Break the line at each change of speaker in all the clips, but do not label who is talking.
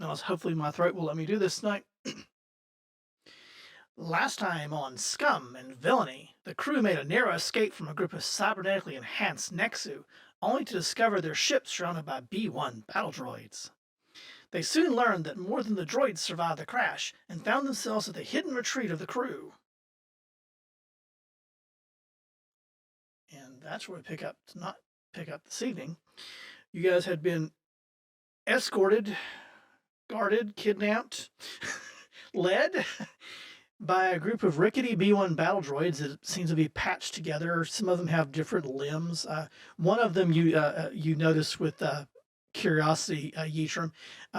Now, hopefully my throat will let me do this tonight. Last time on Scum and Villainy, the crew made a narrow escape from a group of cybernetically enhanced Nexu, only to discover their ship surrounded by B-1 battle droids. They soon learned that more than the droids survived the crash, and found themselves at the hidden retreat of the crew. And that's where we pick up this evening. You guys had been escorted, guarded, kidnapped, led by a group of rickety B-1 battle droids that seems to be patched together. Some of them have different limbs. One of them you notice with curiosity, Yitram.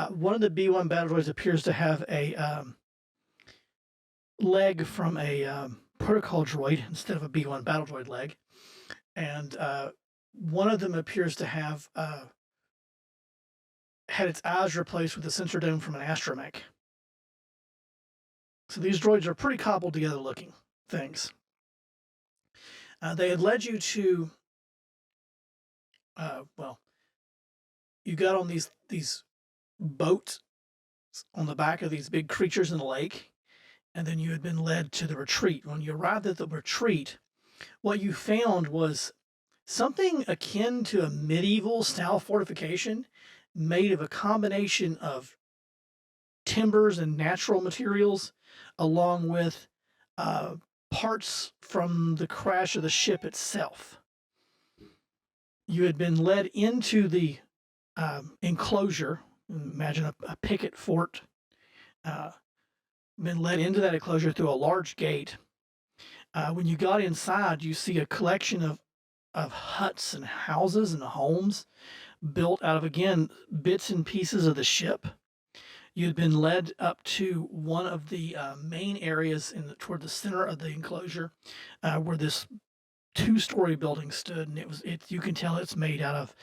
One of the B-1 battle droids appears to have a leg from a protocol droid instead of a B-1 battle droid leg. And one of them appears to have had its eyes replaced with a sensor dome from an astromech. So these droids are pretty cobbled together looking things. They had led you to, you got on these boats on the back of these big creatures in the lake, and then you had been led to the retreat. When you arrived at the retreat, what you found was something akin to a medieval style fortification made of a combination of timbers and natural materials, along with parts from the crash of the ship itself. You had been led into the enclosure. Imagine a picket fort. Been led into that enclosure through a large gate. When you got inside, you see a collection of huts and houses and homes built out of, again, bits and pieces of the ship. You had been led up to one of the main areas toward the center of the enclosure, where this two-story building stood, and you can tell it's made out of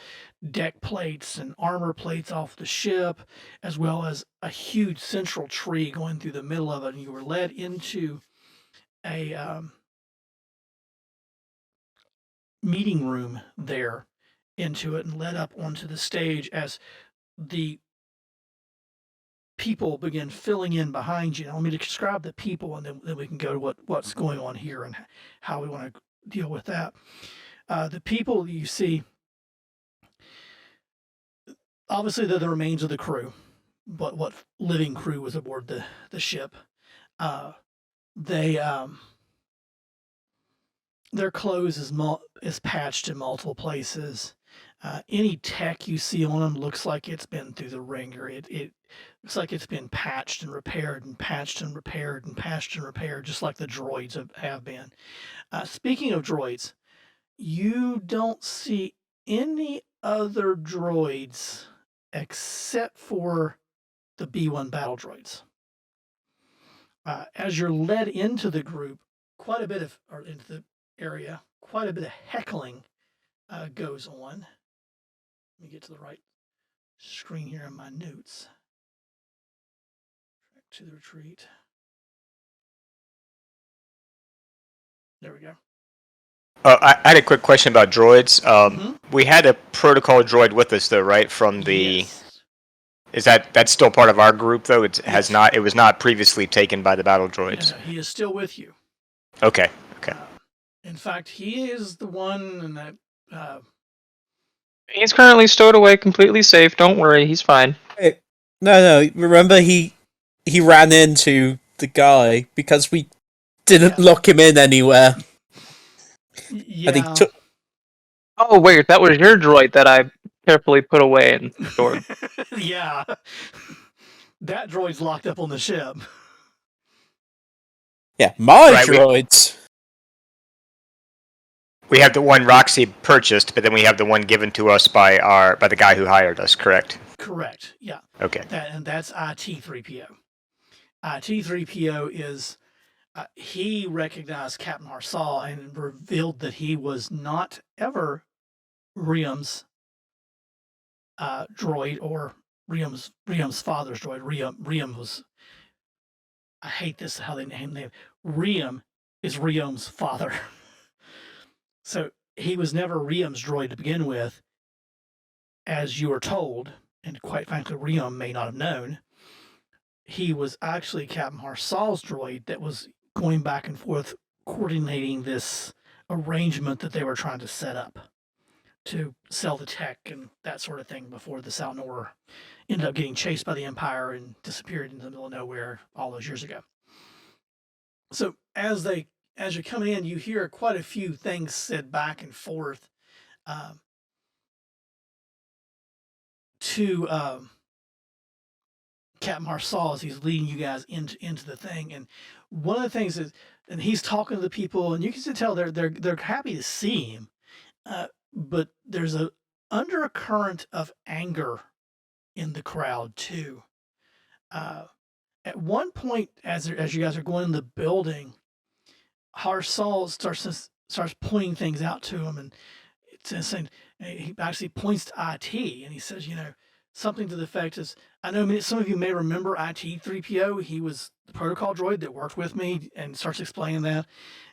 deck plates and armor plates off the ship, as well as a huge central tree going through the middle of it. And you were led into a meeting room there, into it, and led up onto the stage as the people begin filling in behind you. Now, let me describe the people, and then we can go to what's going on here and how we want to deal with that. The people you see, obviously, they're the remains of the crew, but what living crew was aboard the ship. Their clothes is patched in multiple places. Any tech you see on them looks like it's been through the ringer. It looks like it's been patched and repaired and patched and repaired and patched and repaired, just like the droids have been. Speaking of droids, you don't see any other droids except for the B-1 battle droids. As you're led into the group, into the area, quite a bit of heckling goes on. Let me get to the right screen here in my notes. Back to the retreat. There we go.
I had a quick question about droids. We had a protocol droid with us, though, right? From the,
Yes.
is that's still part of our group, though? It has not. It was not previously taken by the battle droids.
No, he is still with you.
Okay.
In fact, he is the one that.
He's currently stowed away, completely safe. Don't worry, he's fine.
No. Remember, he ran into the guy because we didn't lock him in anywhere.
Yeah.
And he took.
Oh wait, that was your droid that I carefully put away and stored.
Yeah. That droid's locked up on the ship.
Yeah, my droids.
We have the one Roxy purchased, but then we have the one given to us by the guy who hired us, correct?
Correct, yeah.
Okay.
And that's IT-3PO. IT-3PO is, he recognized Captain Harsal and revealed that he was not ever Riam's droid or Riam's father's droid. Riam was, I hate this, how they name him. Riam is Riam's father. So he was never Riam's droid to begin with, as you were told, and quite frankly, Riam may not have known. he was actually Captain Harsal's droid that was going back and forth coordinating this arrangement that they were trying to set up to sell the tech and that sort of thing before the Salnor ended up getting chased by the Empire and disappeared into the middle of nowhere all those years ago. So as you're coming in, you hear quite a few things said back and forth to Captain Harsal as he's leading you guys into the thing. And one of the things is, and he's talking to the people, and you can tell they're happy to see him, but there's a undercurrent of anger in the crowd too. At one point, as you guys are going in the building, Harsal starts pointing things out to him, and it's saying he actually points to IT, and he says, something to the effect is, I know some of you may remember IT-3PO. He was the protocol droid that worked with me, and starts explaining that,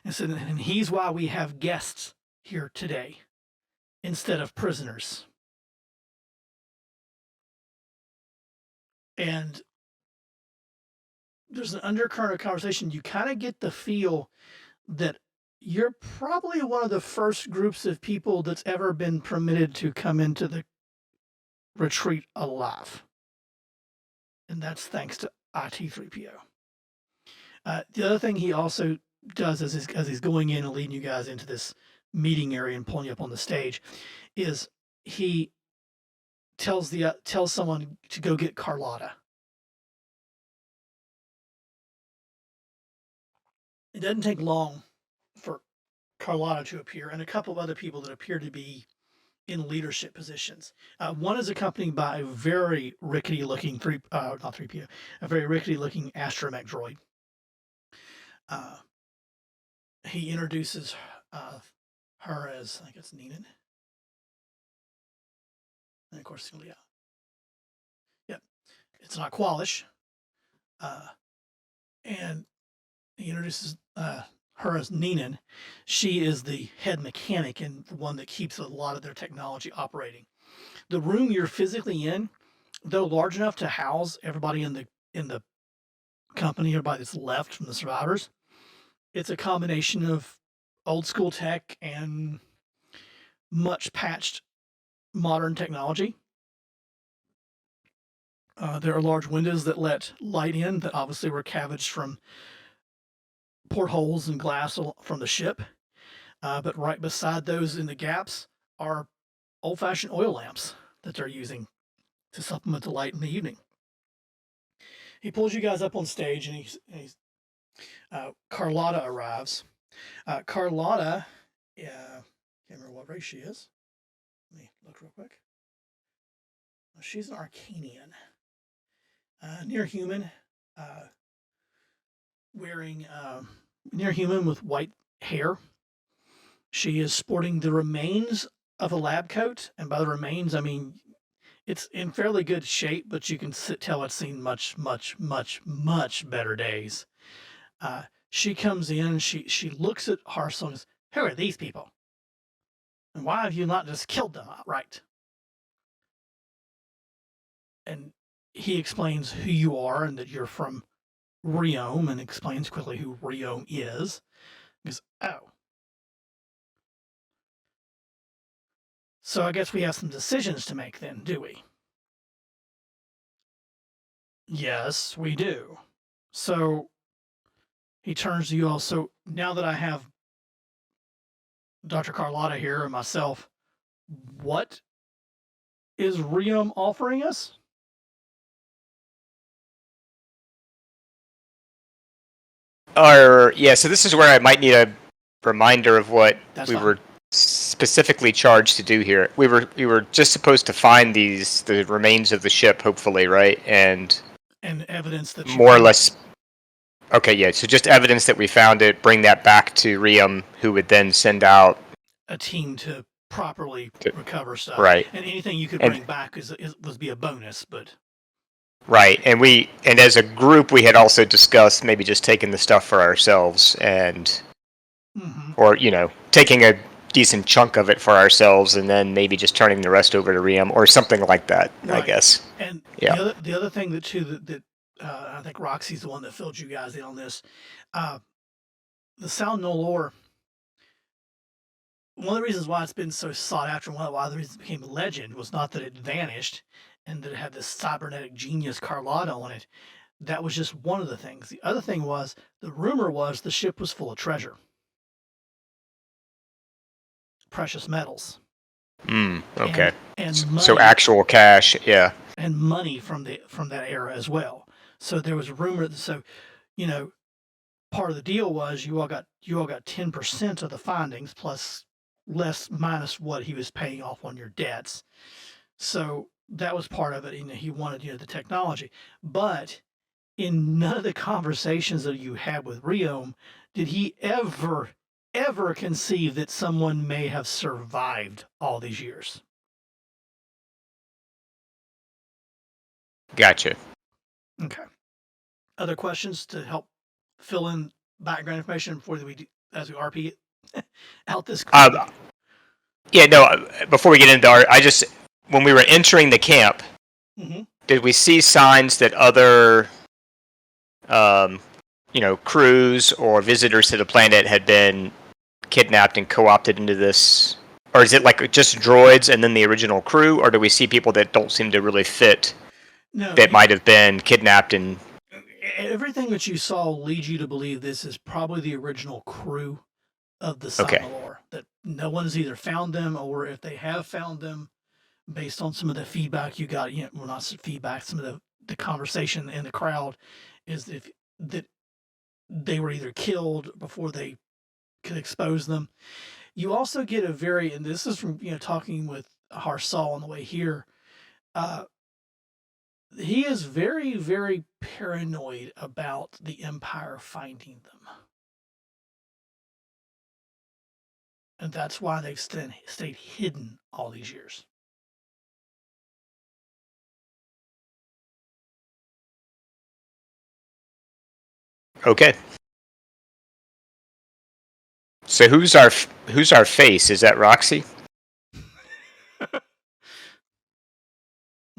and said, and he's why we have guests here today instead of prisoners. And there's an undercurrent of conversation. You kind of get the feel that you're probably one of the first groups of people that's ever been permitted to come into the retreat alive. And that's thanks to IT-3PO. The other thing he also does as he's going in and leading you guys into this meeting area and pulling you up on the stage is he tells someone to go get Carlotta. It doesn't take long for Carlotta to appear, and a couple of other people that appear to be in leadership positions. One is accompanied by a very rickety-looking a very rickety-looking astromech droid. He introduces her as, I guess, Neenan. And of course, Celia. Yep, it's not Qualish. And he introduces her as Neenan. She is the head mechanic and the one that keeps a lot of their technology operating. The room you're physically in, though large enough to house everybody in the company, everybody that's left from the survivors, it's a combination of old school tech and much patched modern technology. There are large windows that let light in that obviously were cabbaged from portholes and glass from the ship. But right beside those in the gaps are old-fashioned oil lamps that they're using to supplement the light in the evening. He pulls you guys up on stage, and Carlotta arrives. Carlotta, can't remember what race she is. Let me look real quick. She's an Arcanian. Near human, wearing near human with white hair. She is sporting the remains of a lab coat, and by the remains, I mean it's in fairly good shape, but you can tell it's seen much, much, much, much better days. She comes in, she looks at Harsel and says, "Who are these people? And why have you not just killed them outright?" And he explains who you are and that you're from Riom, and explains quickly who Riom is. He goes, "Oh. So I guess we have some decisions to make then, do we?" "Yes, we do." So he turns to you all. "So now that I have Dr. Carlotta here and myself, what is Riom offering us?"
So this is where I might need a reminder of what
That's
we
fine.
were specifically charged to do here. We were just supposed to find the remains of the ship, hopefully, right? And
evidence that
more or less. Okay, yeah. So just evidence that we found it, bring that back to Riom, who would then send out
a team to properly recover stuff.
Right.
And anything you could bring back would be a bonus, but.
Right, and as a group, we had also discussed maybe just taking the stuff for ourselves, and or taking a decent chunk of it for ourselves, and then maybe just turning the rest over to Riom or something like that. Right. I guess.
And
yeah.
the other thing that I think Roxy's the one that filled you guys in on this. The Sound No Lore, one of the reasons why it's been so sought after, and why the reason it became a legend, was not that it vanished and that it had this cybernetic genius Carlotta on it. That was just one of the things. The other thing was, the rumor was the ship was full of treasure, precious metals.
Okay.
And money,
so actual cash, yeah.
and money from that era as well. So there was a rumor that, so, part of the deal was you all got 10% of the findings plus less minus what he was paying off on your debts. So that was part of it. He wanted the technology, but in none of the conversations that you had with Riom did he ever conceive that someone may have survived all these years.
Gotcha.
Okay. Other questions to help fill in background information before we do, as we RP out this?
Yeah, no. Before we get into when we were entering the camp, did we see signs that other, crews or visitors to the planet had been kidnapped and co-opted into this? Or is it like just droids and then the original crew, or do we see people that don't seem to really fit?
No,
that might have been kidnapped and.
Everything that you saw leads you to believe this is probably the original crew of the Salmalore. That no one's either found them, or if they have found them, based on some of the feedback you got, not feedback, some of the conversation in the crowd, is that they were either killed before they could expose them. You also get a very, and this is from talking with Harsal on the way here. He is very, very paranoid about the Empire finding them. And that's why they've stayed hidden all these years.
Okay. So who's our face? Is that Roxy?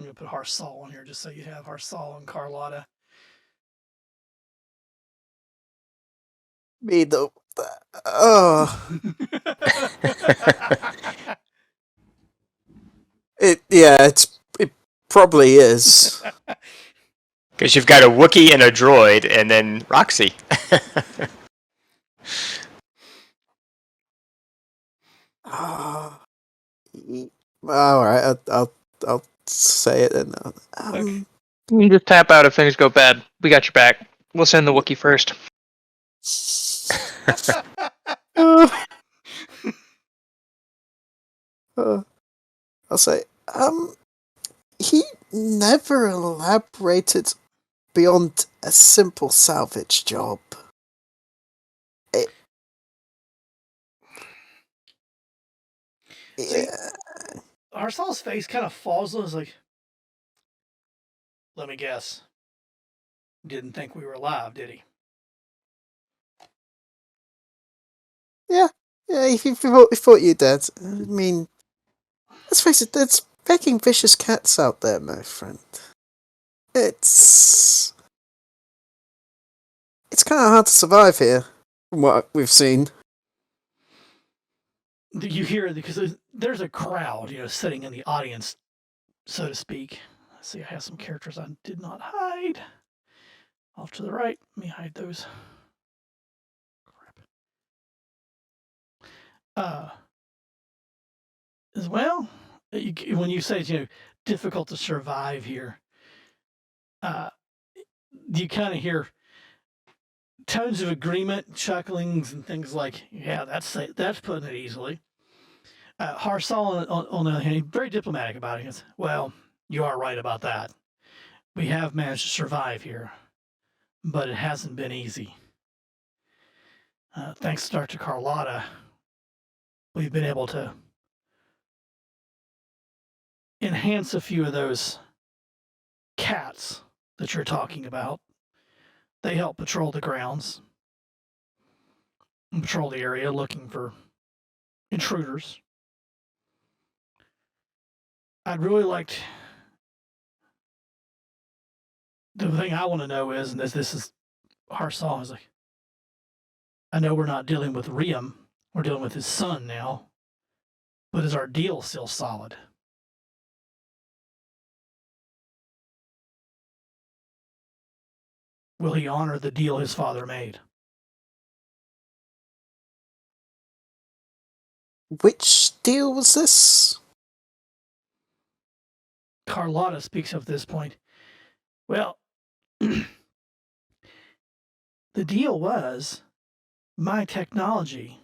I'm going to put Harsal on here just so you have Harsal and Carlotta.
Me though. It probably is.
Because you've got a Wookiee and a droid, and then Roxy.
All right, I'll say it then.
You can just tap out if things go bad. We got your back. We'll send the Wookiee first.
I'll say, he never elaborated beyond a simple salvage job.
Harsal's face kind of falls and is like, let me guess. Didn't think we were alive, did he?
Yeah, he thought you dead. I mean, let's face it, there's begging vicious cats out there, my friend. It's kind of hard to survive here, from what we've seen.
You hear, because there's a crowd, sitting in the audience, so to speak. Let's see, I have some characters I did not hide. Off to the right, let me hide those. Crap. As well, when you say, difficult to survive here, you kind of hear tones of agreement, chucklings, and things like, yeah, that's putting it easily. Harsal, on the other hand, very diplomatic about it. He goes, well, you are right about that. We have managed to survive here, but it hasn't been easy. Thanks to Dr. Carlotta, we've been able to enhance a few of those cats that you're talking about. They help patrol the grounds and patrol the area looking for intruders. I'd really liked The thing I want to know is, and this is Harsal is like, I know we're not dealing with Riam, we're dealing with his son now, but is our deal still solid? Will he honor the deal his father made?
Which deal was this?
Carlotta speaks up at this point. Well, the deal was my technology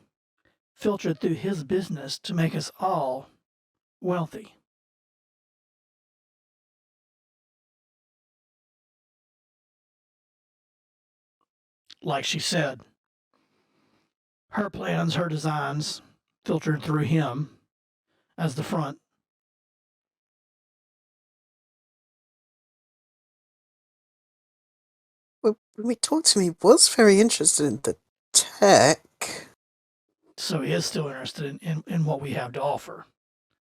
filtered through his business to make us all wealthy. Like she said, her plans, her designs filtered through him as the front.
Well, when we talked to him, he was very interested in the tech.
So he is still interested in what we have to offer.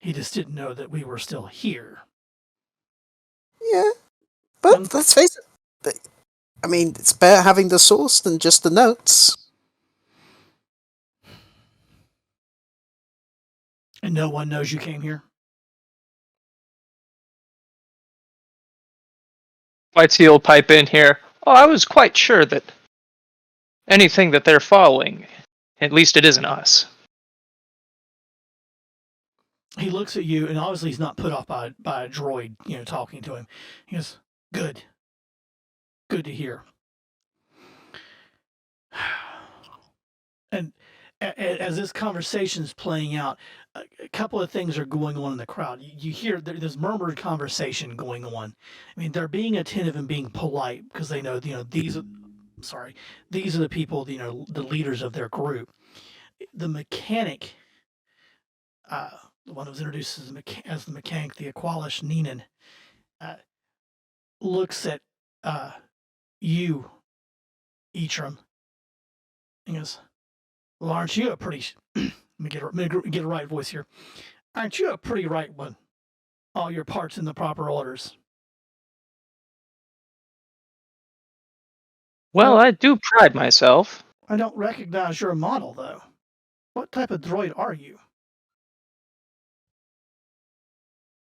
He just didn't know that we were still here.
Yeah, but let's face it. I mean, it's better having the source than just the notes.
And no one knows you came here?
YT will pipe in here. Oh, I was quite sure that anything that they're following, at least it isn't us.
He looks at you, and obviously he's not put off by a droid, talking to him. He goes, "Good. Good to hear." And as this conversation is playing out, a couple of things are going on in the crowd. You hear there's murmured conversation going on. I mean, they're being attentive and being polite because they know, these are the people, the leaders of their group. The mechanic, the one who was introduced as the mechanic, the Aqualish Neenan, looks at you, Eitram, and goes, "Well, aren't you a pretty..." Let me get a right voice here. "Aren't you a pretty right one? All your parts in the proper orders."
Well, I do pride myself.
I don't recognize your model, though. What type of droid are you?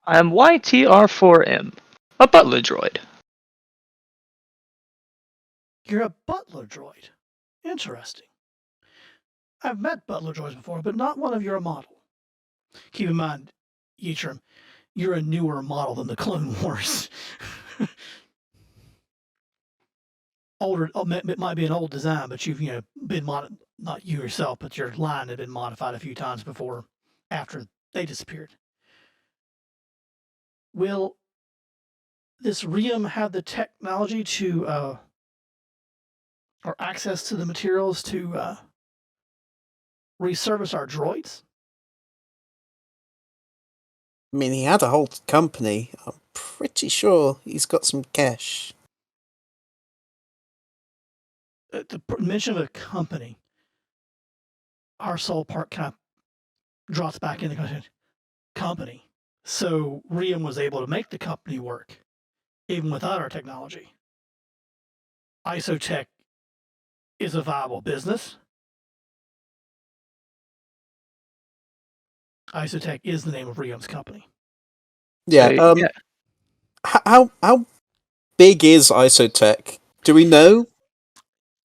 I am YTR4M, a butler droid.
You're a butler droid. Interesting. I've met butler droids before, but not one of your model. Keep in mind, Yitram, you're a newer model than the Clone Wars. Older, it might be an old design, but you've been not you yourself, but your line had been modified a few times before, after they disappeared. Will this Riam have the technology to, or access to the materials to reservice our droids?
I mean, he had a whole company. I'm pretty sure he's got some cash.
The mention of a company, our soul part kind of drops back in the question. Company. So Riam was able to make the company work, even without our technology. Isotech is a viable business. Isotech is the name of Riam's company.
Yeah.
Yeah.
How big is Isotech? Do we know?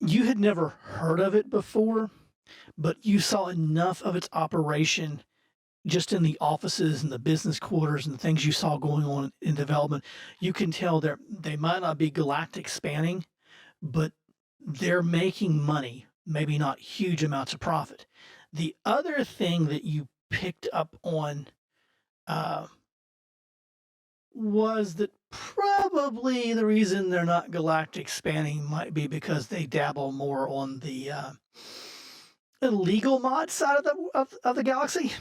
You had never heard of it before, but you saw enough of its operation just in the offices and the business quarters and the things you saw going on in development. You can tell they might not be galactic spanning, but they're making money, maybe not huge amounts of profit. The other thing that you picked up on was that probably the reason they're not galactic spanning might be because they dabble more on the illegal mod side of the galaxy.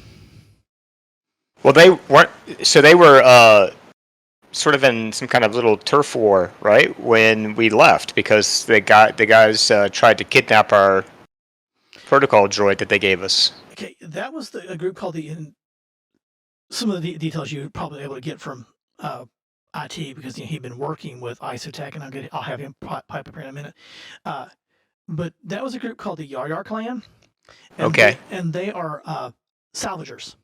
Well, they weren't. So they were sort of in some kind of little turf war, right? When we left, because the guys tried to kidnap our protocol droid that they gave us.
Okay, that was a group called some of the details you were probably able to get from IT because he'd been working with Isotech, and I'll have him pipe up here in a minute. But that was a group called the Yar Clan, and
Okay.
they are salvagers.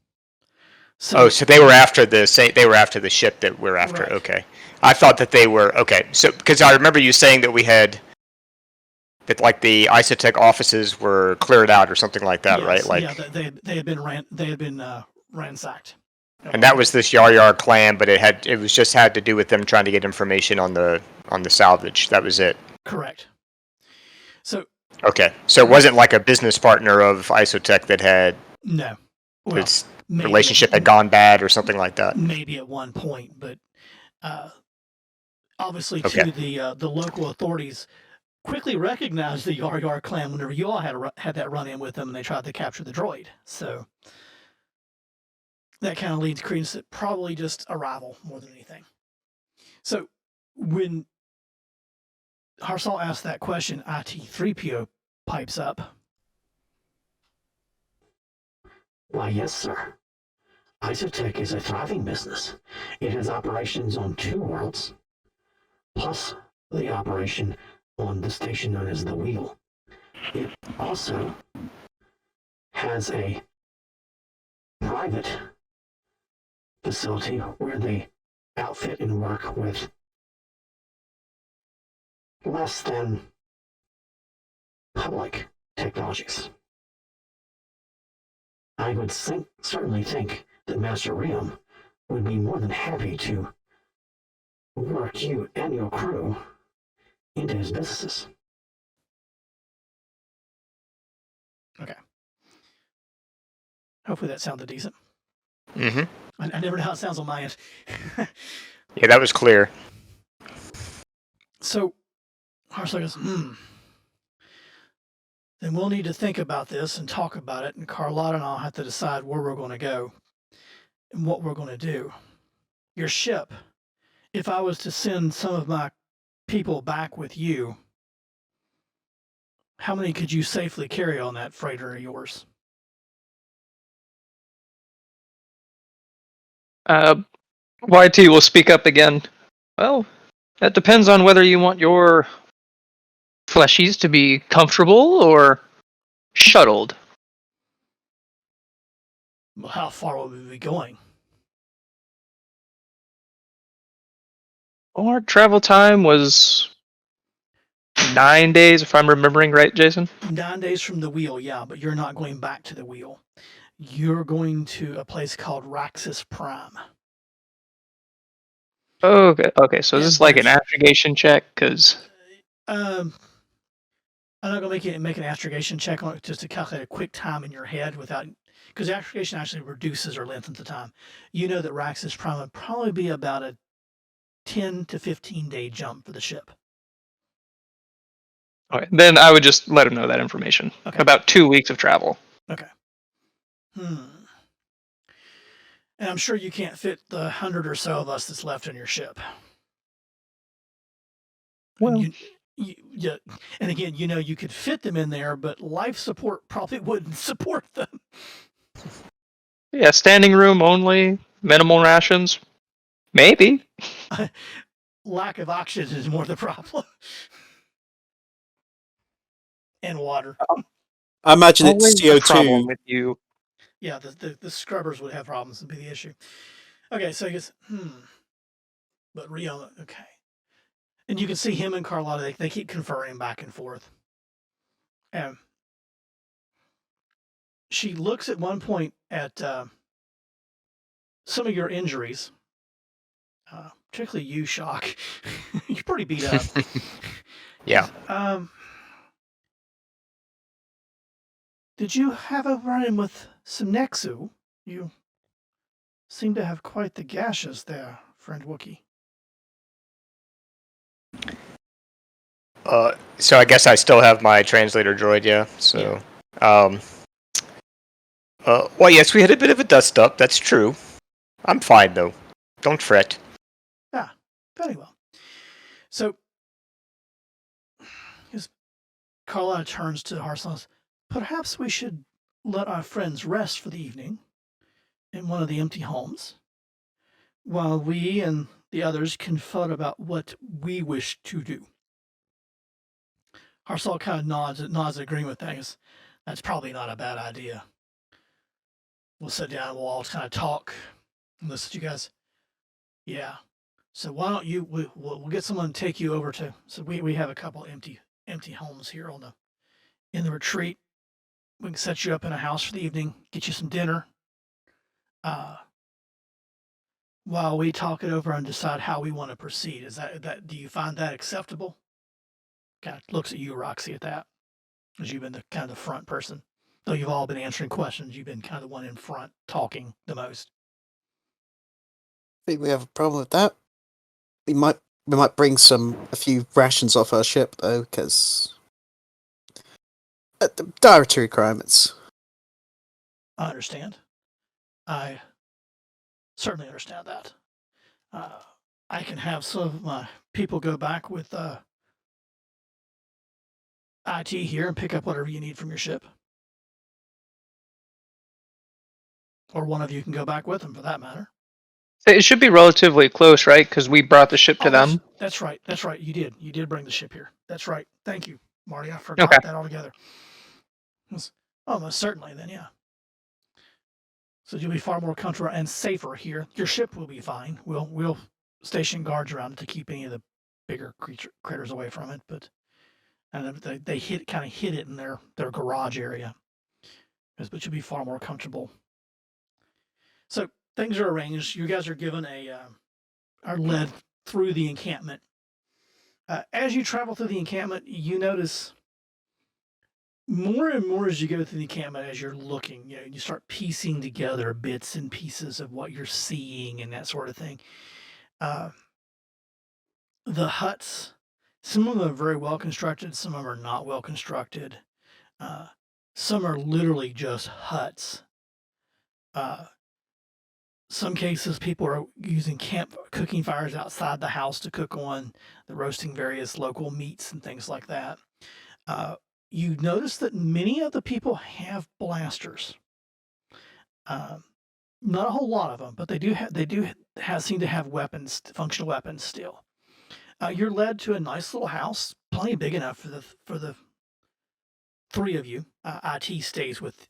So
so they were after they were after the ship that we're after.
Right.
Okay. I thought that they were okay. So because I remember you saying that we had that like the Isotech offices were cleared out or something like that,
yes,
right? Like
yeah, they had been ransacked.
and that was this Yar clan, but it was just had to do with them trying to get information on the salvage. That was it.
Correct. So
Okay. So it wasn't like a business partner of Isotech that had
no, well,
its
maybe
relationship had gone bad or something like that.
maybe at one point, but obviously
Okay.
too the local authorities quickly recognized the Yar clan whenever you all had that run in with them, and they tried to capture the droid. So that kind of leads credence that probably just a rival more than anything. So when Harsal asked that question, IT-3PO pipes up.
Why, yes, sir. Isotech is a thriving business. It has operations on 2 worlds, plus the operation on the station known as the Wheel. It also has a private facility where they outfit and work with less than public technologies. I would certainly think that Master Riam would be more than happy to work you and your crew into his businesses.
Okay. Hopefully that sounded decent.
Mm-hmm.
I never know how it sounds on my end.
Yeah, that was clear.
So Harsal goes, then we'll need to think about this and talk about it, and Carlotta and I'll have to decide where we're going to go and what we're going to do. Your ship, if I was to send some of my people back with you, how many could you safely carry on that freighter of yours?
YT will speak up again. Well, that depends on whether you want your fleshies to be comfortable or shuttled.
Well, how far will we be going?
Our travel time was 9 days, if I'm remembering right, Jason.
9 days from the Wheel, yeah, but you're not going back to the Wheel. You're going to a place called Raxus Prime.
Okay. So is this like an
there's-
astrogation check? Because
I'm not going to make an astrogation check on it just to calculate a quick time in your head without, because astrogation actually reduces or lengthens the time. You know that Raxus Prime would probably be about a 10 to 15 day jump for the ship.
okay, then I would just let him know that information.
Okay.
About 2 weeks of travel.
Okay. And I'm sure you can't fit the 100 or so of us that's left on your ship.
Well,
yeah, and again, you know, you could fit them in there, but life support probably wouldn't support them.
yeah, standing room only, minimal rations. Maybe.
Lack of oxygen is more the problem. And water.
I imagine
Always
it's
a problem
CO2.
with you.
Yeah, the scrubbers would have problems, would be the issue. Okay, so he goes, But Rio, okay. And you can see him and Carlotta, they keep conferring back and forth. And she looks at one point at some of your injuries, particularly you, Shock. You're pretty beat up.
Yeah.
Did you have a run-in with some Nexu? You seem to have quite the gashes there, friend Wookie.
So I guess I still have my translator droid, yeah. So, well, yes, we had a bit of a dust up. That's true. I'm fine though. Don't fret.
Ah, very well. So, Carlotta turns to Harsal. Perhaps we should let our friends rest for the evening in one of the empty homes, while we and the others confer about what we wish to do. Harsal kind of nods agreeing with things. That's probably not a bad idea. We'll sit down, we'll all kind of talk and listen to you guys. Yeah. So why don't you, we'll get someone to take you over to, so we have a couple empty homes here in the retreat. We can set you up in a house for the evening, get you some dinner, while we talk it over and decide how we want to proceed. Is that do you find that acceptable? Kind of looks at you, Roxy, at that, as you've been the kind of the front person. Though you've all been answering questions, you've been kind of the one in front talking the most.
I think we have a problem with that. We might bring a few rations off our ship though, because the dietary requirements.
I understand. I certainly understand that. I can have some of my people go back with IT here and pick up whatever you need from your ship. Or one of you can go back with them, for that matter.
It should be relatively close, right? Because we brought the ship to them.
That's right. That's right. You did bring the ship here. That's right. Thank you, Marty. I forgot that altogether. Most certainly, then, yeah. So you'll be far more comfortable and safer here. Your ship will be fine. We'll station guards around it to keep any of the bigger critters away from it. But and they kind of hid it in their garage area. But you'll be far more comfortable. So things are arranged. You guys are given are led through the encampment. As you travel through the encampment, you notice more and more as you go through the encampment, as you're looking, you start piecing together bits and pieces of what you're seeing and that sort of thing. The huts, some of them are very well constructed, some of them are not well constructed. Some are literally just huts. Some cases, people are using cooking fires outside the house to cook on, the roasting various local meats and things like that. You notice that many of the people have blasters. Not a whole lot of them, but they do seem to have weapons, functional weapons still. You're led to a nice little house, plenty big enough for the three of you. IT stays with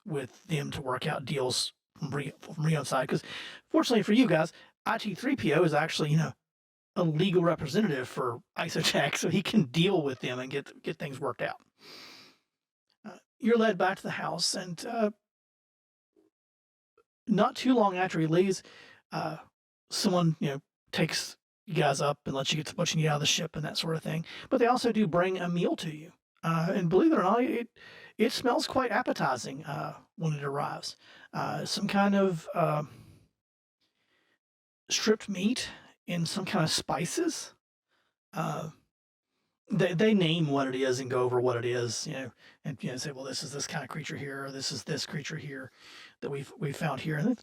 them to work out deals from Rio's side, because fortunately for you guys, IT3PO is actually a legal representative for Isotech, so he can deal with them and get things worked out. You're led back to the house, and not too long after he leaves, someone takes you guys up and lets you get what you need out of the ship and that sort of thing. But they also do bring a meal to you, and believe it or not, it smells quite appetizing when it arrives. Some kind of stripped meat and some kind of spices. They name what it is and go over what it is, and say, well, this is this kind of creature here, or this is this creature here that we've found here, and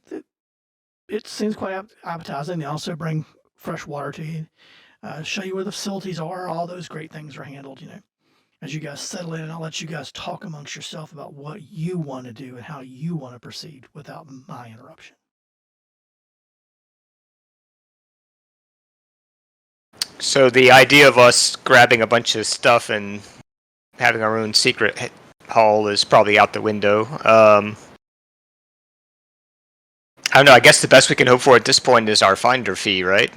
it seems quite appetizing. They also bring fresh water to you, show you where the facilities are. All those great things are handled, as you guys settle in, and I'll let you guys talk amongst yourself about what you want to do and how you want to proceed without my interruption.
So the idea of us grabbing a bunch of stuff and having our own secret haul is probably out the window. I don't know. I guess the best we can hope for at this point is our finder fee, right?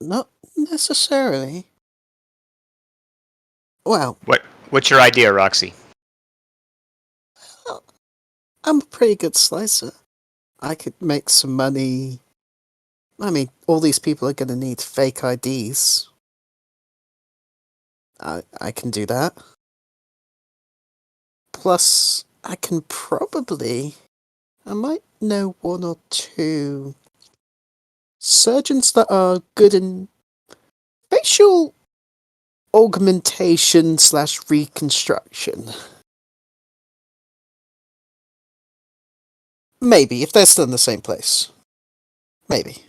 Not necessarily. Well,
What's your idea, Roxy?
I'm a pretty good slicer. I could make some money. I mean, all these people are going to need fake IDs. I can do that. Plus, I might know one or two surgeons that are good in facial augmentation / reconstruction. Maybe, if they're still in the same place. Maybe.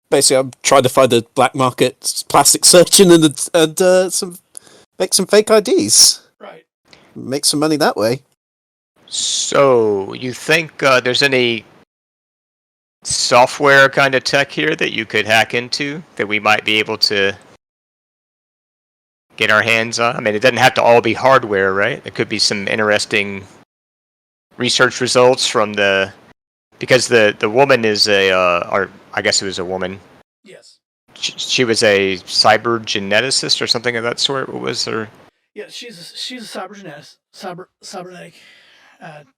Basically, I'm trying to find a black market plastic surgeon and make some fake IDs.
Right.
Make some money that way.
So you think there's any software kind of tech here that you could hack into that we might be able to get our hands on? I mean, it doesn't have to all be hardware, right? There could be some interesting research results from because the woman is or I guess it was a woman.
Yes.
She was a cyber geneticist or something of that sort. What was her?
Yeah, she's a cybernetic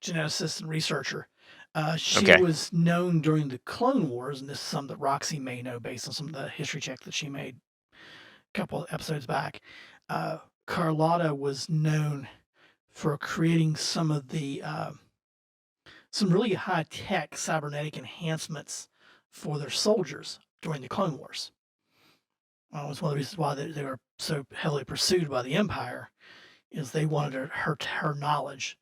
geneticist and researcher. She
Okay.
was known during the Clone Wars, and this is something that Roxy may know based on some of the history check that she made a couple of episodes back. Carlotta was known for creating some of the some really high tech cybernetic enhancements for their soldiers during the Clone Wars. It was one of the reasons why they were so heavily pursued by the Empire, is they wanted her knowledge.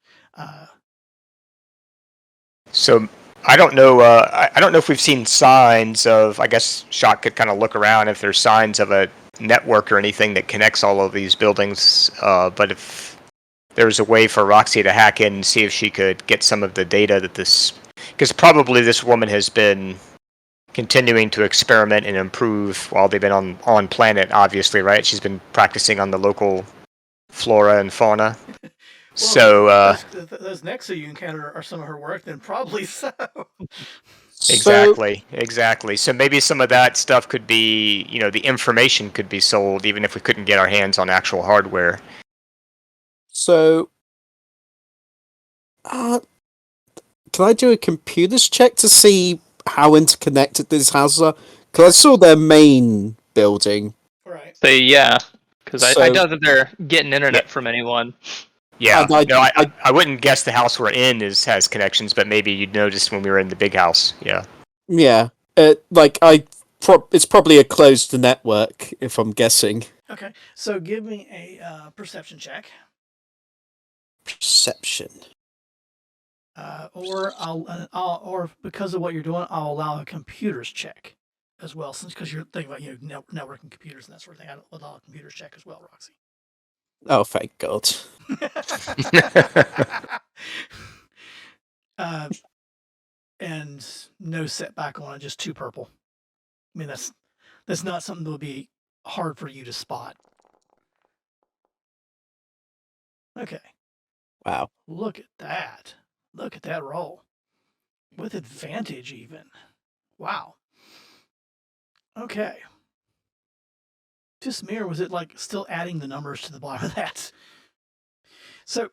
So I don't know. I don't know if we've seen signs of. I guess Shock could kind of look around if there's signs of a network or anything that connects all of these buildings. But if there's a way for Roxy to hack in and see if she could get some of the data that because probably this woman has been continuing to experiment and improve while they've been on planet. Obviously, right? She's been practicing on the local flora and fauna.
Well,
So
those Nexo you encounter are some of her work, then probably so.
Exactly. So maybe some of that stuff could be, the information could be sold even if we couldn't get our hands on actual hardware.
So, can I do a computers check to see how interconnected these houses are? Because I saw their main building.
Right.
So yeah, because I
So-
doubt that they're getting internet from anyone.
Yeah.
I-
I wouldn't guess the house we're in has connections, but maybe you'd notice when we were in the big house. Yeah.
Yeah. It's probably a closed network, if I'm guessing.
Okay. So give me a perception check,
Perception.
or because of what you're doing, I'll allow a computers check as well, since because you're thinking about networking computers and that sort of thing. I'll allow a computers check as well, Roxy.
Oh, thank God.
And no setback on it, just 2 purple. I mean, that's not something that would be hard for you to spot. Okay.
Wow.
Look at that. Look at that roll. With advantage, even. Wow. Okay. Just mirror, was it like still adding the numbers to the bottom of that? So,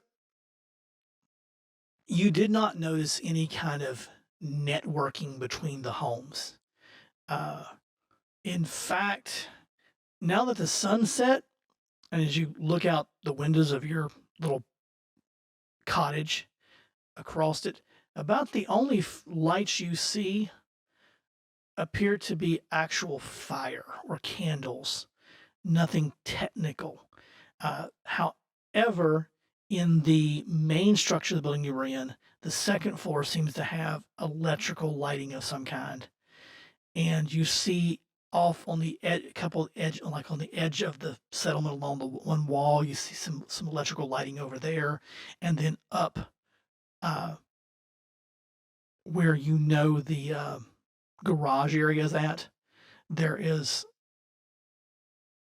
you did not notice any kind of networking between the homes. In fact, now that the sun set, and as you look out the windows of your little cottage across it, about the only lights you see appear to be actual fire or candles, nothing technical. However, in the main structure of the building you were in, the second floor seems to have electrical lighting of some kind. And you see off on the edge, like on the edge of the settlement along the one wall, you see some electrical lighting over there, and then up where the garage area is at,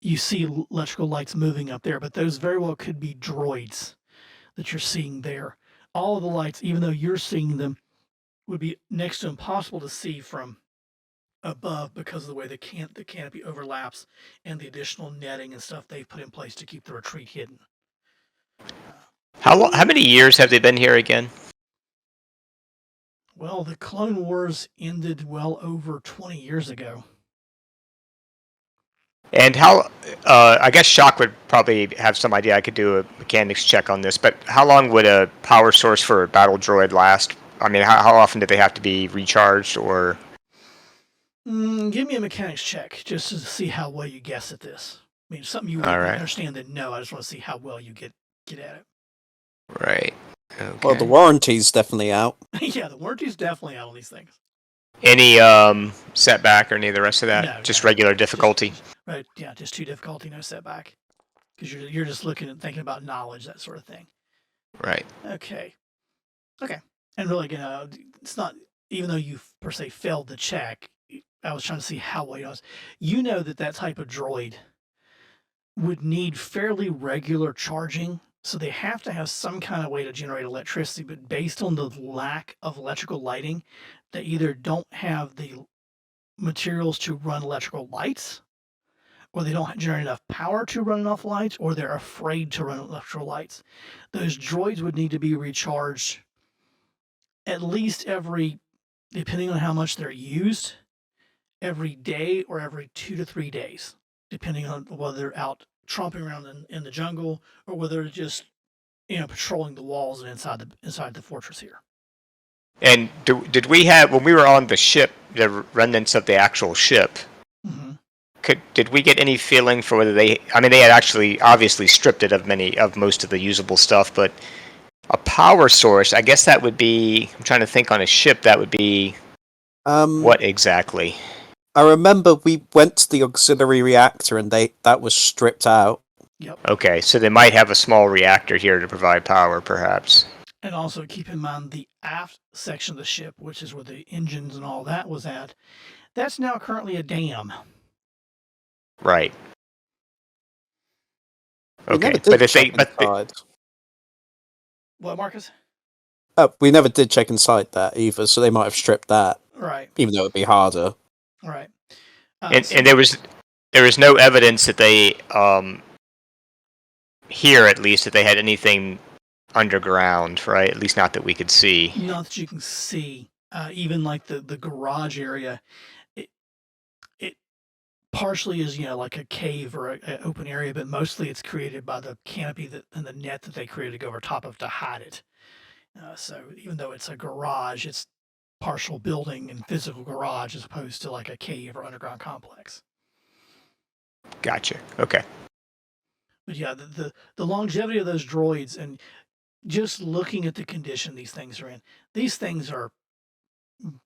you see electrical lights moving up there, but those very well could be droids that you're seeing there. All of the lights, even though you're seeing them, would be next to impossible to see from above because of the way the canopy overlaps and the additional netting and stuff they've put in place to keep the retreat hidden.
How many years have they been here again?
Well, the Clone Wars ended well over 20 years ago.
And I guess Shock would probably have some idea. I could do a mechanics check on this, but how long would a power source for a battle droid last? I mean, how often do they have to be recharged or?
Give me a mechanics check just to see how well you guess at this. I mean, something you would understand that no, I just want to see how well you get at it.
Right. Okay.
Well, the warranty's definitely out.
Yeah, the warranty's definitely out on these things.
Any setback or any of the rest of that?
No,
just
no.
regular difficulty?
Right, yeah, just 2 difficulty, no setback. Because you're just looking and thinking about knowledge, that sort of thing.
Right.
Okay. And really, it's not even though you per se failed the check, I was trying to see how well it was. You know that type of droid would need fairly regular charging, so they have to have some kind of way to generate electricity, but based on the lack of electrical lighting, they either don't have the materials to run electrical lights, or they don't generate enough power to run enough lights, or they're afraid to run electrical lights. Those droids would need to be recharged at least every, depending on how much they're used, every day or every 2 to 3 days, depending on whether they're out tromping around in the jungle or whether they're just patrolling the walls and inside the fortress here.
And did we have, when we were on the ship, the remnants of the actual ship?
Mm-hmm.
Did we get any feeling for whether they? I mean, they had actually obviously stripped it of most of the usable stuff, but a power source. I guess that would be. I'm trying to think on a ship. That would be what exactly?
I remember we went to the auxiliary reactor and that was stripped out.
Yep.
Okay, so they might have a small reactor here to provide power, perhaps.
And also keep in mind the aft section of the ship, which is where the engines and all that was at. That's now currently a dam.
Right.
We
Okay,
never did
but if
check
they,
inside.
What, Marcus?
We never did check inside that either, so they might have stripped that.
Right.
Even though it'd be harder.
Right.
and there was no evidence that they here at least that they had anything underground, right? At least not that we could see.
Not that you can see. Even like the garage area, it partially is like a cave or an open area, but mostly it's created by the canopy and the net that they created to go over top of to hide it. So even though it's a garage, it's partial building and physical garage as opposed to like a cave or underground complex.
Gotcha. Okay.
But yeah, the longevity of those droids and just looking at the condition these things are in, these things are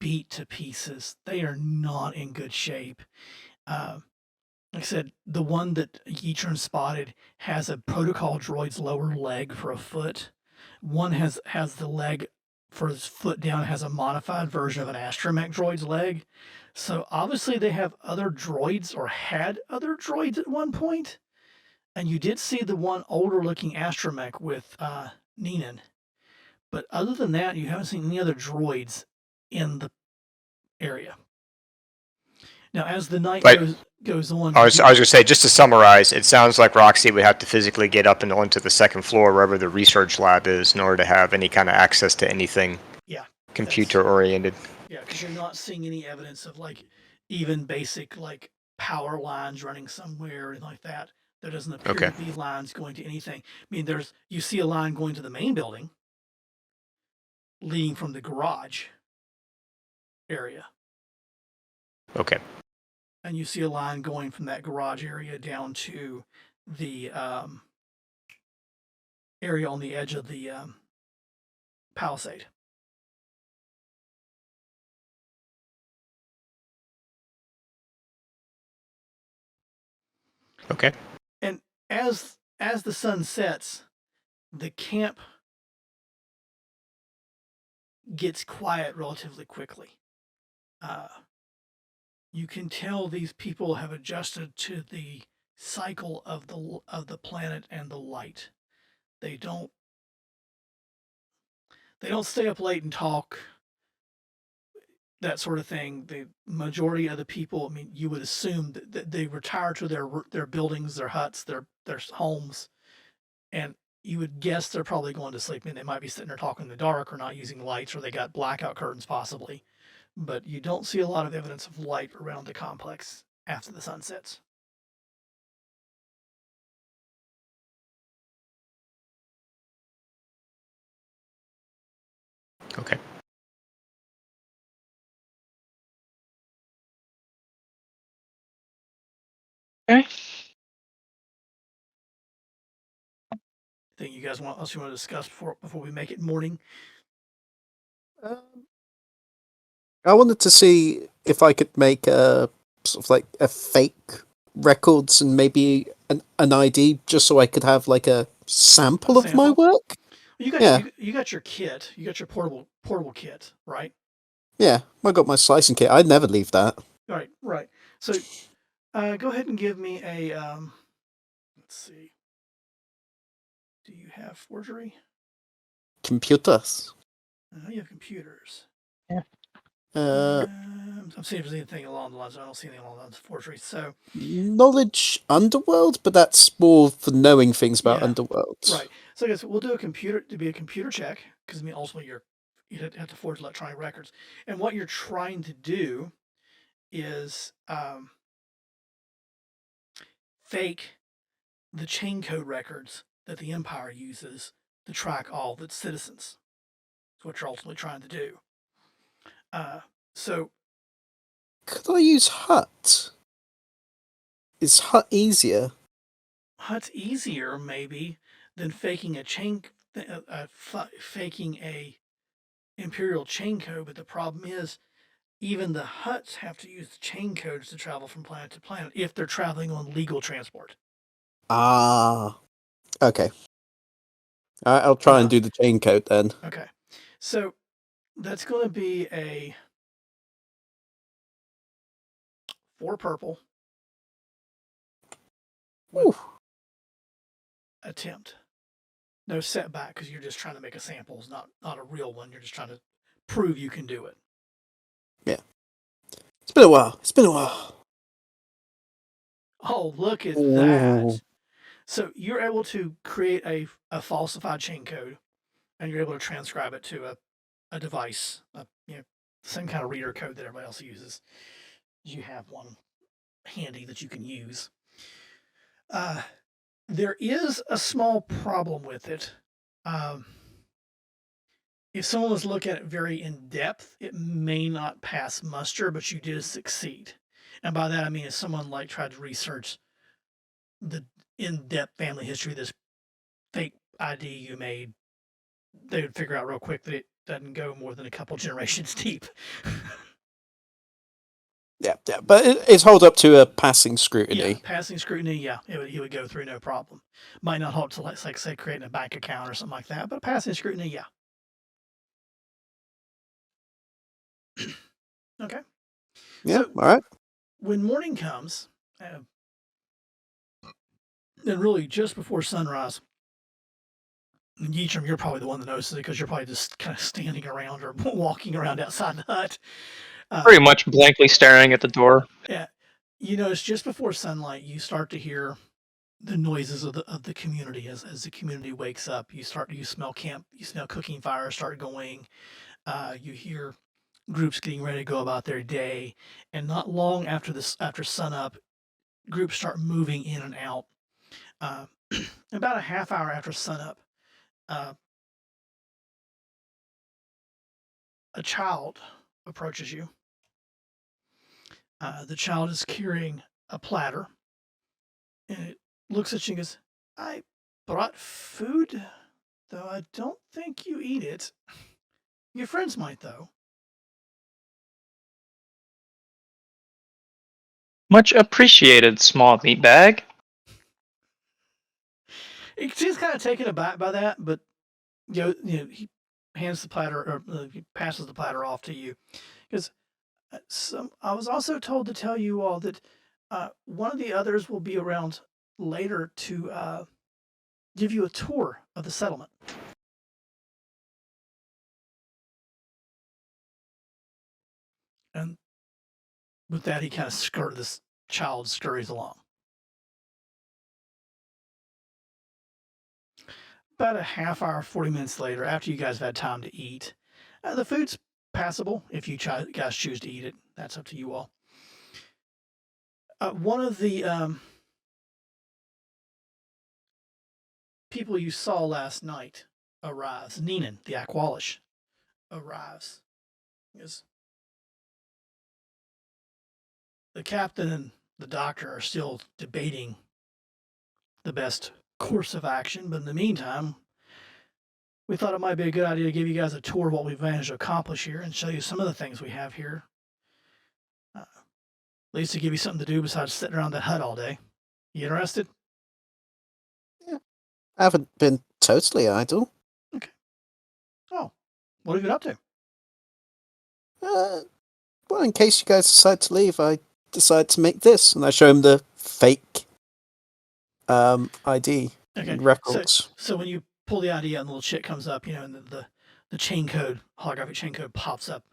beat to pieces. They are not in good shape. Like I said, the one that Yitron spotted has a protocol droid's lower leg for a foot. One has the leg for his foot down, has a modified version of an astromech droid's leg. So obviously they have other droids or had other droids at one point. And you did see the one older looking astromech with Neenan. But other than that, you haven't seen any other droids in the area. Now, as the night goes on,
I was going to say, just to summarize, it sounds like Roxy would have to physically get up and onto the second floor, wherever the research lab is, in order to have any kind of access to anything.
Yeah,
computer oriented.
Yeah, because you're not seeing any evidence of like even basic like power lines running somewhere and like that. There doesn't appear to be lines going to anything. I mean, you see a line going to the main building, leading from the garage area.
Okay.
And you see a line going from that garage area down to the area on the edge of the palisade.
Okay.
And as the sun sets, the camp gets quiet relatively quickly. You can tell these people have adjusted to the cycle of the planet and the light. They don't stay up late and talk, that sort of thing. The majority of the people, I mean, you would assume that they retire to their buildings, their huts, their homes, and you would guess they're probably going to sleep. I mean, they might be sitting there talking in the dark or not using lights, or they got blackout curtains possibly. But you don't see a lot of evidence of light around the complex after the sun sets.
Okay.
Okay.
Anything you guys want to discuss before we make it morning?
I wanted to see if I could make a sort of like a fake records and maybe an ID, just so I could have like a sample of my work.
You got your kit. You got your portable kit, right?
Yeah, I got my slicing kit. I'd never leave that.
Right. So, go ahead and give me a. Let's see. Do you have forgery?
Computers.
You have computers.
Yeah.
I'm seeing if there's anything along the lines. I don't see anything along the lines of forgery. So,
Knowledge underworld, but that's more for knowing things about
Yeah.
underworld.
right. So I guess we'll do a computer check because ultimately you have to forge electronic records, and what you're trying to do is fake the chain code records that the Empire uses to track all of its citizens. That's what you're ultimately trying to do. So
Could I use Hut? Is Hut easier?
Hut's easier maybe than faking a faking a Imperial chain code, but the problem is even the Huts have to use the chain codes to travel from planet to planet if they're traveling on legal transport.
Ah, okay. I'll try and do the chain code then.
Okay, so that's going to be a 4 purple
Ooh.
attempt. No setback because you're just trying to make a sample. It's not a real one. You're just trying to prove you can do it.
Yeah. It's been a while.
Oh, look at
Ooh.
that. So you're able to create a falsified chain code and you're able to transcribe it to a device, same kind of reader code that everybody else uses. You have one handy that you can use. There is a small problem with it. If someone was looking at it very in depth, it may not pass muster, but you did succeed. And by that I mean if someone like tried to research the in-depth family history of this fake ID you made, they would figure out real quick that it doesn't go more than a couple generations deep.
Yeah, but it's hold up to a passing scrutiny.
Yeah, passing scrutiny, yeah, he would go through no problem. Might not hold to like say creating a bank account or something like that, but passing scrutiny, yeah. Okay.
Yeah,
So
all right.
when morning comes, and really just before sunrise, and Yeatram, you're probably the one that notices it because you're probably just kind of standing around or walking around outside the hut.
Pretty much blankly staring at the door.
Yeah, you notice just before sunlight, you start to hear the noises of the community as the community wakes up. You smell cooking fires start going. You hear groups getting ready to go about their day, and not long after sunup, groups start moving in and out. About a half hour after sunup, a child approaches you. The child is carrying a platter, and it looks at you and goes, "I brought food, though I don't think you eat it. Your friends might, though."
Much appreciated, small meat bag.
She's kind of taken aback by that, but he hands the platter or he passes the platter off to you because I was also told to tell you all that one of the others will be around later to give you a tour of the settlement. And with that, he kind of this child scurries along. About a half hour, 40 minutes later, after you guys have had time to eat, the food's passable if you guys choose to eat it. That's up to you all. One of the people you saw last night arrives. Neenan, the Aqualish, arrives. Yes. The captain and the doctor are still debating the best course of action, but in the meantime, we thought it might be a good idea to give you guys a tour of what we've managed to accomplish here and show you some of the things we have here. At least to give you something to do besides sitting around that hut all day. You interested?
Yeah. I haven't been totally idle.
Okay. Oh, what have you been up to?
well, in case you guys decide to leave, I decide to make this. And I show him the fake ID and records.
So when you pull the ID out and the little shit comes up, and the chain code, holographic chain code pops up,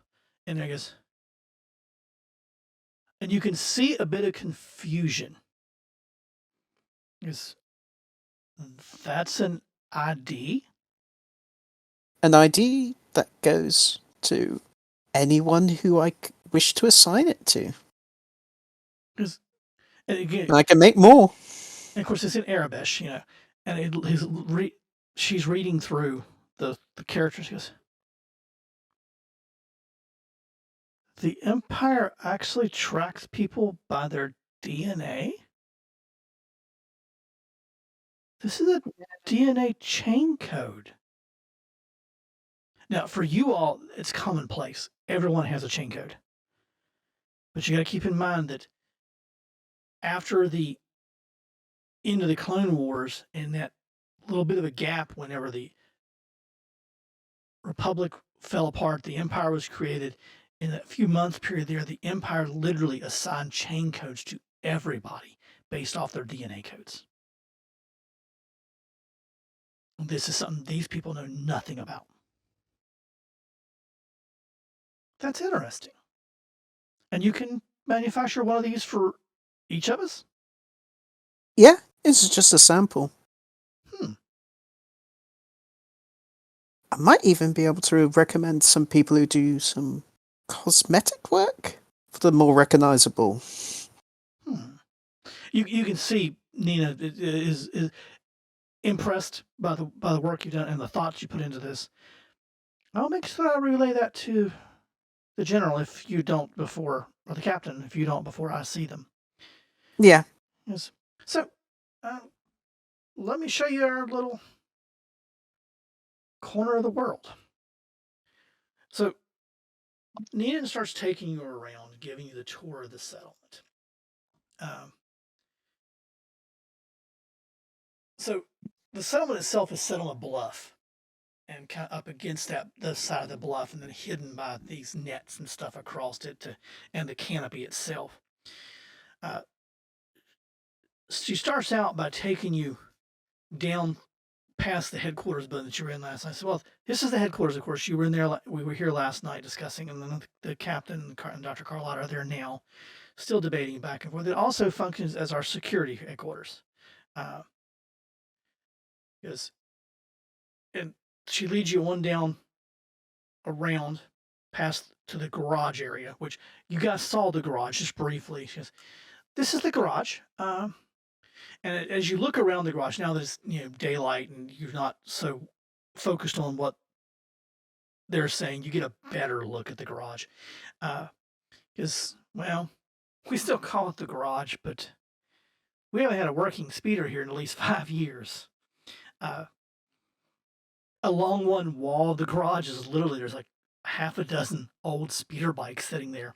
and there goes. And you can see a bit of confusion. Because that's an ID?
An ID that goes to anyone who I wish to assign it to.
And again,
and I can make more.
And of course, it's in Arabic, and she's reading through the characters. She goes, the Empire actually tracks people by their DNA? This is a DNA chain code. Now, for you all, it's commonplace. Everyone has a chain code. But you got to keep in mind that after the end of the Clone Wars and that little bit of a gap whenever the Republic fell apart, the Empire was created. In that few months period there, the Empire literally assigned chain codes to everybody based off their DNA codes. This is something these people know nothing about. That's interesting. And you can manufacture one of these for each of us?
Yeah, this is just a sample. I might even be able to recommend some people who do some cosmetic work for the more recognizable.
You can see Nina is impressed by the work you've done and the thoughts you put into this. I'll make sure I relay that to the general if you don't before, or the captain if you don't before I see them.
Yeah.
Yes. So, let me show you our little corner of the world. So, Nina starts taking you around, giving you the tour of the settlement. So, the settlement itself is set on a bluff, and kind of up against the side of the bluff, and then hidden by these nets and stuff across it, and the canopy itself. She starts out by taking you down past the headquarters building that you were in last night. I said, well, this is the headquarters, of course. You were in there. We were here last night discussing, and then the captain and Dr. Carlotta are there now, still debating back and forth. It also functions as our security headquarters. And she leads you on down around past to the garage area, which you guys saw the garage just briefly. She goes, this is the garage. And as you look around the garage, now that it's daylight and you're not so focused on what they're saying, you get a better look at the garage. Because, well, we still call it the garage, but we haven't had a working speeder here in at least 5 years. Along one wall of the garage is literally, there's like half a dozen old speeder bikes sitting there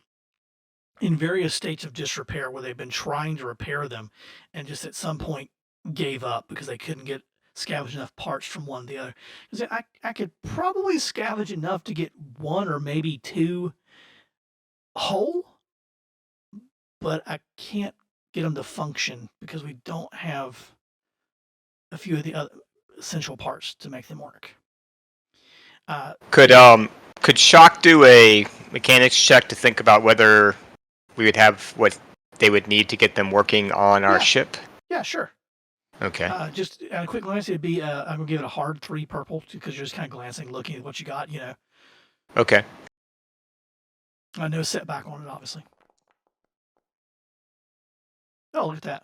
in various states of disrepair where they've been trying to repair them and just at some point gave up because they couldn't scavenge enough parts from one to the other. Because I could probably scavenge enough to get one or maybe two whole, but I can't get them to function because we don't have a few of the other essential parts to make them work.
Could Shock do a mechanics check to think about whether we would have what they would need to get them working on our ship?
Yeah, sure.
Okay.
Just at a quick glance, it'd be I'm gonna give it a hard 3 purple because you're just kind of glancing, looking at what you got.
Okay.
No setback on it, obviously. Oh, look at that.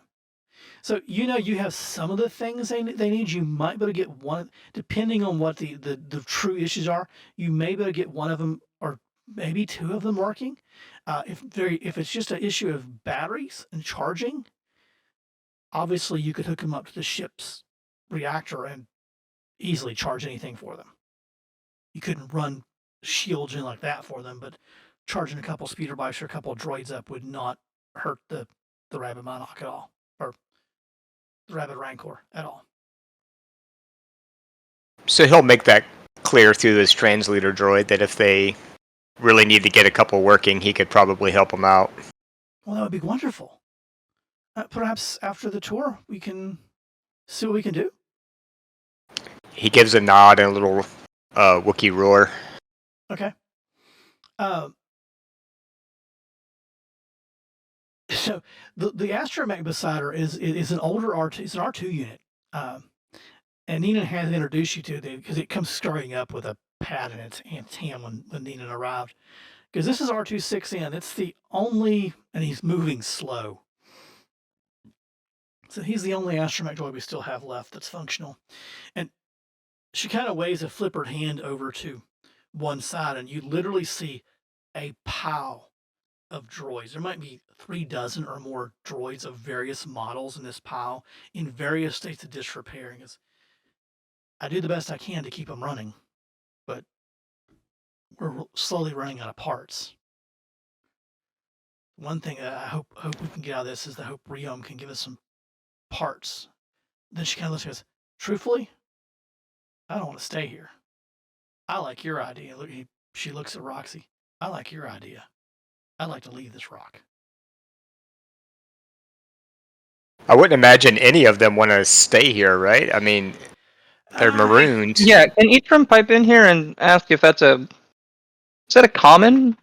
So you have some of the things they need. You might be able to get one, depending on what the true issues are. You may be able to get one of them or maybe two of them working. If it's just an issue of batteries and charging, obviously you could hook them up to the ship's reactor and easily charge anything for them. You couldn't run shields in like that for them, but charging a couple speeder bikes or a couple of droids up would not hurt the Rabbit Monarch at all, or the Rabbit Rancor at all.
So he'll make that clear through this translator droid that if they really need to get a couple working, he could probably help them out.
Well, that would be wonderful. Perhaps after the tour, we can see what we can do.
He gives a nod and a little Wookiee roar.
Okay. So the astromech Besider is an older R2. It's an R2 unit, and Nina has introduced you to it because it comes starting up with a pad in its hand when Nina arrived. Because this is R26N. It's the only, and he's moving slow. So he's the only astromech droid we still have left that's functional. And she kind of waves a flippered hand over to one side, and you literally see a pile of droids. There might be 36 or more droids of various models in this pile in various states of disrepair. I do the best I can to keep them running, but we're slowly running out of parts. One thing I hope we can get out of this is the hope Riom can give us some parts. Then she kind of looks and goes, truthfully, I don't want to stay here. I like your idea. She looks at Roxy. I like your idea. I'd like to leave this rock.
I wouldn't imagine any of them want to stay here, right? I mean, they're marooned.
Yeah, can Eatrum pipe in here and ask if is that a common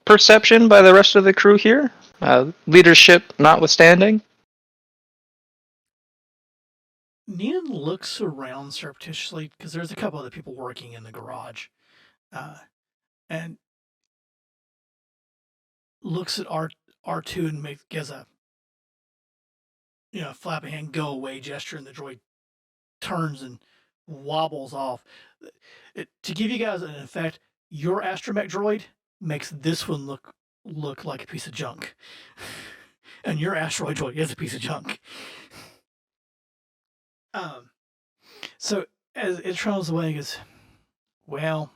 perception by the rest of the crew here? Leadership notwithstanding?
Nina looks around surreptitiously because there's a couple other people working in the garage, and looks at R2 and gives a flap a hand, go away gesture, and the droid turns and wobbles off. To give you guys an effect, your astromech droid makes this one look like a piece of junk, and your asteroid droid is a piece of junk. So as it travels away, it goes, well,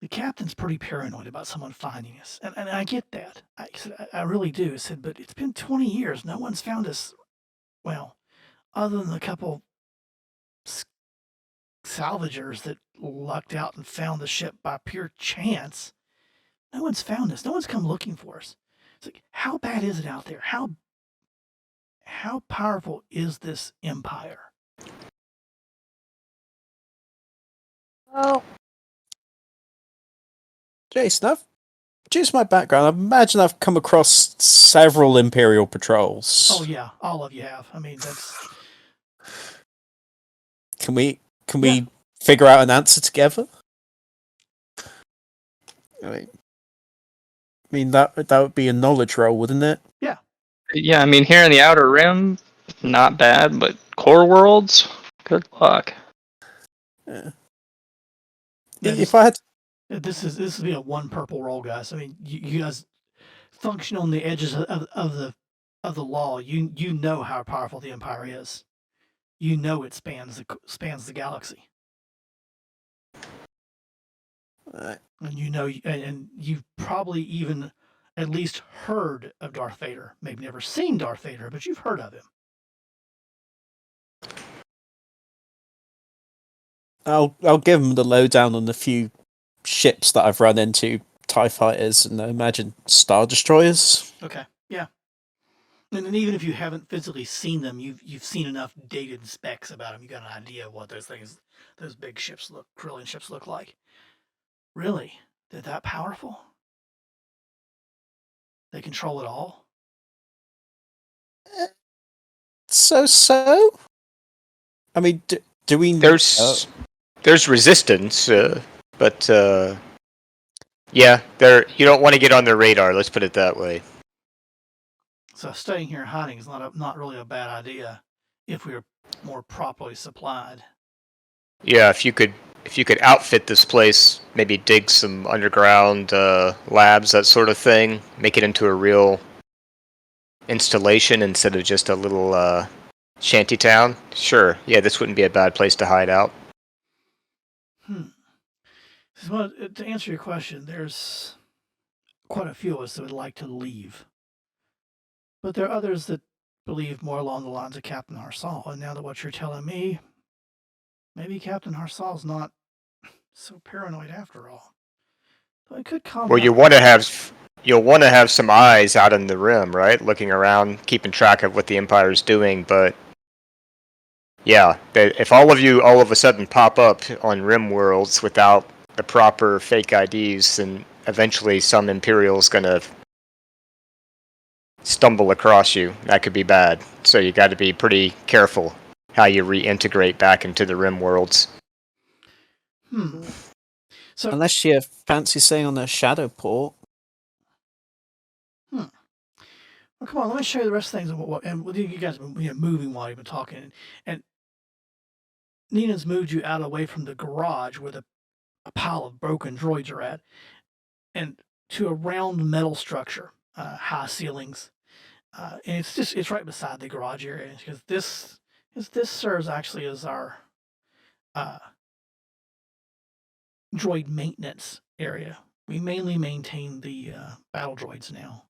the captain's pretty paranoid about someone finding us, and I get that. I really do. I said, but it's been 20 years. No one's found us. Well, other than a couple salvagers that lucked out and found the ship by pure chance, no one's found us. No one's come looking for us. It's like, how bad is it out there? How powerful is this empire?
Well, Jason, just my background, I imagine I've come across several Imperial patrols.
Oh yeah, all of you have. I mean, that's.
Can we figure out an answer together? I mean that would be a knowledge roll, wouldn't it?
Yeah.
Yeah, I mean here in the Outer Rim, not bad, but Core Worlds, good luck.
Yeah.
Yeah,
If I had.
This would be a one purple roll, guys. I mean, you guys function on the edges of the law. You know how powerful the Empire is. You know it spans the galaxy. And and you've probably even at least heard of Darth Vader. Maybe never seen Darth Vader, but you've heard of him.
I'll give him the lowdown on a few ships that I've run into, TIE fighters, and I imagine Star Destroyers.
Okay, yeah. And then even if you haven't physically seen them, you've seen enough dated specs about them. You got an idea of what those big ships Corellian ships look like. Really? They're that powerful? They control it all?
So? I mean, do we...
There's resistance, but yeah, you don't want to get on their radar, let's put it that way.
So staying here and hiding is not really a bad idea if we were more properly supplied.
Yeah, if you could outfit this place, maybe dig some underground labs, that sort of thing, make it into a real installation instead of just a little shanty town. Sure, yeah, this wouldn't be a bad place to hide out.
Well, to answer your question, there's quite a few of us that would like to leave. But there are others that believe more along the lines of Captain Harsal. And now that what you're telling me, maybe Captain Harsal's not so paranoid after all. Though it could calm
Well,
down.
you'll want to have some eyes out in the rim, right? Looking around, keeping track of what the Empire's doing, but yeah, if all of you all of a sudden pop up on rim worlds without the proper fake IDs, then eventually some Imperial's gonna stumble across you. That could be bad. So you got to be pretty careful how you reintegrate back into the rim worlds.
So,
unless you fancy staying on a shadow port.
well, come on, let me show you the rest of things. And you guys have been moving while you've been talking. And Nina's moved you out away from the garage where a pile of broken droids are at, and to a round metal structure, high ceilings. And it's right beside the garage area because this serves actually as our droid maintenance area. We mainly maintain the battle droids now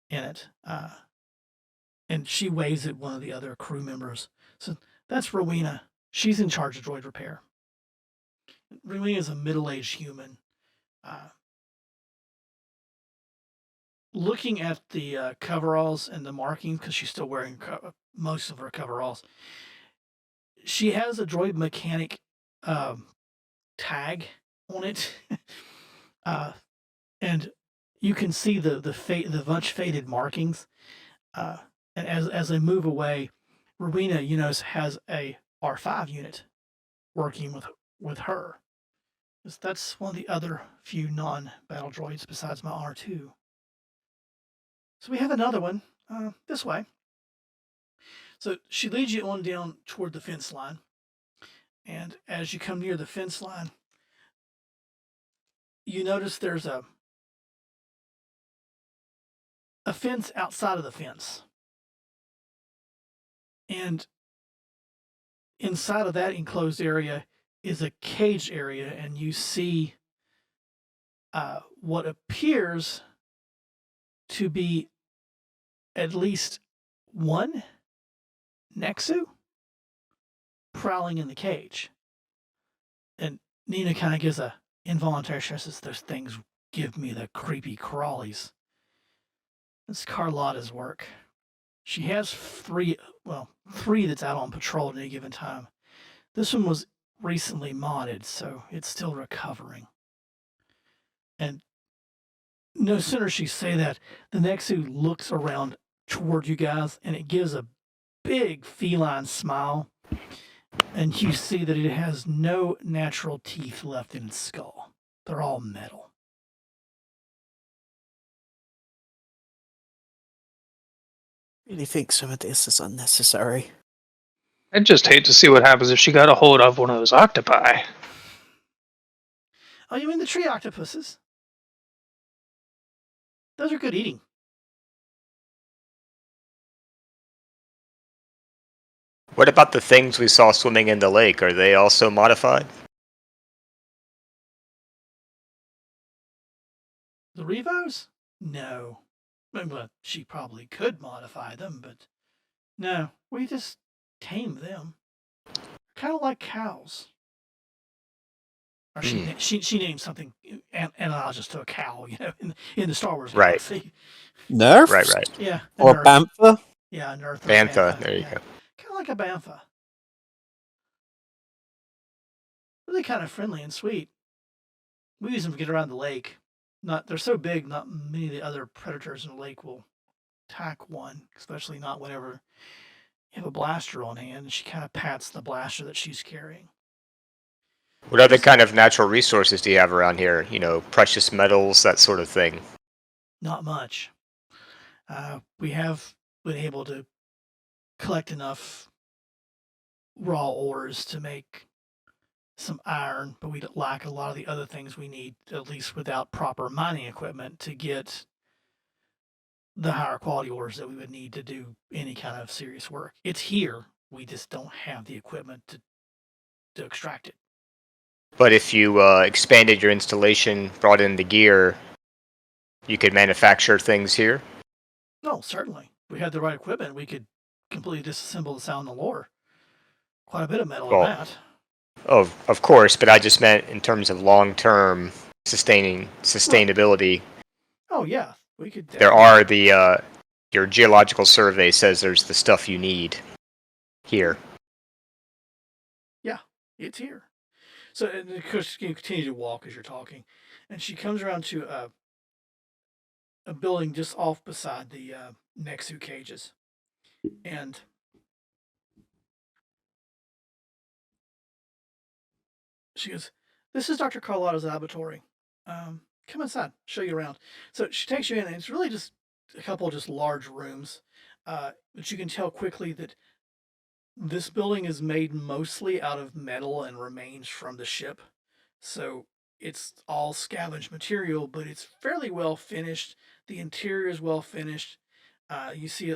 in it. And she waves at one of the other crew members. So that's Rowena. She's in charge of droid repair. Rowena is a middle-aged human. Looking at the coveralls and the markings, because she's still wearing most of her coveralls, she has a droid mechanic tag on it, and you can see the much faded markings. And as they move away, Rowena, has a R5 unit working with her. That's one of the other few non-battle droids besides my R2. So we have another one this way. So she leads you on down toward the fence line. And as you come near the fence line, you notice there's a fence outside of the fence. And inside of that enclosed area is a caged area, and you see what appears to be at least one Nexu prowling in the cage. And Nina kind of gives a involuntary stresses, those things give me the creepy crawlies. It's Carlotta's work. She has three that's out on patrol at any given time. This one was recently modded, so it's still recovering. And no sooner she say that, the Nexu looks around toward you guys, and it gives a big feline smile, and you see that it has no natural teeth left in its skull. They're all metal.
Really think some of this is unnecessary.
I'd just hate to see what happens if she got a hold of one of those octopi.
Oh, you mean the tree octopuses? Those are good eating.
What about the things we saw swimming in the lake? Are they also modified?
The Revos? No. Well, she probably could modify them, but no, we just tame them. Kind of like cows. Or she named something analogous to a cow, in the Star Wars
Right.
galaxy.
Nerf?
Right.
Yeah.
Or
Nerf.
Bantha?
Yeah, an Earth.
Bantha, there you go.
Kind of like a Bantha. Really kind of friendly and sweet. We use them to get around the lake. They're so big, not many of the other predators in the lake will attack one, especially not whenever you have a blaster on hand. And she kind of pats the blaster that she's carrying.
What other kind of natural resources do you have around here? Precious metals, that sort of thing.
Not much. We have been able to collect enough raw ores to make some iron, but we lack a lot of the other things we need, at least without proper mining equipment, to get the higher quality ores that we would need to do any kind of serious work. It's here. We just don't have the equipment to extract it.
But if you expanded your installation, brought in the gear, you could manufacture things here?
No, certainly. If we had the right equipment, we could completely disassemble the sound and the lore. Quite a bit of metal in that.
of course, but I just meant in terms of long-term sustainability.
Oh yeah, we could.
There are the your geological survey says there's the stuff you need here.
Yeah, it's here. So, and of course, you continue to walk as you're talking, and she comes around to a building just off beside the Nexu cages, and she goes, "This is Dr. Carlotta's laboratory. Come inside, show you around." So she takes you in, and it's really just a couple of just large rooms, but you can tell quickly that this building is made mostly out of metal and remains from the ship. So it's all scavenged material, but it's fairly well finished. The interior is well finished. You see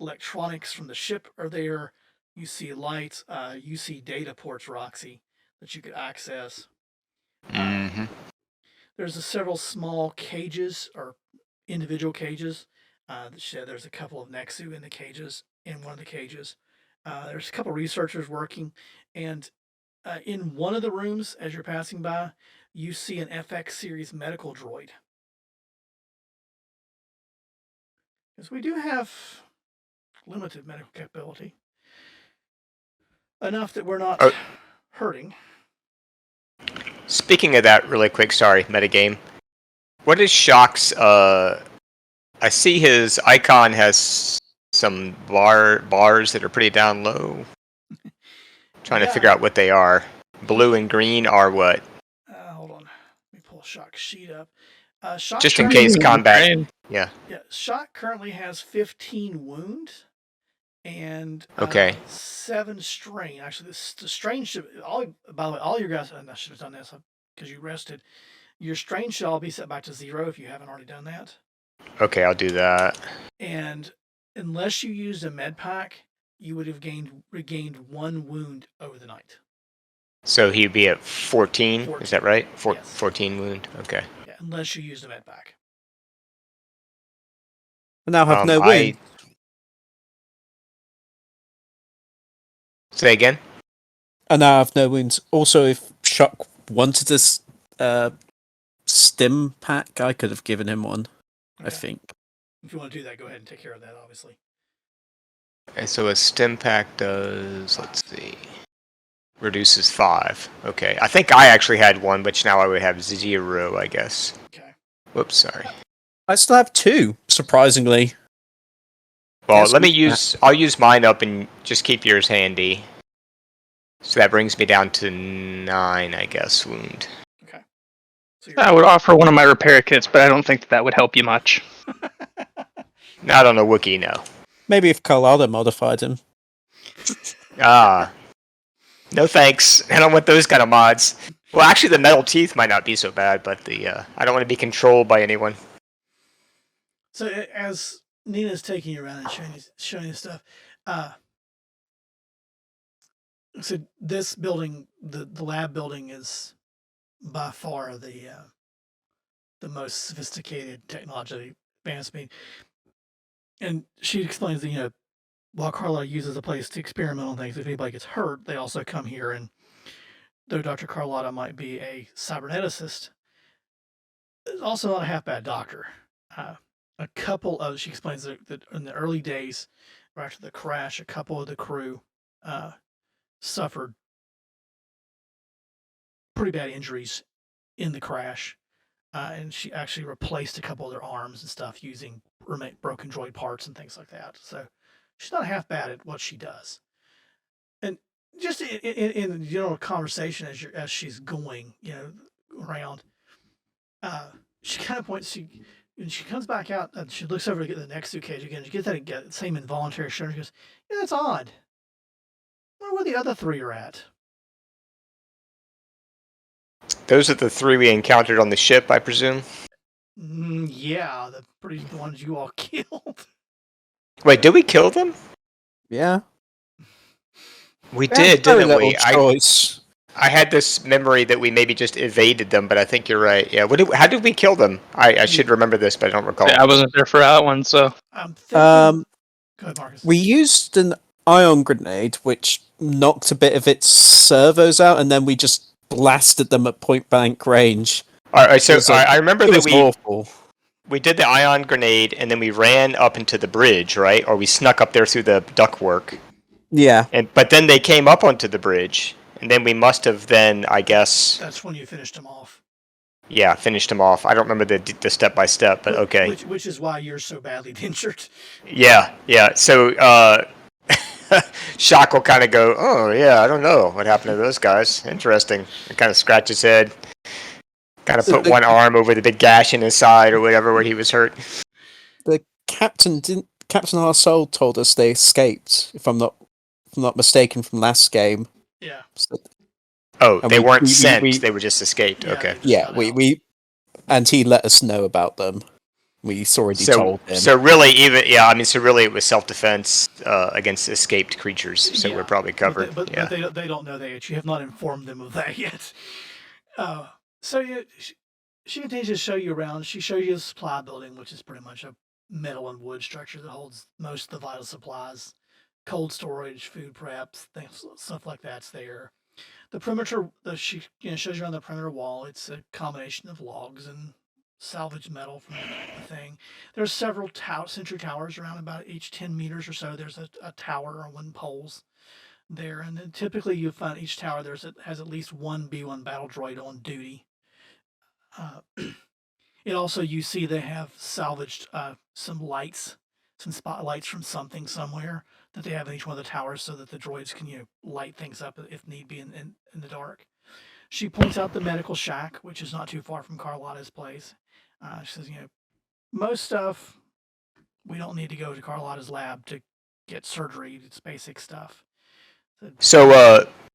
electronics from the ship are there. You see lights. You see data ports, Roxy, that you could access.
Mm-hmm.
There's several small cages or individual cages. There's a couple of Nexu in the cages, in one of the cages. There's a couple of researchers working, and in one of the rooms, as you're passing by, you see an FX series medical droid. Because we do have limited medical capability. Enough that we're not hurting.
Speaking of that, really quick, sorry, metagame. What is Shock's, I see his icon has some bars that are pretty down low. Trying to figure out what they are. Blue and green are what?
Hold on. Let me pull Shock's sheet up. Shock
just in case combat. Yeah.
Yeah. Shock currently has 15 wound and
okay.
7 strain. Actually, the strain should by the way, all your guys. I should have done this because you rested. Your strain should all be set back to 0 if you haven't already done that.
Okay, I'll do that.
And unless you used a med pack, you would have regained 1 wound over the night.
So he'd be at 14, is that right?
Yes.
14 wound, okay.
Yeah, unless you used a med pack.
I now have no wound.
Say again?
I now have no wounds. Also, if Shock wanted this stim pack, I could have given him one, okay. I think.
If you want to do that, go ahead and take care of that, obviously.
And so a stim pack does, let's see, reduces 5. Okay, I think I actually had 1, but now I would have 0, I guess.
Okay.
Whoops, sorry.
I still have 2, surprisingly.
Well, I'll use mine up and just keep yours handy. So that brings me down to 9, I guess, wound.
Okay.
So I would offer one of my repair kits, but I don't think that would help you much.
Not on a Wookiee, no.
Maybe if Carlotta modified him.
No thanks. I don't want those kind of mods. Well, actually, the metal teeth might not be so bad, but I don't want to be controlled by anyone.
So as Nina's taking you around and showing you stuff, so this building, the lab building, is by far the most sophisticated technologically advanced. And she explains that while Carlotta uses the place to experiment on things, if anybody gets hurt, they also come here. And though Dr. Carlotta might be a cyberneticist, is also not a half bad doctor. She explains that in the early days, right after the crash, a couple of the crew suffered pretty bad injuries in the crash. And she actually replaced a couple of their arms and stuff using broken droid parts and things like that. So she's not half bad at what she does. And just in general conversation as she's going, around, she kind of points. And she comes back out and she looks over to get the next cage again. She gets that same involuntary shudder. She goes, "Yeah, that's odd. I wonder where the other 3 are at."
Those are the 3 we encountered on the ship, I presume?
Yeah, the ones you all killed.
Wait, did we kill them?
Yeah.
We did, didn't we?
Choice.
I had this memory that we maybe just evaded them, but I think you're right. Yeah. How did we kill them? I should remember this, but I don't recall.
Yeah, I wasn't there for that one, so.
Go ahead, Marcus.
We used an ion grenade, which knocked a bit of its servos out, and then we just blasted them at point blank range.
All right, so
was,
I remember
It
that
was awful.
we did the ion grenade, and then we ran up into the bridge, right? Or we snuck up there through the ductwork.
Yeah.
But then they came up onto the bridge, and then we must have then, I guess,
That's when you finished them off.
yeah, finished them off. I don't remember the step by step, but okay.
Which is why you're so badly injured.
Yeah. So Shock will kind of go, oh yeah, I don't know what happened to those guys. Interesting. And kind of scratch his head. Kind of put one arm over the big gash in his side or whatever where he was hurt.
The Captain Our Soul told us they escaped, if I'm not mistaken, from last game.
Yeah.
So,
oh, they weren't sent. They were just escaped.
Yeah,
okay.
Yeah, and he let us know about them. We already told him.
So really, so really, it was self-defense against escaped creatures. So we're probably covered.
But they don't know that yet. You have not informed them of that yet. So she continues to show you around. She shows you the supply building, which is pretty much a metal and wood structure that holds most of the vital supplies, cold storage, food preps, things, stuff like that's there. The perimeter, she shows you around the perimeter wall. It's a combination of logs and salvaged metal from the thing. There's several sentry towers around about each 10 meters or so. There's a tower on wooden poles there, and then typically you find each tower has at least one B1 battle droid on duty. It also, you see they have salvaged some lights, some spotlights from something somewhere that they have in each one of the towers so that the droids can light things up if need be in the dark. She points out the medical shack, which is not too far from Carlotta's place. She says, most stuff, we don't need to go to Carlotta's lab to get surgery. It's basic stuff.
So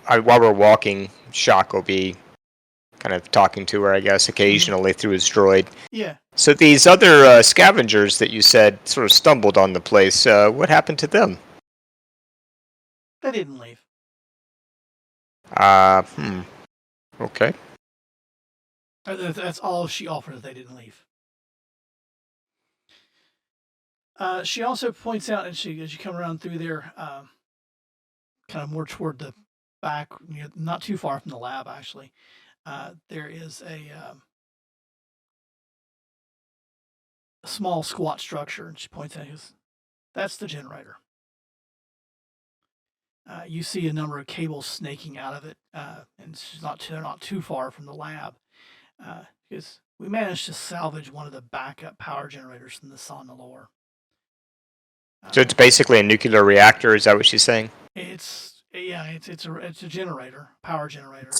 while we're walking, Shock will be kind of talking to her, I guess, occasionally through his droid.
Yeah.
So these other scavengers that you said sort of stumbled on the place, what happened to them?
They didn't leave.
Okay.
That's all she offered. They didn't leave. She also points out, as you come around through there, kind of more toward the back, not too far from the lab, actually, there is a small squat structure, and she points out, that's the generator. You see a number of cables snaking out of it, and they're not too far from the lab, because we managed to salvage one of the backup power generators from the Sonalore.
So it's basically a nuclear reactor. Is that what she's saying?
It's a generator, power generator.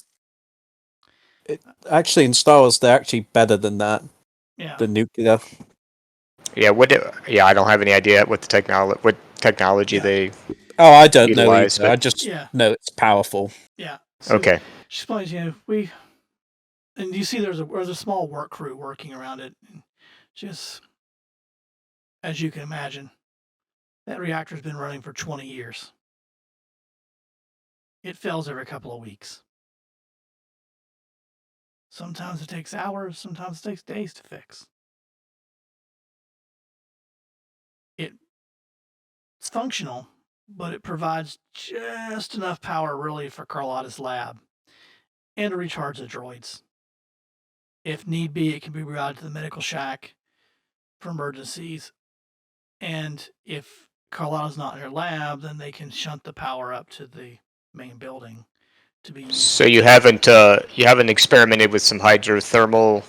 Actually, in Star Wars, they're actually better than that.
Yeah.
The nuclear.
Yeah. I don't have any idea what technology they.
Oh, I don't
utilize,
know either. I just know it's powerful.
Yeah. So
okay.
She explains, and you see there's a small work crew working around it. And just as you can imagine, that reactor's been running for 20 years. It fails every couple of weeks. Sometimes it takes hours, sometimes it takes days to fix. It's functional, but it provides just enough power really for Carlotta's lab and to recharge the droids. If need be, it can be routed to the medical shack for emergencies. And if Carlotta's not in her lab, then they can shunt the power up to the main building to be used.
So you haven't experimented with some hydrothermal,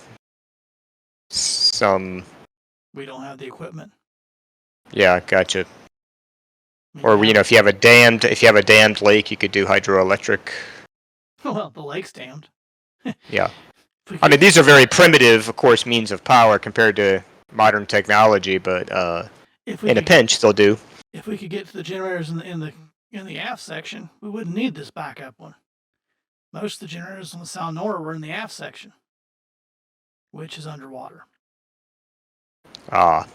We don't have the equipment.
Yeah, gotcha. Or if you have a dammed lake, you could do hydroelectric.
Well, the lake's dammed.
Yeah. I mean, these are very primitive, of course, means of power compared to modern technology, but in a pinch, they'll do.
If we could get to the generators in the aft section, we wouldn't need this backup one. Most of the generators on the Salnora were in the aft section, which is underwater.
Ah.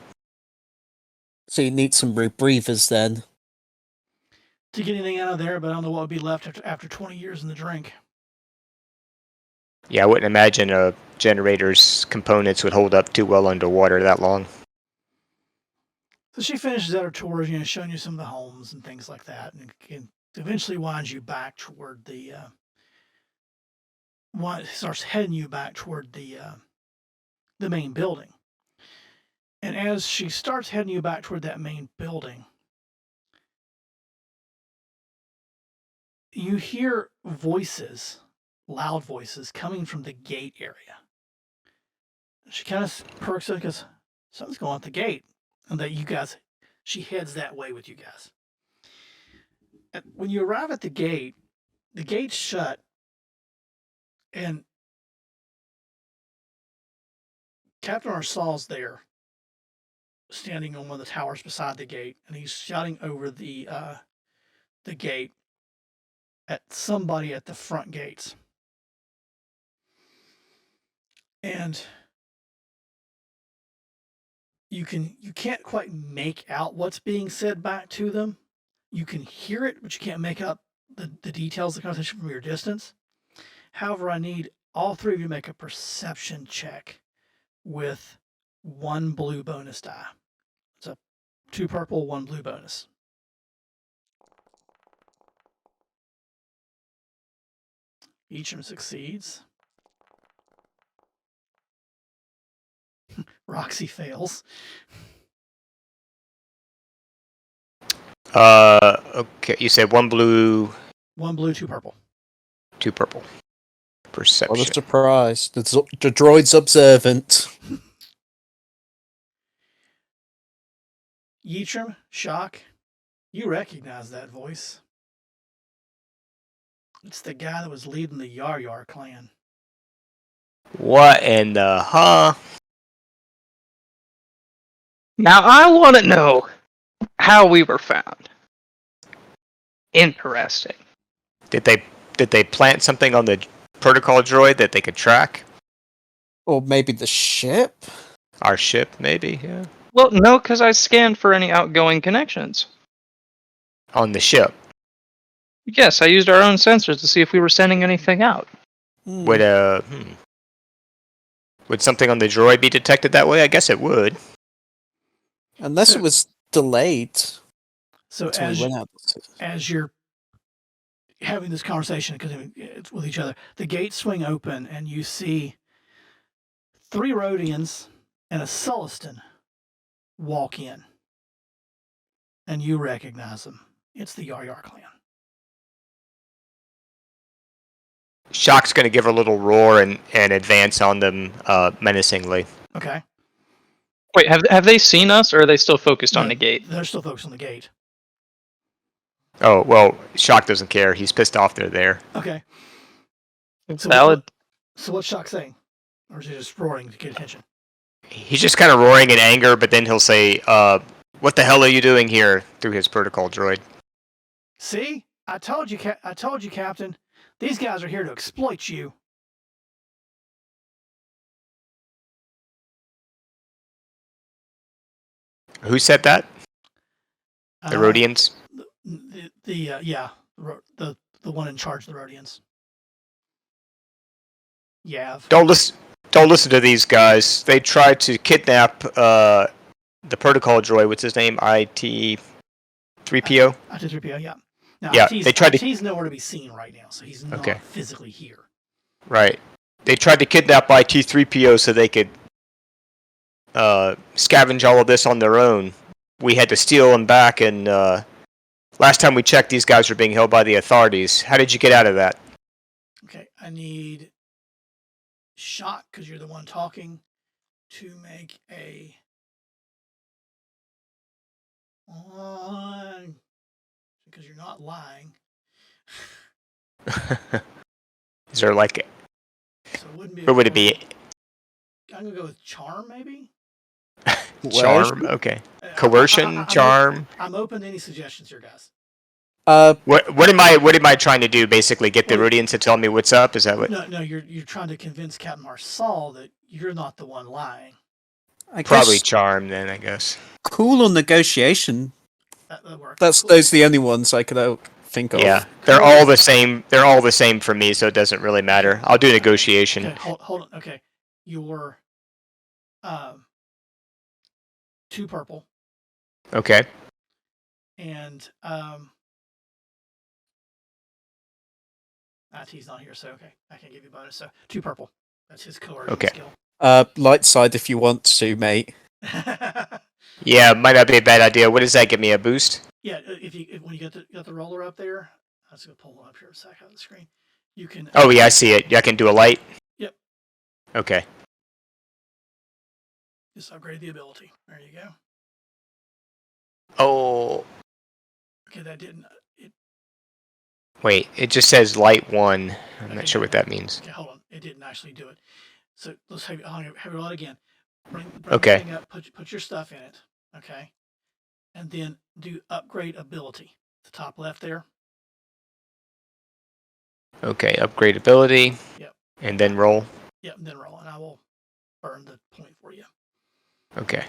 So you need some rebreathers then.
To get anything out of there, but I don't know what would be left after 20 years in the drink.
Yeah, I wouldn't imagine a generator's components would hold up too well underwater that long.
So she finishes out her tours, showing you some of the homes and things like that, and eventually winds you back toward the. Starts heading you back toward the main building. And as she starts heading you back toward that main building, you hear voices, loud voices, coming from the gate area. She kind of perks up and goes, something's going on at the gate. And she heads that way with you guys. And when you arrive at the gate's shut, and Captain Arsal's there, standing on one of the towers beside the gate, and he's shouting over the gate at somebody at the front gates. And you can't quite make out what's being said back to them. You can hear it, but you can't make out the details of the conversation from your distance. However, I need all three of you to make a perception check with 1 blue bonus die. It's a 2 purple, 1 blue bonus. Each of them succeeds. Roxy fails.
Okay. You said 1 blue,
1 blue, 2 purple.
2 purple. Perception.
What a surprise. The droid's observant.
Yeatram, Shock, you recognize that voice. It's the guy that was leading the Yar clan.
What in the huh?
Now I want to know how we were found. Interesting.
Did they plant something on the protocol droid that they could track?
Or maybe the ship?
Our ship, maybe, yeah.
Well, no, because I scanned for any outgoing connections.
On the ship.
Yes, I used our own sensors to see if we were sending anything out.
Would something on the droid be detected that way? I guess it would.
Unless it was delayed.
So as you're having this conversation it's with each other, the gates swing open and you see 3 Rhodians and a Sullustan walk in. And you recognize them. It's the Yar clan.
Shock's going to give a little roar and advance on them menacingly.
Okay.
Wait, have they seen us, or are they still focused on the gate?
They're still focused on the gate.
Oh, well, Shock doesn't care. He's pissed off they're there.
Okay.
It's valid.
So what's Shock saying? Or is he just roaring to get attention?
He's just kind of roaring in anger, but then he'll say, what the hell are you doing here, through his protocol droid.
See? I told you, Captain. These guys are here to exploit you.
Who said that? The Rhodians?
The one in charge of the Rhodians. Yav.
Don't listen to these guys. They tried to kidnap the protocol droid. What's his name? IT3PO.
IT3PO. Yeah. Now,
yeah.
IT's,
They tried
IT's nowhere to be seen right now, so he's not physically here.
Right. They tried to kidnap IT3PO so they could scavenge all of this on their own. We had to steal them back, and last time we checked, these guys were being held by the authorities. How did you get out of that?
Okay, I need Shock, because you're the one talking, to make a because you're not lying.
Is there like
So it wouldn't be
what would it be?
I'm gonna go with charm, maybe.
Charm, okay. Coercion, charm.
I'm open to any suggestions here, guys.
What am I trying to do? Basically, get the Rhodians to tell me what's up? Is that what?
No, you're trying to convince Captain Marsal that you're not the one lying.
Probably charm, then, I guess.
Cool on negotiation.
That works.
Those are the only ones I could think of.
Yeah, they're all the same. They're all the same for me, so it doesn't really matter. I'll do negotiation.
Okay, hold on. Okay, your 2 purple.
Okay.
And IT's not here, so okay, I can give you a bonus. So 2 purple. That's his coercion
Okay.
skill.
Light side if you want to, mate.
Yeah, might not be a bad idea. What does that give me? A boost?
Yeah, when you got the roller up there, I was gonna pull it up here a sec out of the screen. You can.
Oh yeah, I see it. Yeah, I can do a light.
Yep.
Okay.
Just upgrade the ability. There you go.
Oh
Okay, that didn't. It,
wait, it just says light 1. I'm
okay,
not sure what that means.
Okay, hold on. It didn't actually do it. So let's have it roll it again. Bring
Okay.
the thing up. Put your stuff in it. Okay, and then do upgrade ability. The top left there.
Okay, upgrade ability.
Yep.
And then roll.
Yep. And then roll, and I will burn the point for you.
Okay.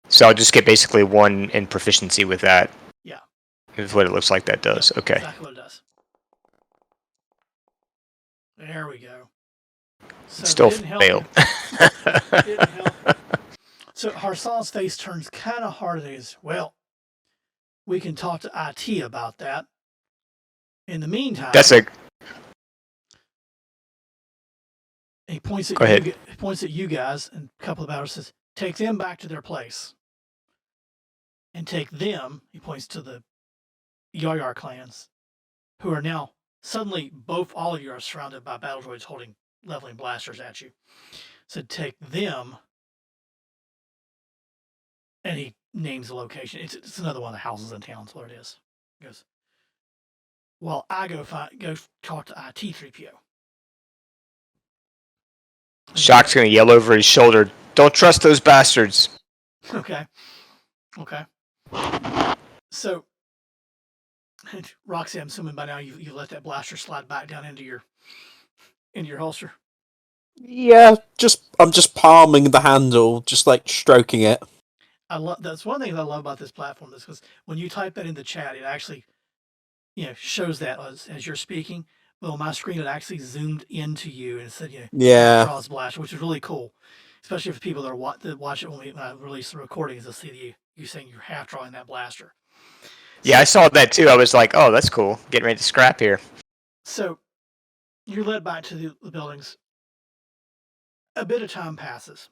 So I'll just get basically 1 in proficiency with that.
Yeah.
Is what it looks like that does.
Yep,
Okay.
Exactly what it does. There we go. So
Still
it didn't help
failed.
you. It didn't help you. So Harsan's face turns kind of hard and he goes, well, we can talk to IT about that. In the meantime, he points at
Go ahead.
He points at you guys, and a couple of battles says, take them back to their place. And take them, he points to the Yar clans, who are now suddenly all of you are surrounded by battle droids holding leveling blasters at you. So take them, and he names the location. It's another one of the houses in town. That's what it is. He goes, well, I go talk to IT-3PO.
Shock's gonna yell over his shoulder, "Don't trust those bastards."
Okay. So, Roxy, I'm assuming by now you let that blaster slide back down into your holster.
Yeah, I'm just palming the handle, just like stroking it.
That's one thing that I love about this platform is because when you type that in the chat, it actually shows that as you're speaking. Well, on my screen it actually zoomed into you and said draws blaster, which is really cool, especially for people that watch it when I release the recordings. They'll see you saying you're half drawing that blaster.
Yeah, I saw that too. I was like, "Oh, that's cool. Getting ready to scrap here."
So you're led back to the buildings. A bit of time passes,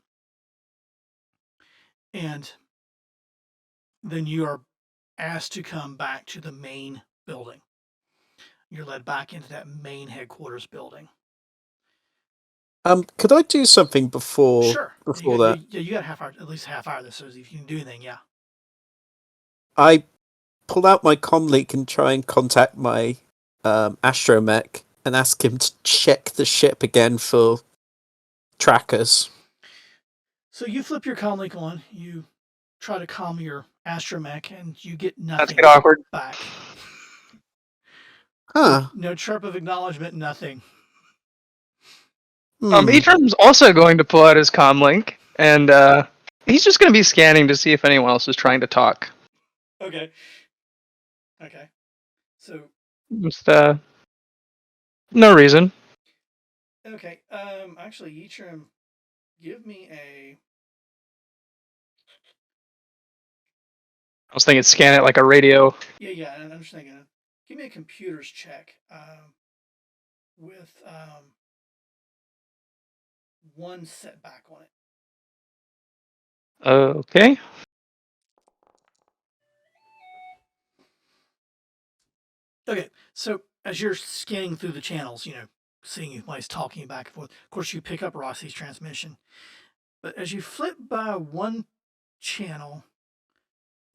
and then you are asked to come back to the main building. You're led back into that main headquarters building.
Could I do something before
Sure.
that?
You got at least half hour this, so if you can do anything, yeah.
I pull out my comlink and try and contact my astromech and ask him to check the ship again for trackers.
So you flip your comlink on, you try to calm your astromech, and you get nothing
That's get awkward.
back.
Huh.
No chirp of acknowledgement, nothing.
Etram's also going to pull out his comlink, and he's just going to be scanning to see if anyone else is trying to talk.
Okay. So
Just, no reason.
okay. Actually, Etram, give me a.
I was thinking scan it like a radio.
Yeah, and I'm just thinking, give me a computers check with 1 setback on it.
Okay.
Okay, so as you're scanning through the channels, seeing who is talking back and forth, of course you pick up Roxy's transmission. But as you flip by one channel,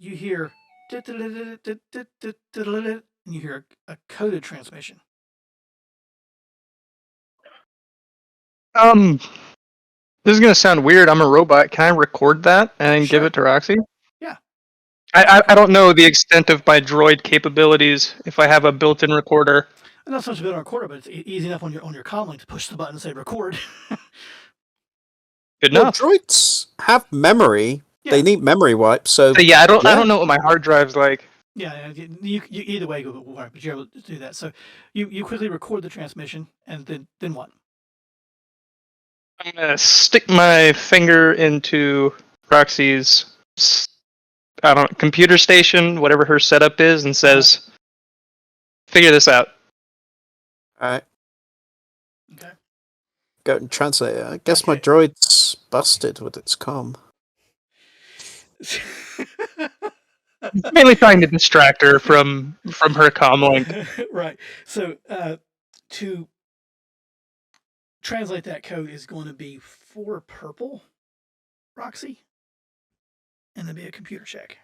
you hear and you hear a coded transmission.
This is gonna sound weird. I'm a robot. Can I record that and give
Sure.
it to Roxy?
Yeah.
I don't know the extent of my droid capabilities. If I have a built-in recorder.
Not so much a bit on recorder, but it's easy enough on your comlink to push the button and say record.
Good
Well,
enough.
droids have memory.
Yeah.
They need memory wipes. So
Yeah, I don't know what my hard drive's like.
Yeah, you either way will work, but you're able to do that. So you quickly record the transmission, and then what?
I'm gonna stick my finger into Roxy's I don't computer station, whatever her setup is, and says, "Figure this out."
Alright,
Okay.
go and translate it. I guess my
Okay.
droid's busted with its comm.
Mainly trying to distract her from her comm link.
Right. So to translate that code is going to be 4 purple, Roxy, and then be a computer check.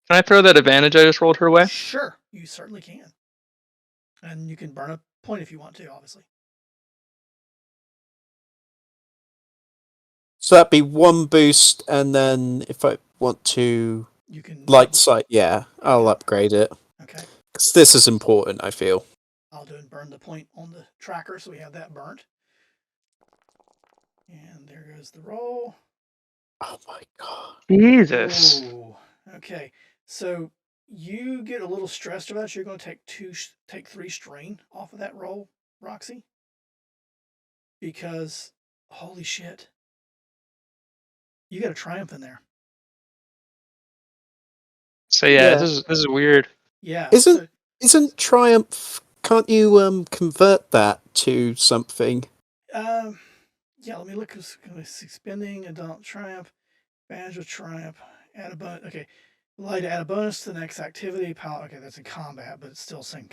Can I throw that advantage I just rolled her way?
Sure, you certainly can. And you can burn a point if you want to, obviously.
So that'd be 1 boost, and then if I want to
You can
light sight, yeah, I'll upgrade it.
Okay.
Because this is important, I feel.
I'll do and burn the point on the tracker so we have that burnt. And there goes the roll.
Oh my god.
Jesus.
Ooh, okay. So you get a little stressed about it. You're going to take 3 strain off of that roll, Roxy. Because holy shit. You got a triumph in there.
So yeah,
Yeah.
this is weird.
Yeah.
Isn't Triumph, can't you convert that to something?
Yeah, let me look. Spending adult triumph, badge of triumph, add a bonus. Okay, like to add a bonus to the next activity. Okay, that's in combat, but it's still same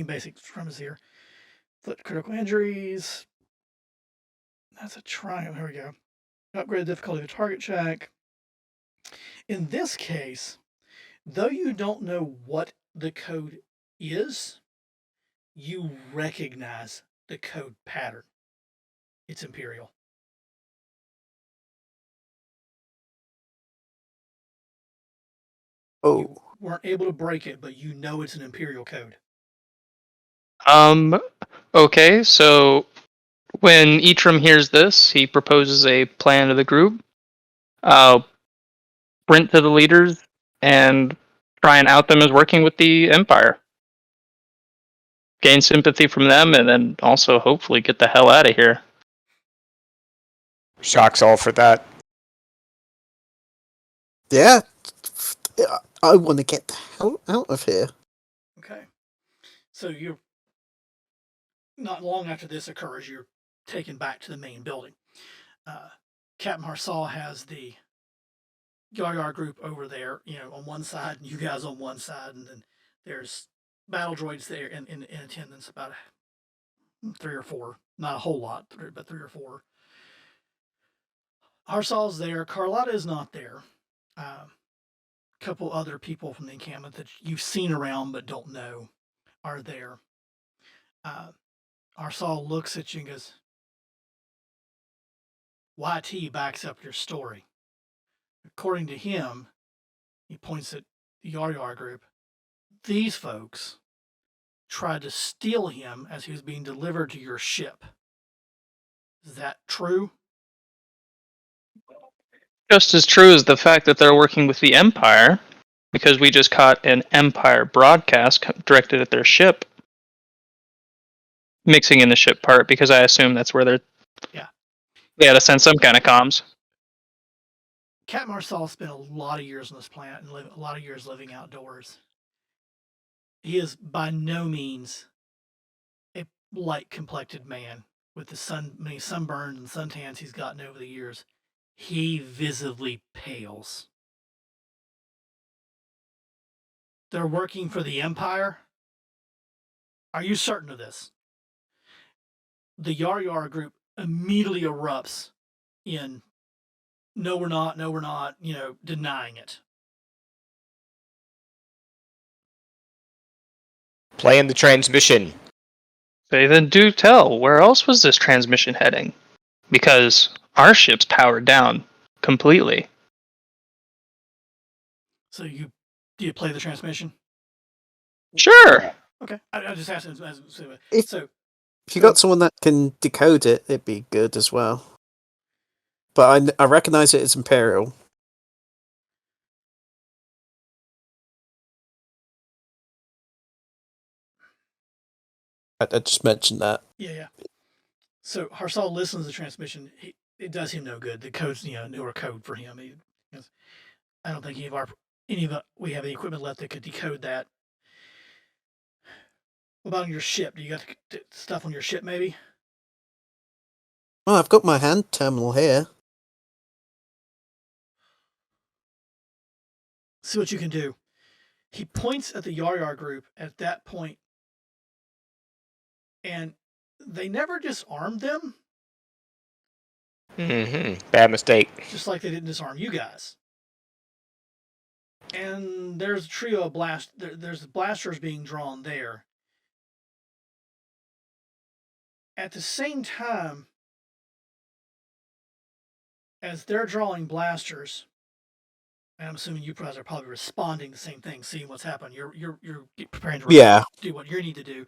basic premise here. Flip critical injuries. That's a triumph. Here we go. Upgrade the difficulty of the target check. In this case, though you don't know what the code is, you recognize the code pattern. It's Imperial.
Oh.
You weren't able to break it, but you know it's an Imperial code.
Okay, so when Eitram hears this, he proposes a plan to the group. Sprint to the leaders and try and out them as working with the Empire. Gain sympathy from them, and then also hopefully get the hell out of here.
Shock's all for that.
Yeah. I want to get the hell out of here.
Okay. So you're not long after this occurs, you're taken back to the main building. Captain Harsal has the Yar group over there, on one side, and you guys on one side, and then there's battle droids there in attendance, about 3 or 4, not a whole lot, but 3 or 4. Harsal's there. Carlotta is not there. A couple other people from the encampment that you've seen around but don't know are there. Harsal looks at you and goes, YT backs up your story. According to him, he points at the Yar group. These folks tried to steal him as he was being delivered to your ship. Is that true?
Just as true as the fact that they're working with the Empire, because we just caught an Empire broadcast directed at their ship, mixing in the ship part, because I assume that's where they had to send some kind of comms.
Cat Marsal spent a lot of years on this planet and a lot of years living outdoors. He is by no means a light-complected man with the many sunburns and suntans he's gotten over the years. He visibly pales. They're working for the Empire? Are you certain of this? The Yar group immediately erupts in, no, we're not, denying it.
Playing the transmission.
They then do tell, where else was this transmission heading? Because our ship's powered down completely.
So do you play the transmission?
Sure.
Okay, I just asked him.
If you got someone that can decode it, it'd be good as well. But I recognize it as Imperial. I just mentioned that.
Yeah. So Harsal listens to the transmission. It does him no good. The code's newer code for him. I don't think any of we have any equipment left that could decode that. What about on your ship? Do you got stuff on your ship, maybe?
Well, I've got my hand terminal here.
See what you can do. He points at the Yar group at that point, and they never disarmed them.
Bad mistake.
Just like they didn't disarm you guys. And there's a trio of there's blasters being drawn there. At the same time as they're drawing blasters, and I'm assuming you guys are probably responding to the same thing, seeing what's happening. You're preparing to do what you need to do.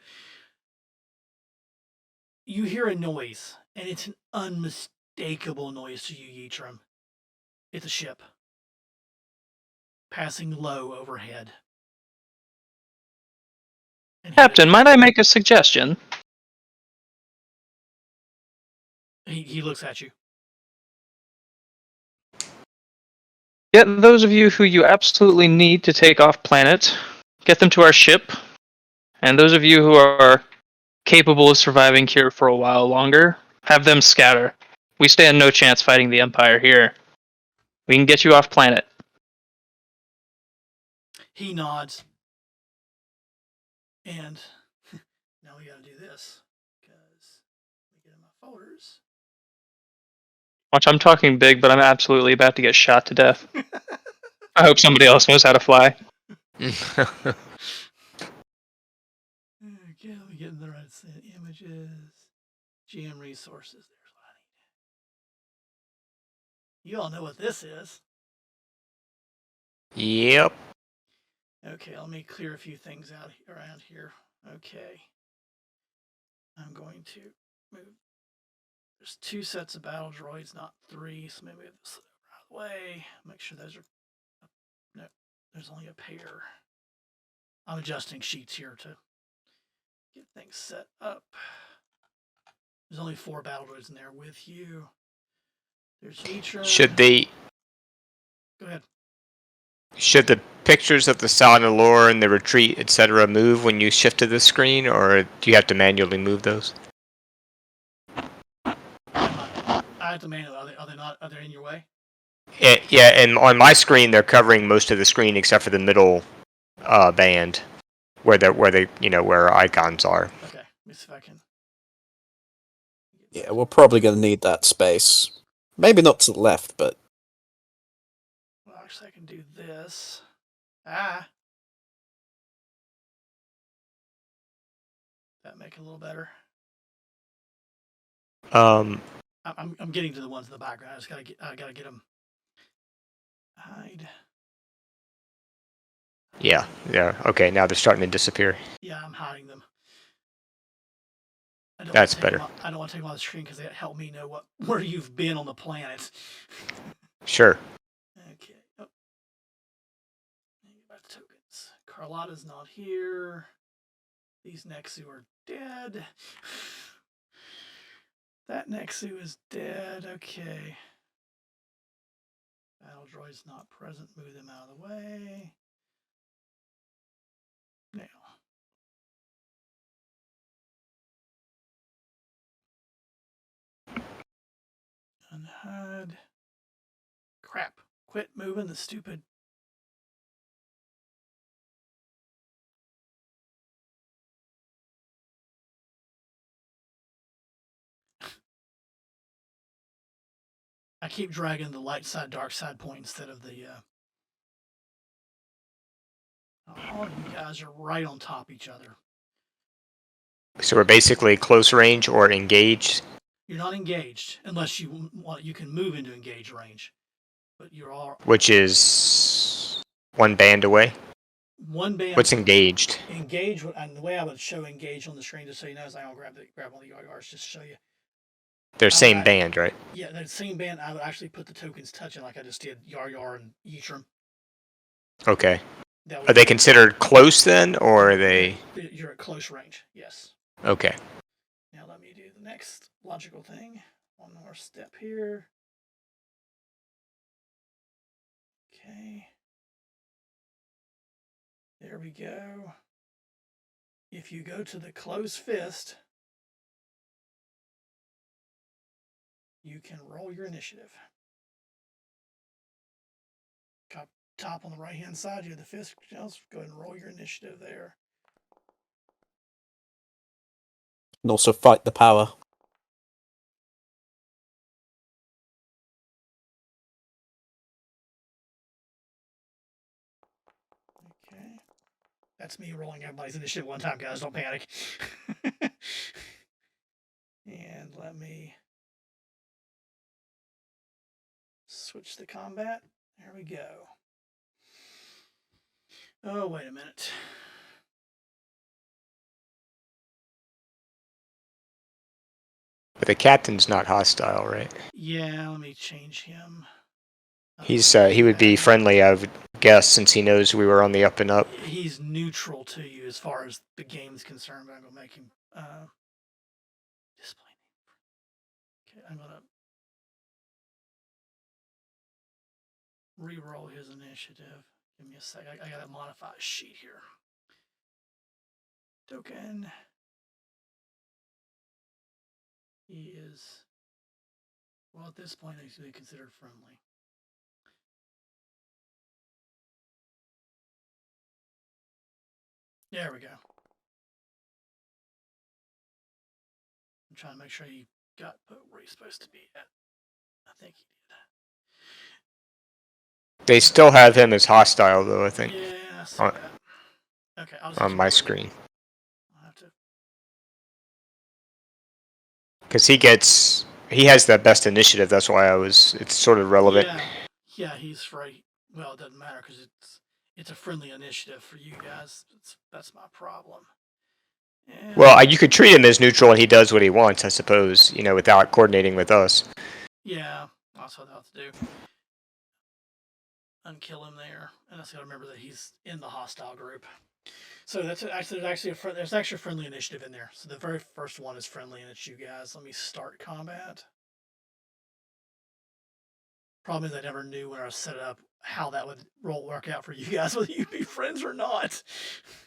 You hear a noise, and it's an unmistakable noise to you, Yitram. It's a ship passing low overhead.
Captain, might I make a suggestion?
He looks at you.
Get those of you who you absolutely need to take off planet, get them to our ship, and those of you who are capable of surviving here for a while longer, have them scatter. We stand no chance fighting the Empire here. We can get you off planet.
He nods. And now we gotta do this. Because let me get in my folders.
Watch, I'm talking big, but I'm absolutely about to get shot to death. I hope somebody else knows how to fly.
Okay, let me get in the right set. Images. GM resources. There's what I need. You all know what this is.
Yep.
Okay, let me clear a few things out around here. Okay. I'm going to move. There's 2 sets of battle droids, not 3. So maybe move this out of the way. Make sure those are. No, there's only a pair. I'm adjusting sheets here to get things set up. There's only 4 battle droids in there with you. There's Yitra. Go ahead.
Should the pictures of the Silent Lore and the retreat, etc., move when you shift to the screen, or do you have to manually move those?
I have to manually. Are they not? Are they in your way?
Yeah, and on my screen, they're covering most of the screen except for the middle band, where where icons are.
Okay, let me see if I can.
Yeah, we're probably going to need that space. Maybe not to the left, but...
Well, actually, I can do this. That make it a little better. I'm getting to the ones in the background. I gotta get them. Hide.
Yeah. Okay, now they're starting to disappear.
Yeah, I'm hiding them.
That's better.
I don't want to take them off the screen because they help me know where you've been on the planet.
Sure.
Okay. Oh. Back to tokens. Carlotta's not here. These Nexu are dead. That Nexu is dead. Okay. Battle droid's not present. Move them out of the way. Now. Unhide. Crap. Quit moving the stupid. I keep dragging the light side, dark side point instead of the. All of you guys are right on top of each other.
So we're basically close range or engaged.
You're not engaged unless you want. You can move into engage range, but you're all.
Which is 1 band away.
1 band.
What's engaged?
Engage, and the way I would show engage on the screen, just so you know, is I don't grab one of the YRs, just to show you.
They're same band, right?
Yeah, that same band. I would actually put the tokens touching like I just did Yar and Yitram.
Okay. Are they considered close then, or are they?
You're at close range. Yes.
Okay.
Now let me do the next logical thing. One more step here. Okay. There we go. If you go to the closed fist, you can roll your initiative. Top on the right hand side, you have the fist. Go ahead and roll your initiative there.
And also fight the power.
Okay. That's me rolling everybody's initiative one time, guys. Don't panic. And let me switch the combat. There we go. Oh, wait a minute.
But the captain's not hostile, right?
Yeah, let me change him.
He would be friendly, I would guess, since he knows we were on the up and up.
He's neutral to you as far as the game's concerned, but I'm gonna make him display name. Okay, I'm gonna re-roll his initiative. Give me a sec. I gotta modify a sheet here. Token. He is, well, at this point, he's going to be considered friendly. There we go. I'm trying to make sure he got put where he's supposed to be at. I think he did.
They still have him as hostile, though, I think.
Yeah, I see that. Okay, I'll just
on my screen.
I'll have to.
Because he has the best initiative. That's why it's sort of relevant.
Yeah, he's right. Well, it doesn't matter because it's a friendly initiative for you guys. That's my problem. And
well, you could treat him as neutral, and he does what he wants, I suppose. Without coordinating with us.
Yeah, that's what I'll have to do. Unkill him there, and I just got to remember that he's in the hostile group. So there's actually a friendly initiative in there. So the very first one is friendly, and it's you guys. Let me start combat. Problem is, I never knew when I set it up how that would work out for you guys, whether you'd be friends or not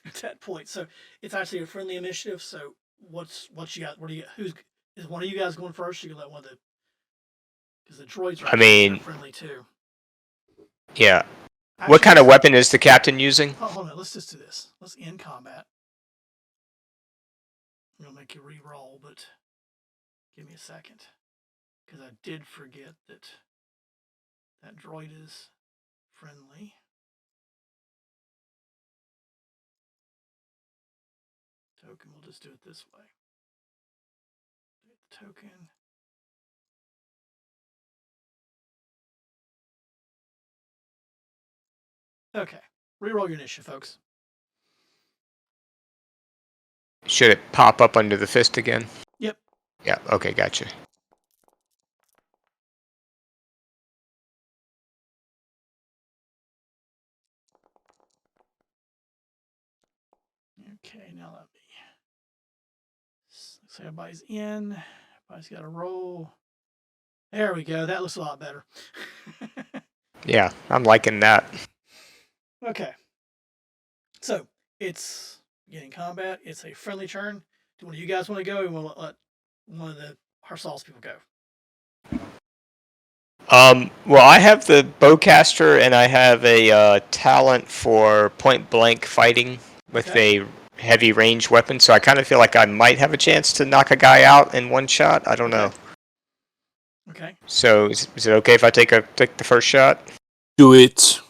at that point. So it's actually a friendly initiative. So what you got? Is one of you guys going first? Or you let one of the, because the droids are friendly too.
Yeah.
Actually,
what kind of weapon is the captain using?
Hold on, let's just do this. Let's end combat. I'm gonna make you re-roll, but give me a second, because I did forget that droid is friendly. Token, we'll just do it this way. Token. Okay, re-roll your initiative, folks.
Should it pop up under the fist again?
Yep.
Yeah, okay, gotcha.
Okay, now let me. So everybody's in. Everybody's got a roll. There we go. That looks a lot better.
Yeah, I'm liking that.
Okay. So it's getting combat. It's a friendly turn. Do one of you guys want to go? Or want to let one of the Harsals people go?
Well, I have the bowcaster, and I have a talent for point blank fighting with a heavy range weapon. So I kind of feel like I might have a chance to knock a guy out in one shot. I don't know.
Okay.
So is it okay if I take the first shot?
Do it.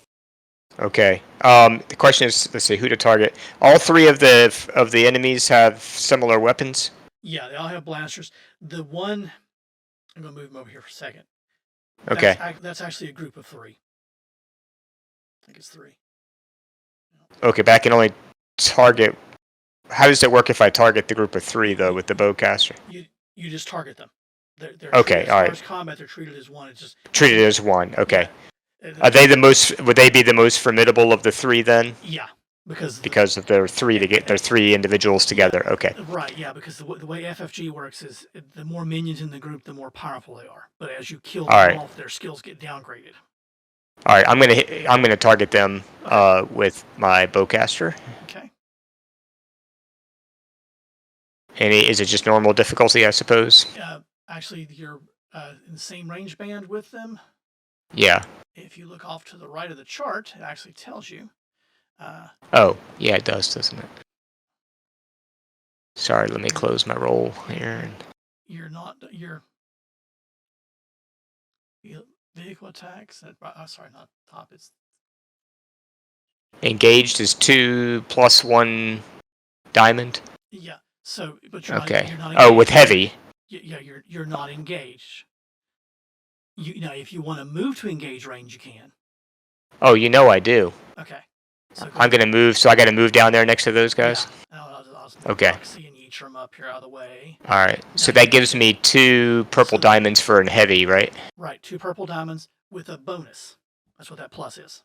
Okay. The question is, let's see, who to target. All three of the enemies have similar weapons.
Yeah, they all have blasters. The one, I'm gonna move them over here for a second.
Okay.
That's actually a group of 3. I think it's 3.
Okay, but I can only target. How does it work if I target the group of 3 though with the bowcaster?
You just target them. They're
okay, all right.
As combat, they're treated as one. It's just
treated as one. Okay.
Yeah.
Are they the most? Would they be the most formidable of the 3 then?
Yeah, because
of their 3 to get their 3 individuals together. Okay.
Right. Yeah, because the way FFG works is the more minions in the group, the more powerful they are. But as you kill them off, their skills get downgraded.
All right, I'm gonna target them with my bowcaster.
Okay.
Is it just normal difficulty, I suppose?
Actually, you're in the same range band with them.
Yeah.
If you look off to the right of the chart, it actually tells you.
Oh, yeah, it does, doesn't it? Sorry, let me close my roll here.
You're not your vehicle attacks. Sorry, not top. It's
Engaged is 2 plus 1 diamond.
yeah. So, but you're
Okay.
not. You're not
Oh, with
engaged.
heavy.
Yeah, you're not engaged. You know, if you want to move to engage range, you can.
Oh, you know I do.
Okay. So
I'm gonna move, so I gotta move down there next to those guys.
Yeah. I'll
Okay.
Proxy and Eatrum up here out of the way.
All right. So that gives me 2 purple diamonds for an heavy, right?
Right. 2 purple diamonds with a bonus. That's what that plus is.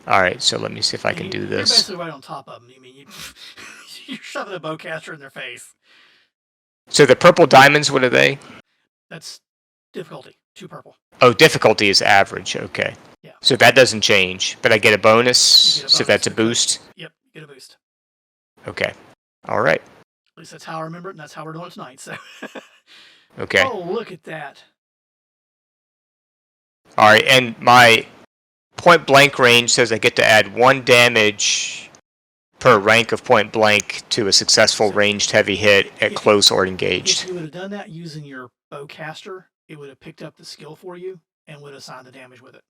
All right. So let me see if I can do
You're
this.
basically right on top of them. You mean you're shoving a bowcaster in their face.
So the purple diamonds, what are they?
That's difficulty. 2 purple.
Oh, difficulty is average. Okay.
Yeah.
So that doesn't change, but I get a bonus. So that's a
because-
boost.
Yep, you get a boost.
Okay. All right.
At least that's how I remember it, and that's how we're doing it tonight. So.
Okay.
Oh, look at that.
All right. And my point blank range says I get to add 1 damage per rank of point blank to a successful ranged heavy hit at close or engaged.
If you would have done that using your bowcaster, it would have picked up the skill for you and would have assigned the damage with it.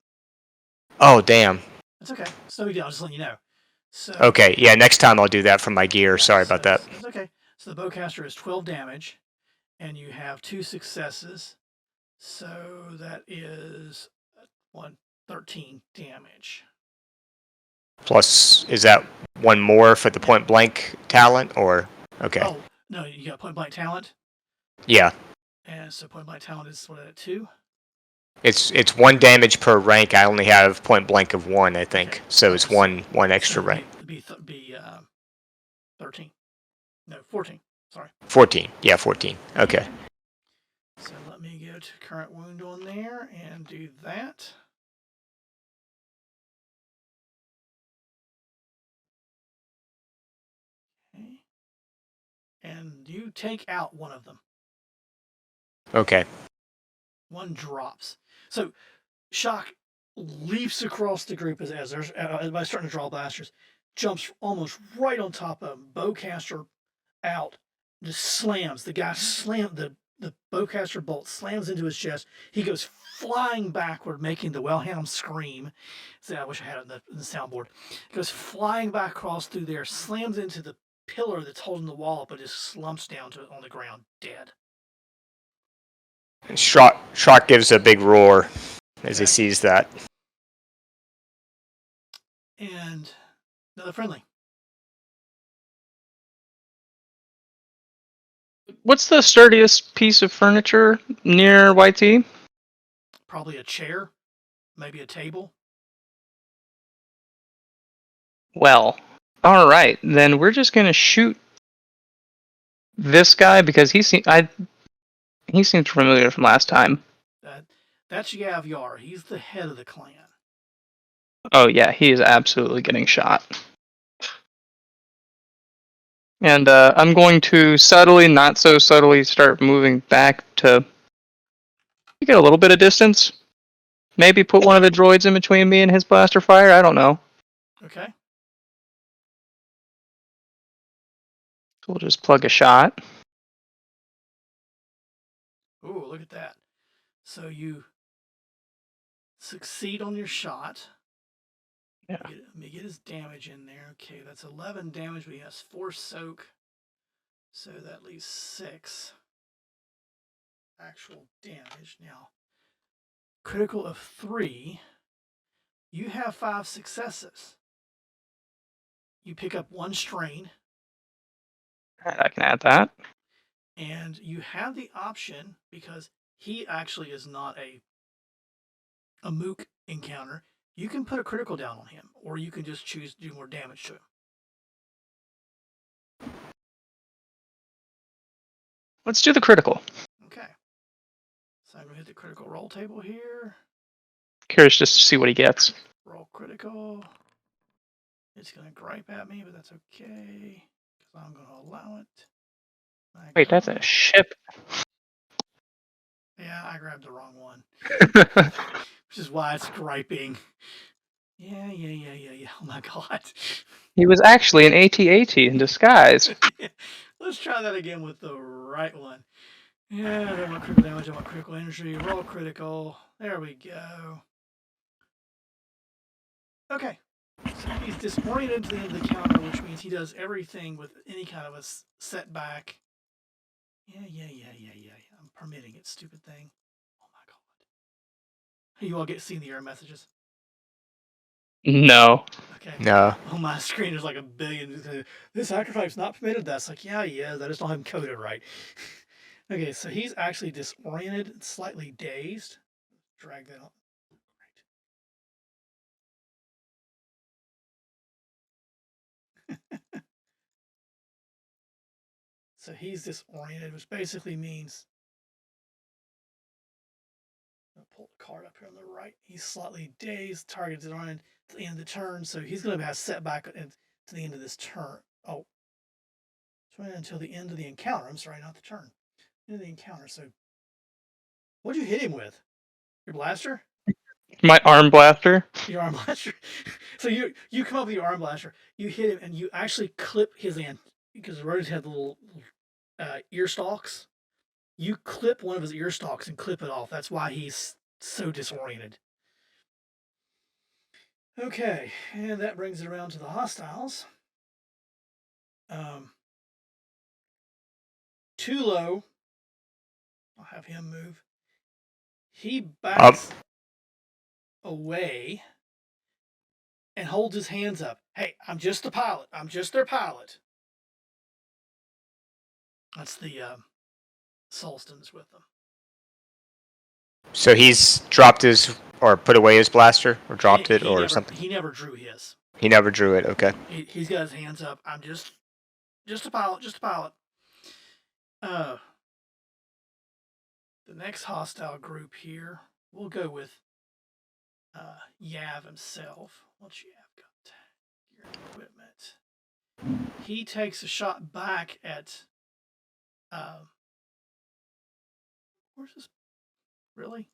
Oh, damn.
That's okay. It's no big deal. I'm just letting you know. So.
Okay. Yeah. Next time I'll do that from my gear. Sorry about that.
That's okay. So the bowcaster is 12 damage, and you have 2 successes. So that is 13 damage.
Plus, is that 1 more for the point blank talent, or okay?
Oh no, you got point blank talent.
Yeah.
And so point blank talent is what at 2.
It's 1 damage per rank. I only have point blank of 1, I think.
Okay.
So it's one extra
so
rank.
Be 13. No, 14. Sorry.
14. Yeah, 14. Okay.
So let me go to current wound on there and do that. Okay. And you take out one of them.
Okay.
1 drops. So Shock leaps across the group as everybody's starting to draw blasters, jumps almost right on top of him. Bowcaster out, just slams. The guy the bowcaster bolt slams into his chest. He goes flying backward, making the Wellham scream. See, I wish I had it in the soundboard. He goes flying back across through there, slams into the pillar that's holding the wall, but just slumps down on the ground, dead.
And Shrok gives a big roar as he sees that.
And another friendly.
What's the sturdiest piece of furniture near YT?
Probably a chair, maybe a table.
Well, all right. Then we're just gonna shoot this guy because he seems familiar from last time.
That's Yav Yar. He's the head of the clan.
Oh yeah, he is absolutely getting shot. And I'm going to subtly, not so subtly, start moving back to get a little bit of distance. Maybe put one of the droids in between me and his blaster fire. I don't know.
Okay.
So we'll just plug a shot.
Ooh, look at that. So you succeed on your shot.
Yeah.
Let me get his damage in there. Okay, that's 11 damage, but he has 4 soak. So that leaves 6 actual damage. Now, critical of 3. You have 5 successes. You pick up 1 strain.
I can add that.
And you have the option, because he actually is not a mook encounter, you can put a critical down on him, or you can just choose to do more damage to him.
Let's do the critical.
Okay. So I'm going to hit the critical roll table here.
Curious just to see what he gets.
Roll critical. critical. It's going to gripe at me, but that's okay. Because I'm going to allow it.
Wait, that's a ship.
Yeah, I grabbed the wrong one. Which is why it's griping. Yeah. Oh my god.
He was actually an AT-AT in disguise.
Let's try that again with the right one. Yeah, I don't want critical damage, I want critical energy. Roll critical. There we go. Okay. So he's disoriented to the end of the counter, which means he does everything with any kind of a setback. Yeah. I'm permitting it, stupid thing. Oh my god. You all get seen the error messages?
No.
Okay.
No.
On my screen, there's like a billion. This hacker type's not permitted. That's like, yeah, he is. I just don't have him coded right. Okay, so he's actually disoriented and slightly dazed. Drag that on. Right. So he's disoriented, which basically means. I'll pull the card up here on the right. He's slightly dazed, targeted on to the end of the turn, so he's going to have setback to the end of this turn. Oh, until the end of the encounter. I'm sorry, not the turn. End of the encounter. So, what'd you hit him with? Your blaster?
My arm blaster.
Your arm blaster. So you come up with your arm blaster. You hit him, and you actually clip his end because the rodents had the little ear stalks. You clip one of his ear stalks and clip it off. That's why he's so disoriented. Okay, and that brings it around to the hostiles. Tulo, I'll have him move. He backs away and holds his hands up. Hey, I'm just the pilot. I'm just their pilot. That's the Solstons with them.
So he's dropped his, or put away his blaster, or dropped it, or something?
He never drew his.
He never drew it, okay.
He's got his hands up. I'm just a pilot, just a pilot. The next hostile group here, we'll go with Yav himself. What's Yav got? Gear and equipment. He takes a shot back at. Where's this? Really?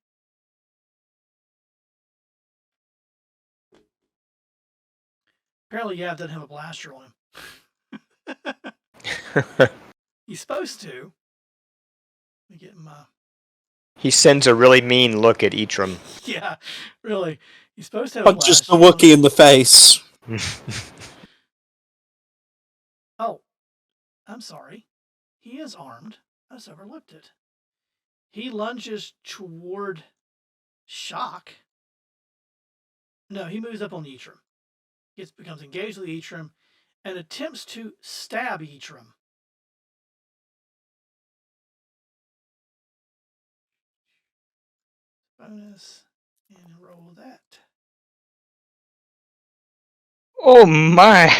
Apparently, Yav doesn't have a blaster on him. He's supposed to. Let me get my.
He sends a really mean look at Eitram.
Yeah, really. He's supposed to have a blaster.
Just the Wookiee in the face.
Oh, I'm sorry. He is armed. I just overlooked it. He lunges toward Shock. No, he moves up on Eitram. Becomes engaged with Eitram and attempts to stab Eitram. Bonus and roll that.
Oh my!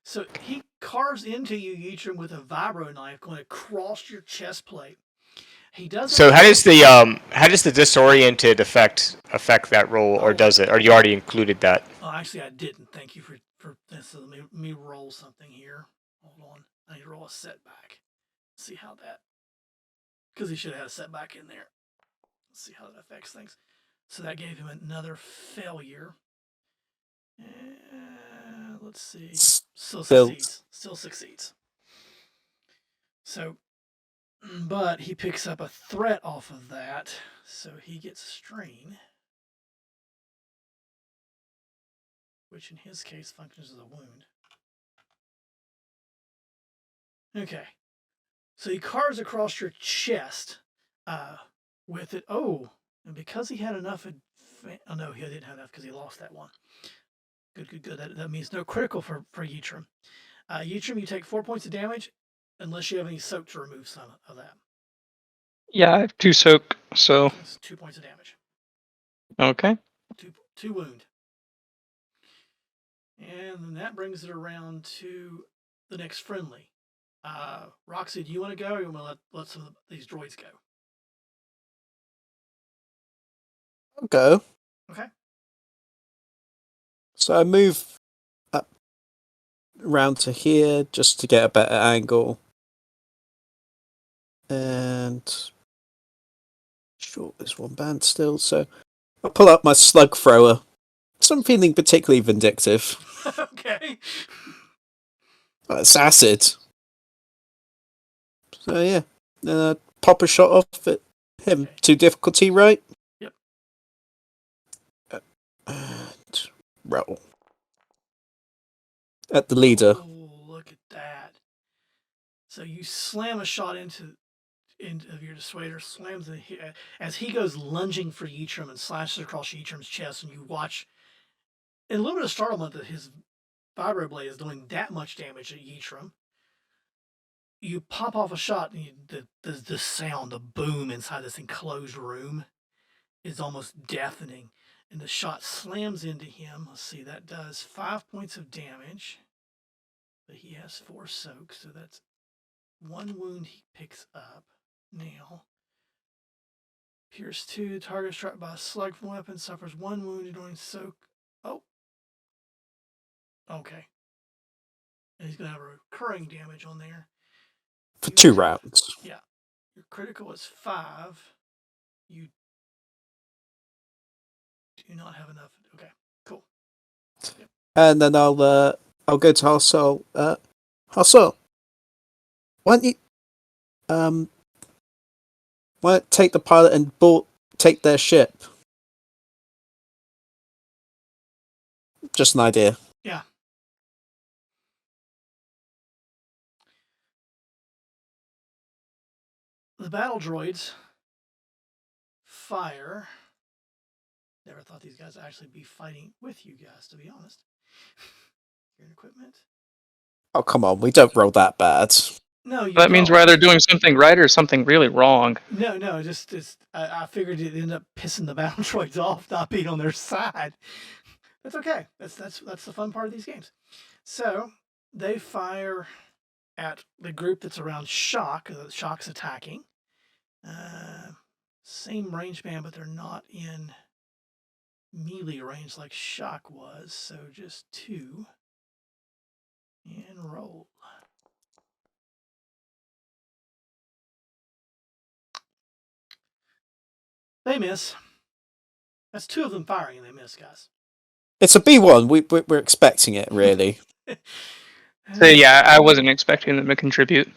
So he carves into you, Eitram, with a vibro knife going across your chest plate. He doesn't.
So how does the disoriented affect that roll, or does it? Or you already included that?
Oh, actually, I didn't. Thank you for this. So let me roll something here. Hold on. I need to roll a setback. See how that. Because he should have had a setback in there. Let's see how that affects things. So that gave him another failure. Let's see. Still succeeds. So, but he picks up a threat off of that. So he gets strain. Which in his case functions as a wound. Okay. So he carves across your chest with it. Oh, and because he had enough. Oh, no, he didn't have enough because he lost that one. Good. That means no critical for Eitram. Eitram, you take 4 points of damage unless you have any soak to remove some of that.
Yeah, I have 2 soak, so.
That's 2 points of damage.
Okay.
Two wound. And then that brings it around to the next friendly. Roxy, do you want to go, or you want to let some of these droids go?
I'll go.
Okay.
So I move up around to here just to get a better angle. And sure, there's one band still, so I'll pull out my slug thrower. So I'm feeling particularly vindictive.
Okay.
It's acid. So yeah, pop a shot off at him.
Okay.
2 difficulty, right?
Yep.
And roll. At the leader.
Oh, look at that. So you slam a shot into of your dissuader, slams in as he goes lunging for Yeatram and slashes across Yeatram's chest, and you watch in a little bit of startlement that his vibroblade is doing that much damage at Yeatram. You pop off a shot, and the sound, the boom inside this enclosed room is almost deafening. And the shot slams into him. Let's see, that does 5 points of damage. But he has 4 soaks, so that's 1 wound he picks up. Now, Pierce 2, target struck by a slug from weapon suffers 1 wound during soak. Oh. Okay. And he's going to have a recurring damage on there.
For 2 rounds.
Yeah. Your critical is 5. You do not have enough. Okay, cool. Yep.
And then I'll go to Harsol. Harsol, why don't you why don't take the pilot and take their ship? Just an idea.
Yeah. The battle droids fire. Never thought these guys would actually be fighting with you guys, to be honest. Your equipment.
Oh, come on, we don't roll that bad.
No, you
That means
don't.
we're either doing something right or something really wrong.
No, just I figured it'd end up pissing the battle droids off not being on their side. That's okay. That's the fun part of these games. So they fire at the group that's around Shock. Shock's attacking. Same range band, but they're not in melee range like Shock was. So just 2. And roll. They miss. That's 2 of them firing and they miss, guys.
It's a B1. We're expecting it, really.
So yeah, I wasn't expecting them to contribute.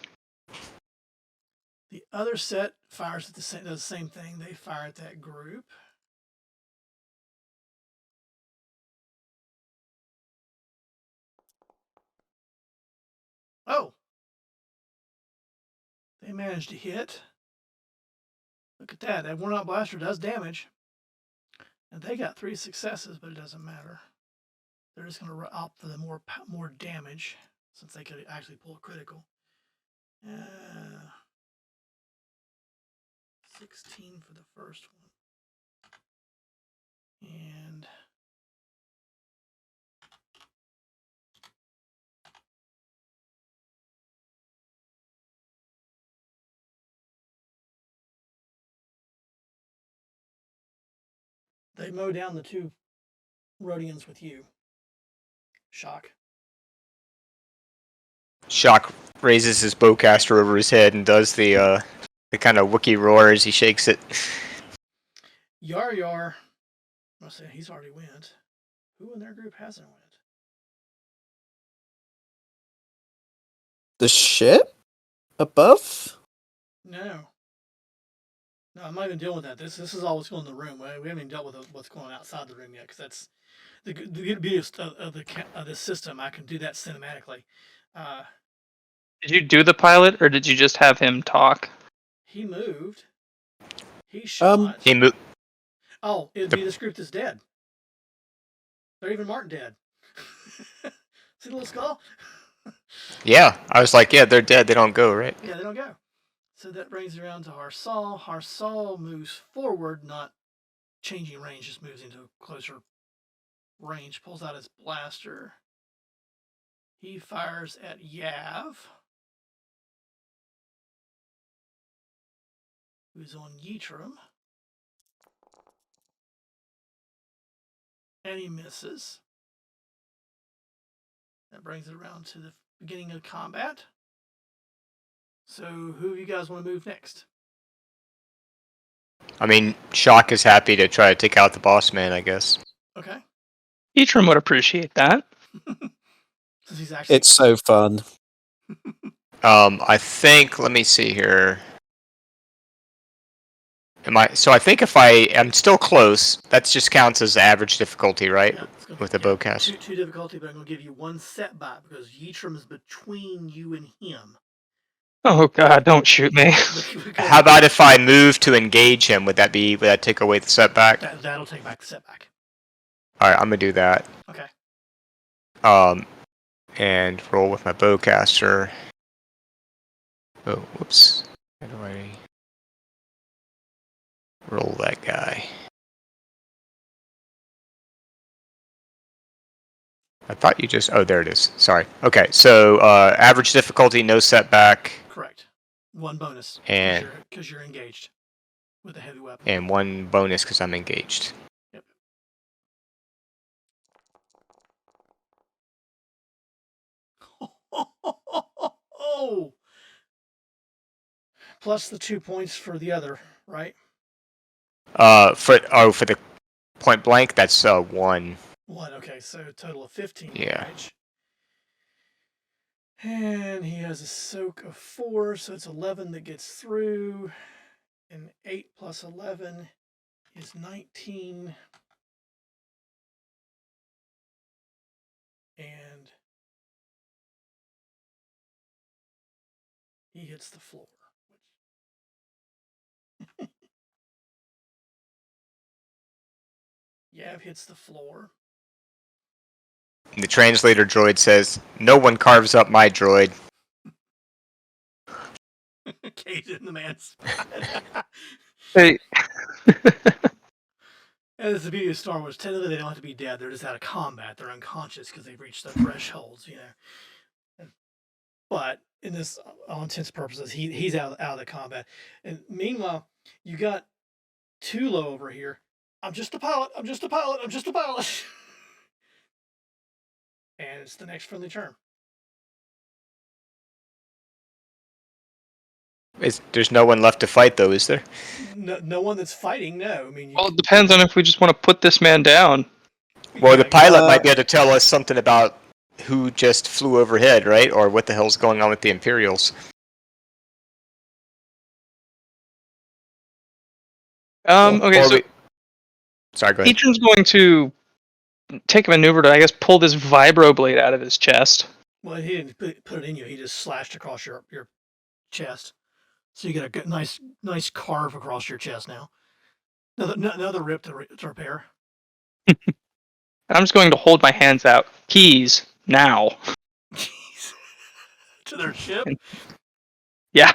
The other set fires at does the same thing. They fire at that group. Oh! They managed to hit. Look at that. That Warnock Blaster does damage. And they got 3 successes, but it doesn't matter. They're just going to opt for the more damage, since they could actually pull a critical. 16 for the first one. And they mow down the 2 Rhodians with you. Shock.
Shock raises his bowcaster over his head and does the kind of Wookiee roar as he shakes it.
Yar. I'll say he's already went. Who in their group hasn't went?
The ship above?
No, I'm not even dealing with that. This is all what's going in the room. We haven't even dealt with what's going outside the room yet, because that's the beauty of this system. I can do that cinematically.
Did you do the pilot, or did you just have him talk?
He moved. He shot.
He moved.
Oh, it'd be this group that's dead. They're even Martin dead. See the little skull?
Yeah, I was like, yeah, they're dead. They don't go, right?
Yeah, they don't go. So that brings you around to Harsal. Harsal moves forward, not changing range, just moves into closer range, pulls out his blaster. He fires at Yav, who's on Yeatram. And he misses. That brings it around to the beginning of combat. So, who you guys want to move next?
I mean, Shock is happy to try to take out the boss man, I guess.
Okay.
Eatrim would appreciate that.
Since he's actually.
It's so fun.
I think. Let me see here. So I think if I'm still close, that just counts as average difficulty, right?
Yeah,
With the bowcast.
Two difficulty, but I'm going to give you one setback because Yitrim is between you and him.
Oh god, don't shoot me.
How about if I move to engage him? Would that take away the setback?
That'll take back the setback.
All right, I'm gonna do that.
Okay.
And roll with my bowcaster. Oh, whoops. How do I roll that guy? I thought you just. Oh, there it is. Sorry. Okay, so average difficulty, no setback.
Correct. One bonus.
And
because you're engaged with a heavy weapon.
And one bonus because I'm engaged.
Yep. Oh. Plus the 2 points for the other, right?
For the point blank, that's 1.
1. Okay, so a total of 15
Yeah.
damage. And he has a soak of 4, so it's 11 that gets through. And 8 plus 11 is 19. And he hits the floor. Yav hits the floor.
And the translator droid says, "No one carves up my droid."
Cage in the man's.
Hey.
And it's the beauty of Star Wars. Technically, they don't have to be dead. They're just out of combat. They're unconscious because they've reached the thresholds, you know. But in this, all intents and purposes, he's out of the combat. And meanwhile, you got Tulo over here. I'm just a pilot. I'm just a pilot. I'm just a pilot. And it's the next friendly term.
There's no one left to fight, though, is there?
No one that's fighting. No, I mean.
Well, it depends on if we just want to put this man down.
Well, the pilot might be able to tell us something about who just flew overhead, right? Or what the hell's going on with the Imperials.
Okay, so
sorry, go ahead.
Eatrim's going to take a maneuver to, I guess, pull this vibroblade out of his chest.
Well, he didn't put it in you. He just slashed across your chest. So you get a nice carve across your chest now. Another rip to repair.
I'm just going to hold my hands out. Keys, now.
To their ship?
Yeah.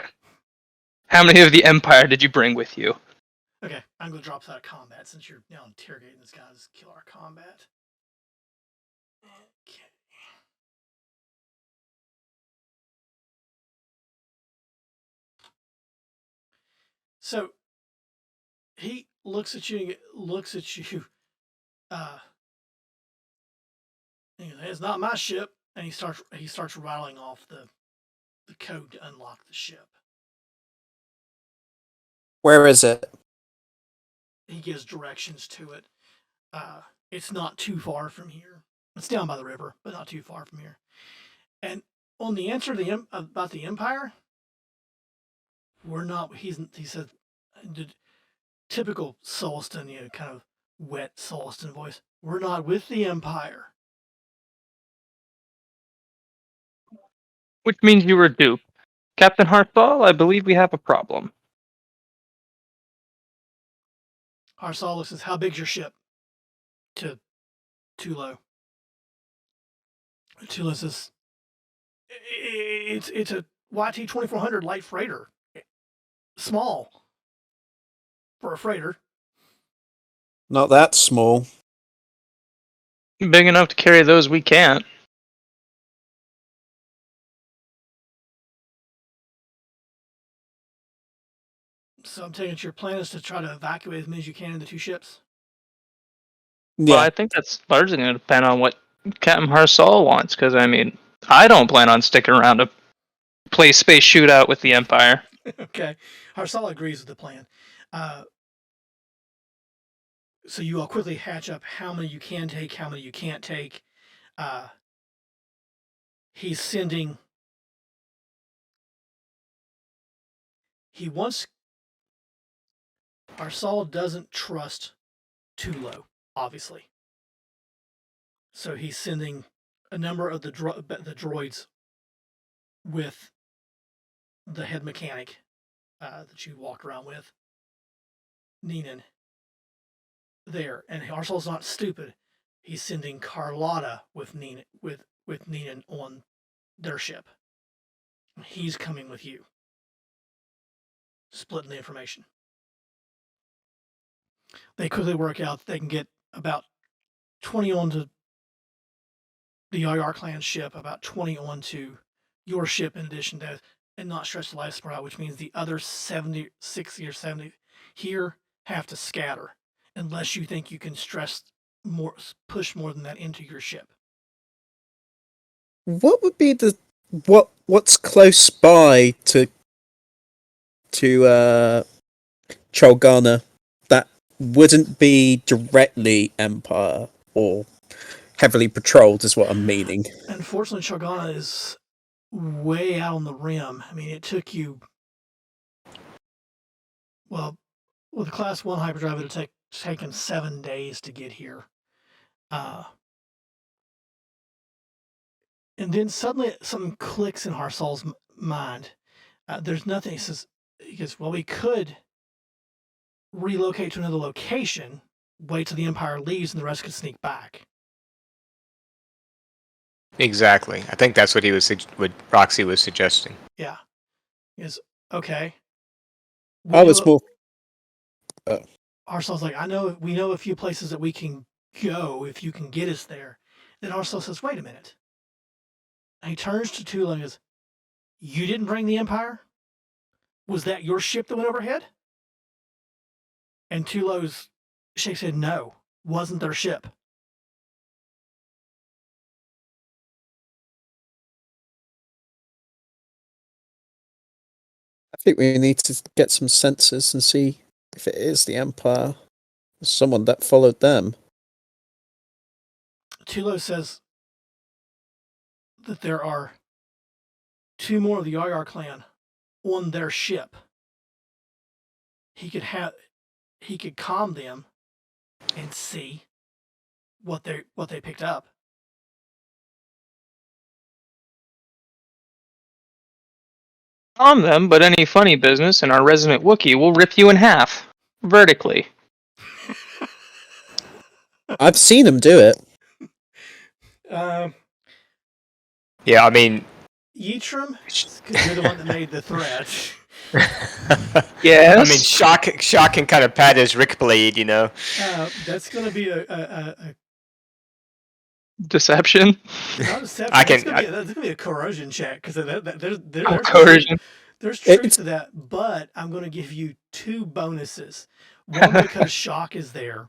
How many of the Empire did you bring with you?
Okay, I'm going to drop out of combat since you're now interrogating this guy's killer combat. Okay. So he looks at you. It's not my ship, and he starts rattling off the code to unlock the ship.
Where is it?
He gives directions to it. It's not too far from here. It's down by the river, but not too far from here. And on the answer about the Empire, we're not. He said, typical Sulston, kind of wet Sulston voice. We're not with the Empire.
Which means you were duped. Captain Harsal, I believe we have a problem.
Harsal says, "How big's your ship?" To Tulo. Tulo says, "It's a YT 2400 light freighter. Small for a freighter.
Not that small.
Big enough to carry those we can't."
So I'm taking it your plan is to try to evacuate as many as you can in the 2 ships?
Yeah.
Well, I think that's largely going to depend on what Captain Harsal wants, because, I mean, I don't plan on sticking around to play space shootout with the Empire.
Okay. Harsal agrees with the plan. So you all quickly hatch up how many you can take, how many you can't take. He's sending. He wants. Harsal doesn't trust Tulo, obviously. So he's sending a number of the droids with the head mechanic that you walked around with, Neenan, there. And Harsal's not stupid. He's sending Carlotta with Neenan, with Neenan on their ship. He's coming with you, splitting the information. They quickly work out that they can get about 20 onto the Yar clan ship, about 20 onto your ship in addition to, and not stretch the life support out, which means the other 70, 60 or 70 here have to scatter unless you think you can push more than that into your ship.
What would be what's close by to Cholgana that wouldn't be directly Empire or heavily patrolled is what I'm meaning.
Unfortunately, Cholgana is way out on the rim. I mean, it took you, well, with a Class 1 hyperdrive, it would have taken 7 days to get here. And then suddenly something clicks in Harsal's mind. There's nothing. He goes, well, we could relocate to another location, wait till the Empire leaves, and the rest could sneak back.
Exactly. I think that's what what Roxy was suggesting.
Yeah. Is okay.
I was more.
Harsal's like, we know a few places that we can go if you can get us there. Then Harsal says, wait a minute. And he turns to Tula and goes, you didn't bring the Empire? Was that your ship that went overhead? And Tulo's shakes his head, no, wasn't their ship.
I think we need to get some sensors and see if it is the Empire or someone that followed them.
Tulo says that there are 2 more of the Yar clan on their ship. He could calm them and see what they picked up.
Calm them, but any funny business, and our resident Wookiee will rip you in half, vertically.
I've seen him do it.
Yeah, I mean,
Yitram, because you're the one that made the threat.
Yes.
I mean, Shock can kind of pat his Rick blade, you know.
That's going to be a
deception.
not deception. That's going to be a corrosion check because there's
Coercion.
There's truth to that, but I'm going to give you 2 bonuses. One because Shock is there,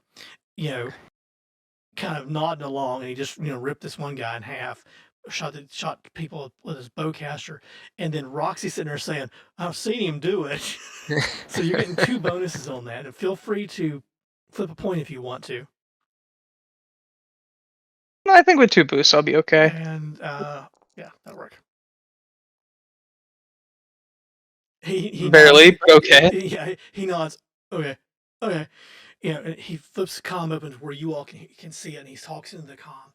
kind of nodding along, and he just ripped this one guy in half, shot people with his bowcaster, and then Roxy sitting there saying, "I've seen him do it." So you're getting 2 bonuses on that, and feel free to flip a point if you want to.
I think with 2 boosts, I'll be okay.
And yeah, that'll work. He
barely,
nods,
but okay.
Yeah, he nods. Okay. And he flips the comm open to where you all can see it, and he talks into the comm.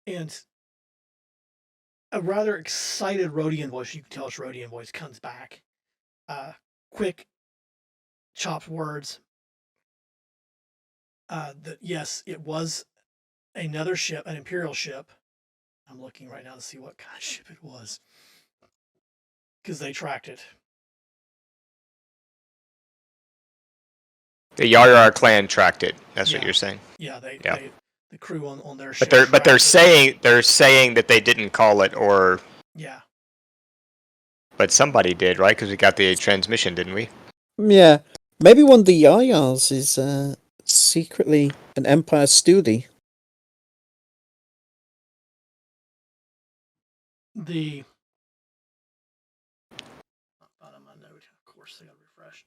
And a rather excited Rhodian voice, you can tell it's Rhodian voice, comes back. Quick, chopped words. That yes, it was another ship, an Imperial ship. I'm looking right now to see what kind of ship it was, because they tracked it.
The Yar clan tracked it. That's what you're saying.
Yeah, the crew on their ship.
But they're saying that they didn't call it, or
yeah.
But somebody did, right? Because we got the transmission, didn't we?
Yeah, maybe one of the Yayars is secretly an Empire stoolie.
the on my note, of course, I got to refresh.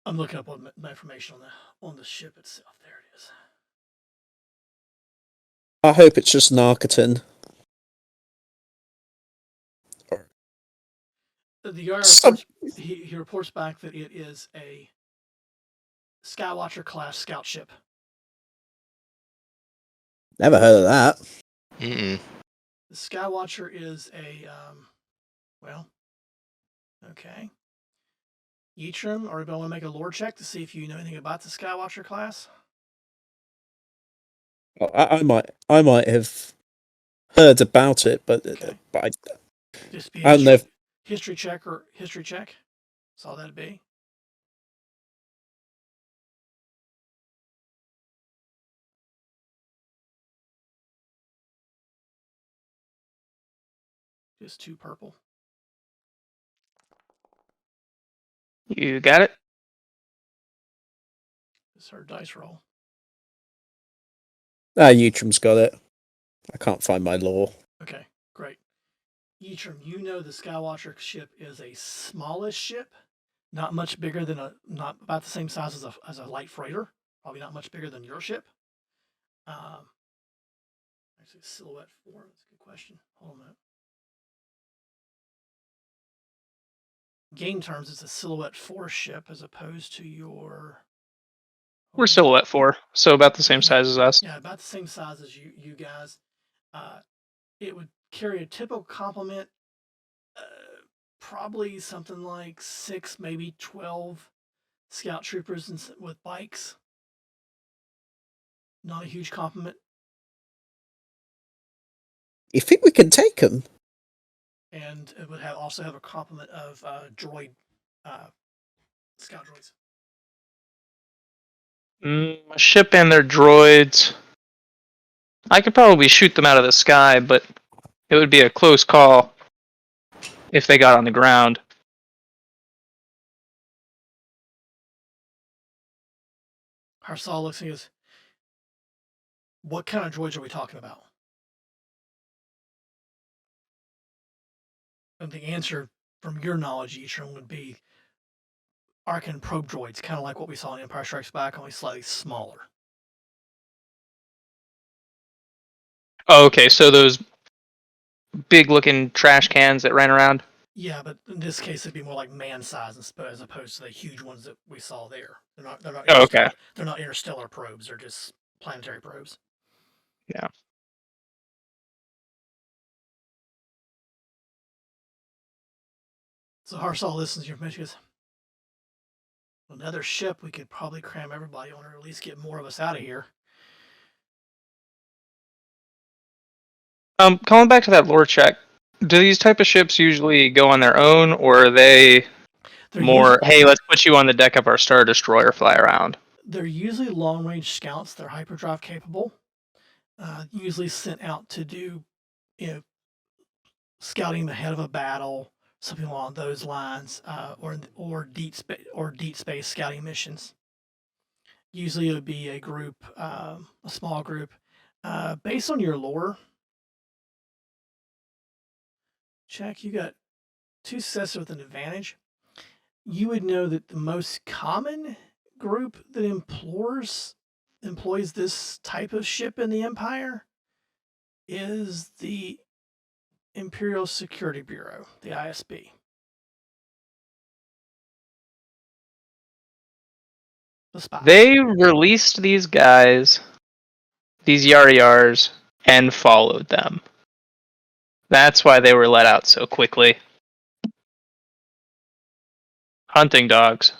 I'm looking up on the information on the ship itself. There it is.
I hope it's just Narcotin.
The guy reports, he reports back that it is a Skywatcher class scout ship.
Never heard of that.
Mm-mm.
The Skywatcher is a well, okay. Yitrim, or anybody want to make a lore check to see if you know anything about the Skywatcher class?
Well, I might have heard about it, but
Okay. Just be
I don't know. If,
history check or history check. That's all that'd be. Just 2 purple.
You got it?
It's her dice roll.
Utrim's got it. I can't find my lore.
Okay, great. Yitrim, you know the Skywatcher ship is a smallish ship, not much bigger than not about the same size as a light freighter. Probably not much bigger than your ship. Actually, silhouette 4. That's a good question. Hold on a minute. Game terms, it's a silhouette 4 ship as opposed to your.
We're silhouette 4, so about the same size as us.
Yeah, about the same size as you guys. It would carry a typical complement, probably something like 6, maybe 12 scout troopers with bikes. Not a huge complement.
You think we can take them?
And it would also have a complement of droid scout droids.
A ship and their droids. I could probably shoot them out of the sky, but it would be a close call if they got on the ground.
Harsal looks and goes, what kind of droids are we talking about? And the answer from your knowledge, Yitrim, would be Arc and probe droids, kind of like what we saw in Empire Strikes Back, only slightly smaller.
Oh, okay, so those big-looking trash cans that ran around?
Yeah, but in this case, it'd be more like man size as opposed to the huge ones that we saw there. They're not
Oh, okay.
They're not interstellar probes. They're just planetary probes.
Yeah.
So Harsal listens to your information. Goes, another ship, we could probably cram everybody on, or at least get more of us out of here.
Calling back to that lore check, do these type of ships usually go on their own, or are they more, hey, let's put you on the deck of our Star Destroyer, fly around?
They're usually long-range scouts. They're hyperdrive capable. Usually sent out to do, scouting ahead of a battle, something along those lines, or deep space scouting missions. Usually, it would be a group, a small group. Based on your lore, Jack, you got 2 successes with an advantage. You would know that the most common group that employs this type of ship in the Empire is the Imperial Security Bureau, the ISB. The spies.
They released these guys, these Yar-Yars, and followed them. That's why they were let out so quickly. Hunting dogs.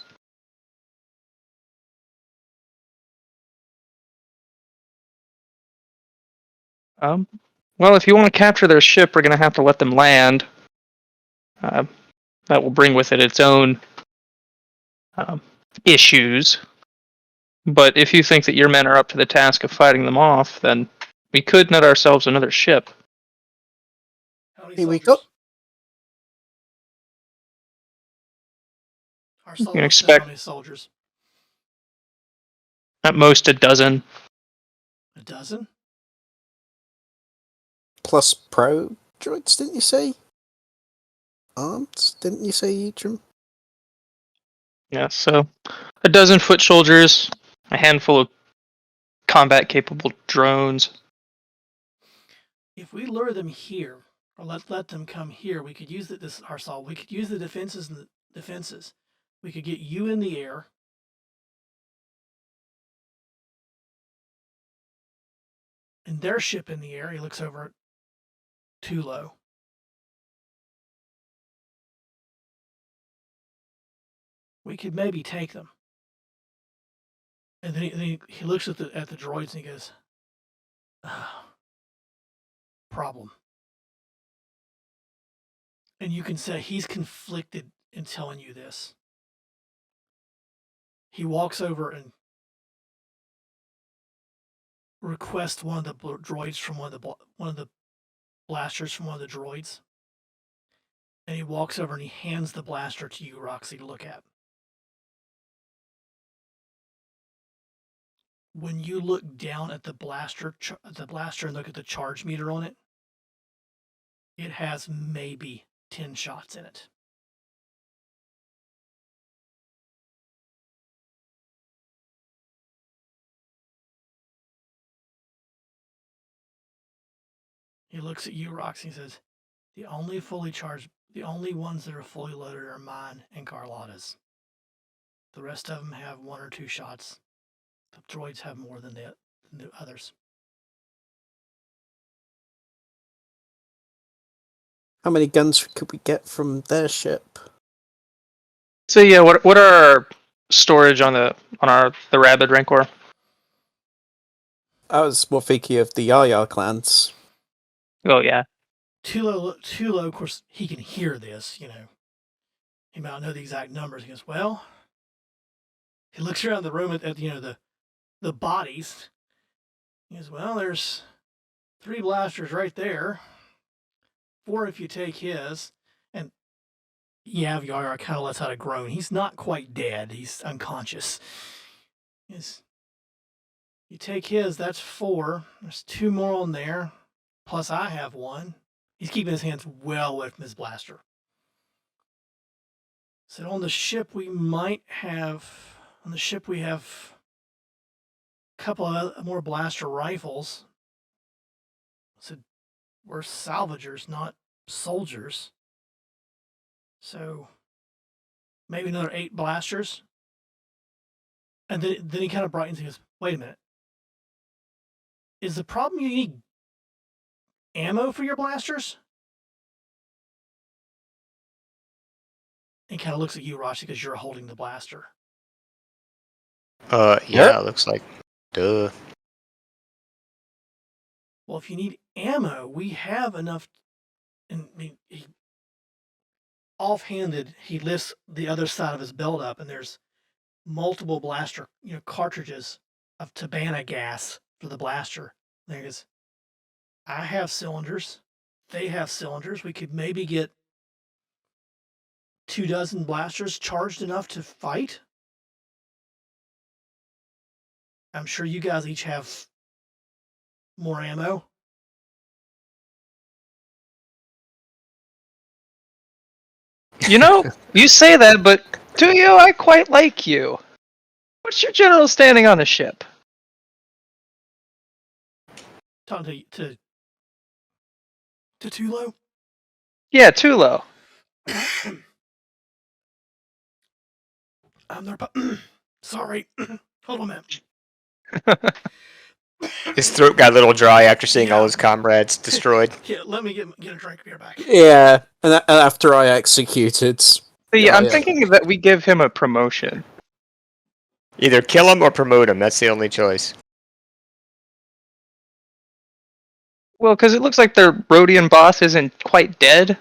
Well, if you want to capture their ship, we're going to have to let them land. That will bring with it its own issues. But if you think that your men are up to the task of fighting them off, then we could net ourselves another ship.
Here we go.
You can expect
how many soldiers?
At most a dozen.
A dozen?
plus pro droids, didn't you say? Armed, didn't you say, Eadram?
Yeah, so a dozen foot soldiers, a handful of combat-capable drones.
If we lure them here, or let them come here, we could use this Arsal. We could use the defenses and the defenses. We could get you in the air. And their ship in the air. He looks over at Tulo. We could maybe take them. And then he looks at the droids and he goes, problem. And you can say he's conflicted in telling you this. He walks over and requests one of the droids from one of the blasters from one of the droids. And he walks over and he hands the blaster to you, Roxy, to look at. When you look down at the blaster and look at the charge meter on it, it has maybe 10 shots in it. He looks at you, Roxy, and says, the only ones that are fully loaded are mine and Carlotta's. The rest of them have 1 or 2 shots. The droids have more than the others.
How many guns could we get from their ship?
So yeah, what are our storage on the Rabid Rancor?
I was more thinking of the Yaya clans.
Oh yeah.
Tulo, of course, he can hear this, you know. He might not know the exact numbers. He goes, well, he looks around the room at the bodies. He goes, well, there's 3 blasters right there. 4 if you take his. And Yara kind of lets out a groan. He's not quite dead. He's unconscious. You take his, that's 4. There's 2 more on there. Plus I have 1. He's keeping his hands well away from his blaster. So on the ship we have a couple of more blaster rifles. So we're salvagers, not soldiers. So maybe another 8 blasters. And then he kind of brightens and goes, wait a minute. Is the problem you need ammo for your blasters? And kind of looks at you, Roshi, because you're holding the blaster.
Yeah, looks like. Duh.
Well, if you need ammo, we have enough. And offhanded, he lifts the other side of his belt up, and there's multiple blaster, cartridges of Tabana gas for the blaster. There he goes, I have cylinders. They have cylinders. We could maybe get 24 blasters charged enough to fight. I'm sure you guys each have more ammo.
You know, you say that, but do you? I quite like you. What's your general standing on the ship?
Talking to Tulo?
Yeah, Tulo.
I'm there. Sorry. Hold on a minute.
His throat got a little dry after seeing all his comrades destroyed.
Yeah, let me get a drink of beer back.
Yeah, and after I executed.
Yeah, I'm thinking that we give him a promotion.
Either kill him or promote him. That's the only choice.
Well, because it looks like their Rhodian boss isn't quite dead.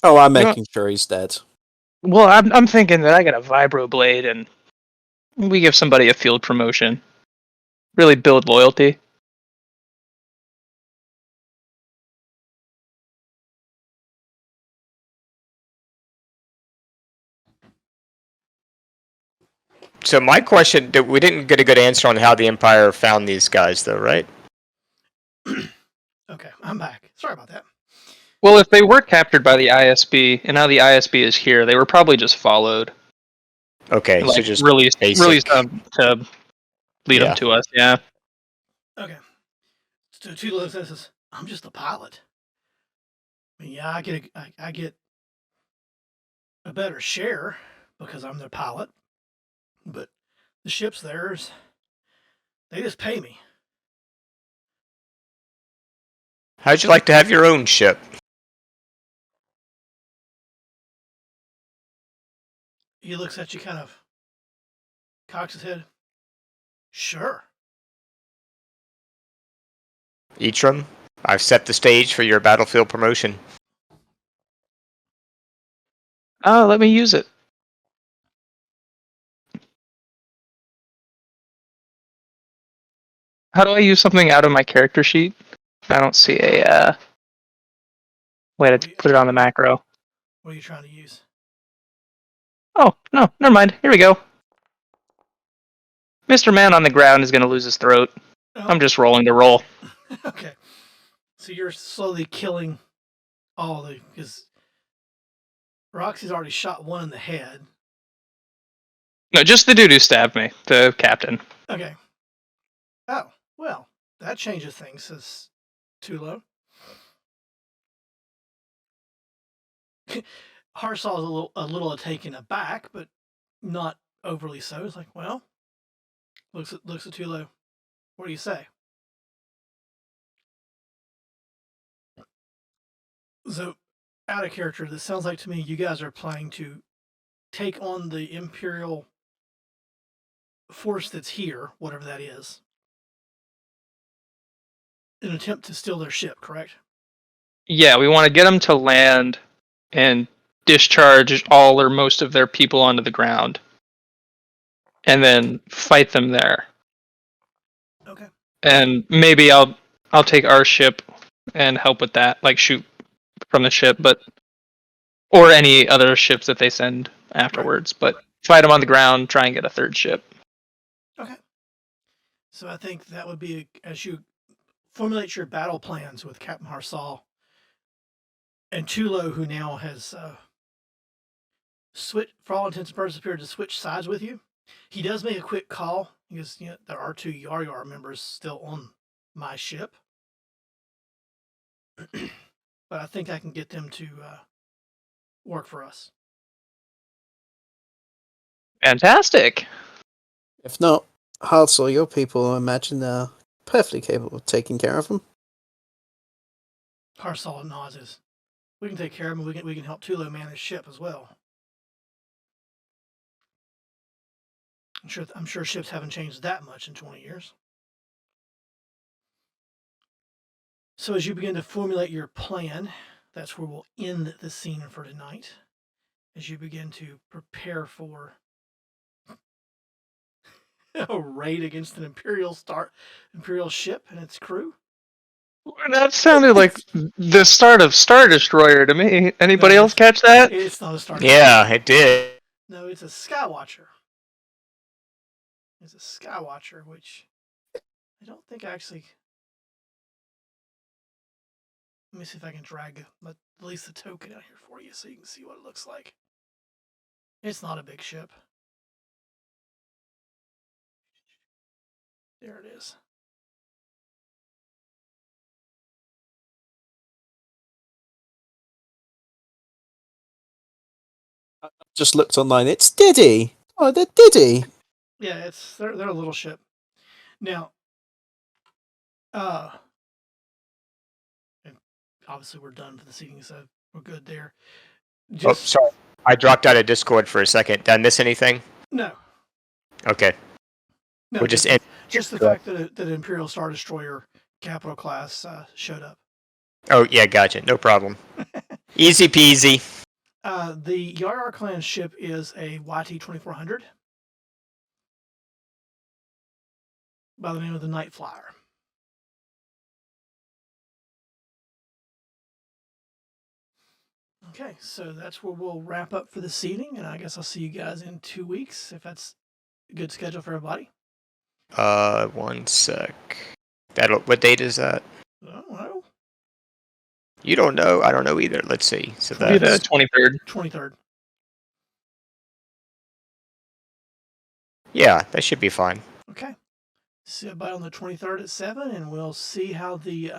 Oh, I'm making sure he's dead.
Well, I'm thinking that I got a vibroblade and we give somebody a field promotion. Really build loyalty.
So my question, we didn't get a good answer on how the Empire found these guys, though, right?
Okay, I'm back. Sorry about that.
Well, if they were captured by the ISB, and now the ISB is here, they were probably just followed.
Okay, so
Like,
just
released
basic.
to lead them to us, yeah.
Okay. So Tula says, "I'm just the pilot. I mean, yeah, I get a better share because I'm their pilot, but the ship's theirs. They just pay me."
How'd you like to have your own ship?
He looks at you, kind of cocks his head. Sure.
Eatram, I've set the stage for your battlefield promotion.
Oh, let me use it. How do I use something out of my character sheet? I don't see a way to put it on the macro.
What are you trying to use?
Oh, no, never mind. Here we go. Mr. Man on the ground is going to lose his throat.
Oh.
I'm just rolling the roll.
Okay. So you're slowly killing all the, because Roxy's already shot one in the head.
No, just the dude who stabbed me, the captain.
Okay. Oh, well, that changes things, says Tulo. Harsaw's a little taken aback, but not overly so. It's like, well, looks at Tulo. What do you say? So, out of character, this sounds like to me you guys are planning to take on the Imperial force that's here, whatever that is, in an attempt to steal their ship, correct?
Yeah, we want to get them to land and discharge all or most of their people onto the ground. And then fight them there.
Okay.
And maybe I'll take our ship and help with that, like shoot from the ship, or any other ships that they send afterwards. Right. But fight them on the ground, try and get a third ship.
Okay. So I think that would be, as you formulate your battle plans with Captain Harsal and Tulo, who now has switched, for all intents and purposes, appeared to switch sides with you. He does make a quick call because there are 2 Yar members still on my ship. But I think I can get them to work for us.
Fantastic.
If not, Harsel, your people, I imagine, are perfectly capable of taking care of them.
Harsal nods. We can take care of them. We can help Tulo man his ship as well. I'm sure ships haven't changed that much in 20 years. So as you begin to formulate your plan, that's where we'll end the scene for tonight. As you begin to prepare for a raid against an Imperial ship and its crew.
That sounded like the start of Star Destroyer to me. Anybody else catch that?
It's not a Star Destroyer.
Yeah, it did.
No, it's a Skywatcher. It's a Skywatcher, which I don't think actually. Let me see if I can drag at least the token out here for you so you can see what it looks like. It's not a big ship. There it is.
Just looked online. It's Diddy. Oh, they're Diddy.
Yeah, they're a little ship. Now, and obviously we're done for the seating, so we're good there.
Oh, sorry. I dropped out of Discord for a second. Did I miss anything?
No.
Okay.
No,
we'll just end.
Just the fact that an Imperial Star Destroyer capital class showed up.
Oh, yeah, gotcha. No problem. Easy peasy.
The Yar clan ship is a YT-2400 by the name of the Night Flyer. Okay, so that's where we'll wrap up for this evening, and I guess I'll see you guys in 2 weeks, if that's a good schedule for everybody.
1 sec. What date is that?
I don't know.
You don't know. I don't know either. Let's see. So
It'll be the
that's
23rd.
23rd.
yeah, that should be fine.
Okay. See everybody on the 23rd at 7, and we'll see how the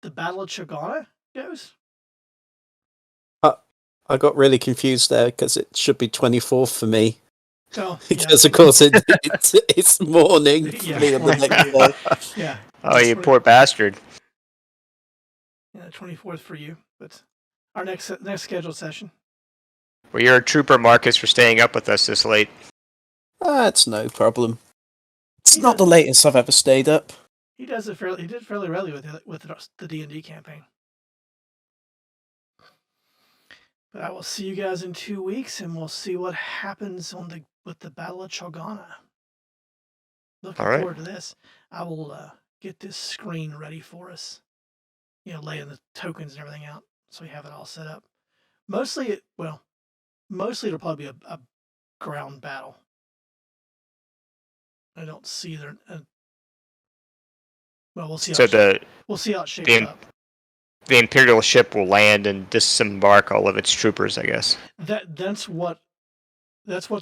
Battle of Chagana goes.
I got really confused there because it should be 24th for me.
Oh,
Because of course it's morning for
Yeah,
me on the
morning
next
for you.
day.
Yeah.
Oh, you poor bastard.
Yeah, 24th for you. But our next scheduled session.
Well, you're a trooper, Marcus, for staying up with us this late.
That's no problem. It's
He
not the
does-
latest I've ever stayed up.
He did fairly readily with the D&D campaign. But I will see you guys in 2 weeks, and we'll see what happens with the Battle of Chagana. Looking
All right.
forward to this. I will get this screen ready for us. Laying the tokens and everything out, so we have it all set up. Mostly it'll probably be a ground battle. I don't see there. We'll see.
So
we'll see how it shapes up.
the Imperial ship will land and disembark all of its troopers, I guess.
That's what's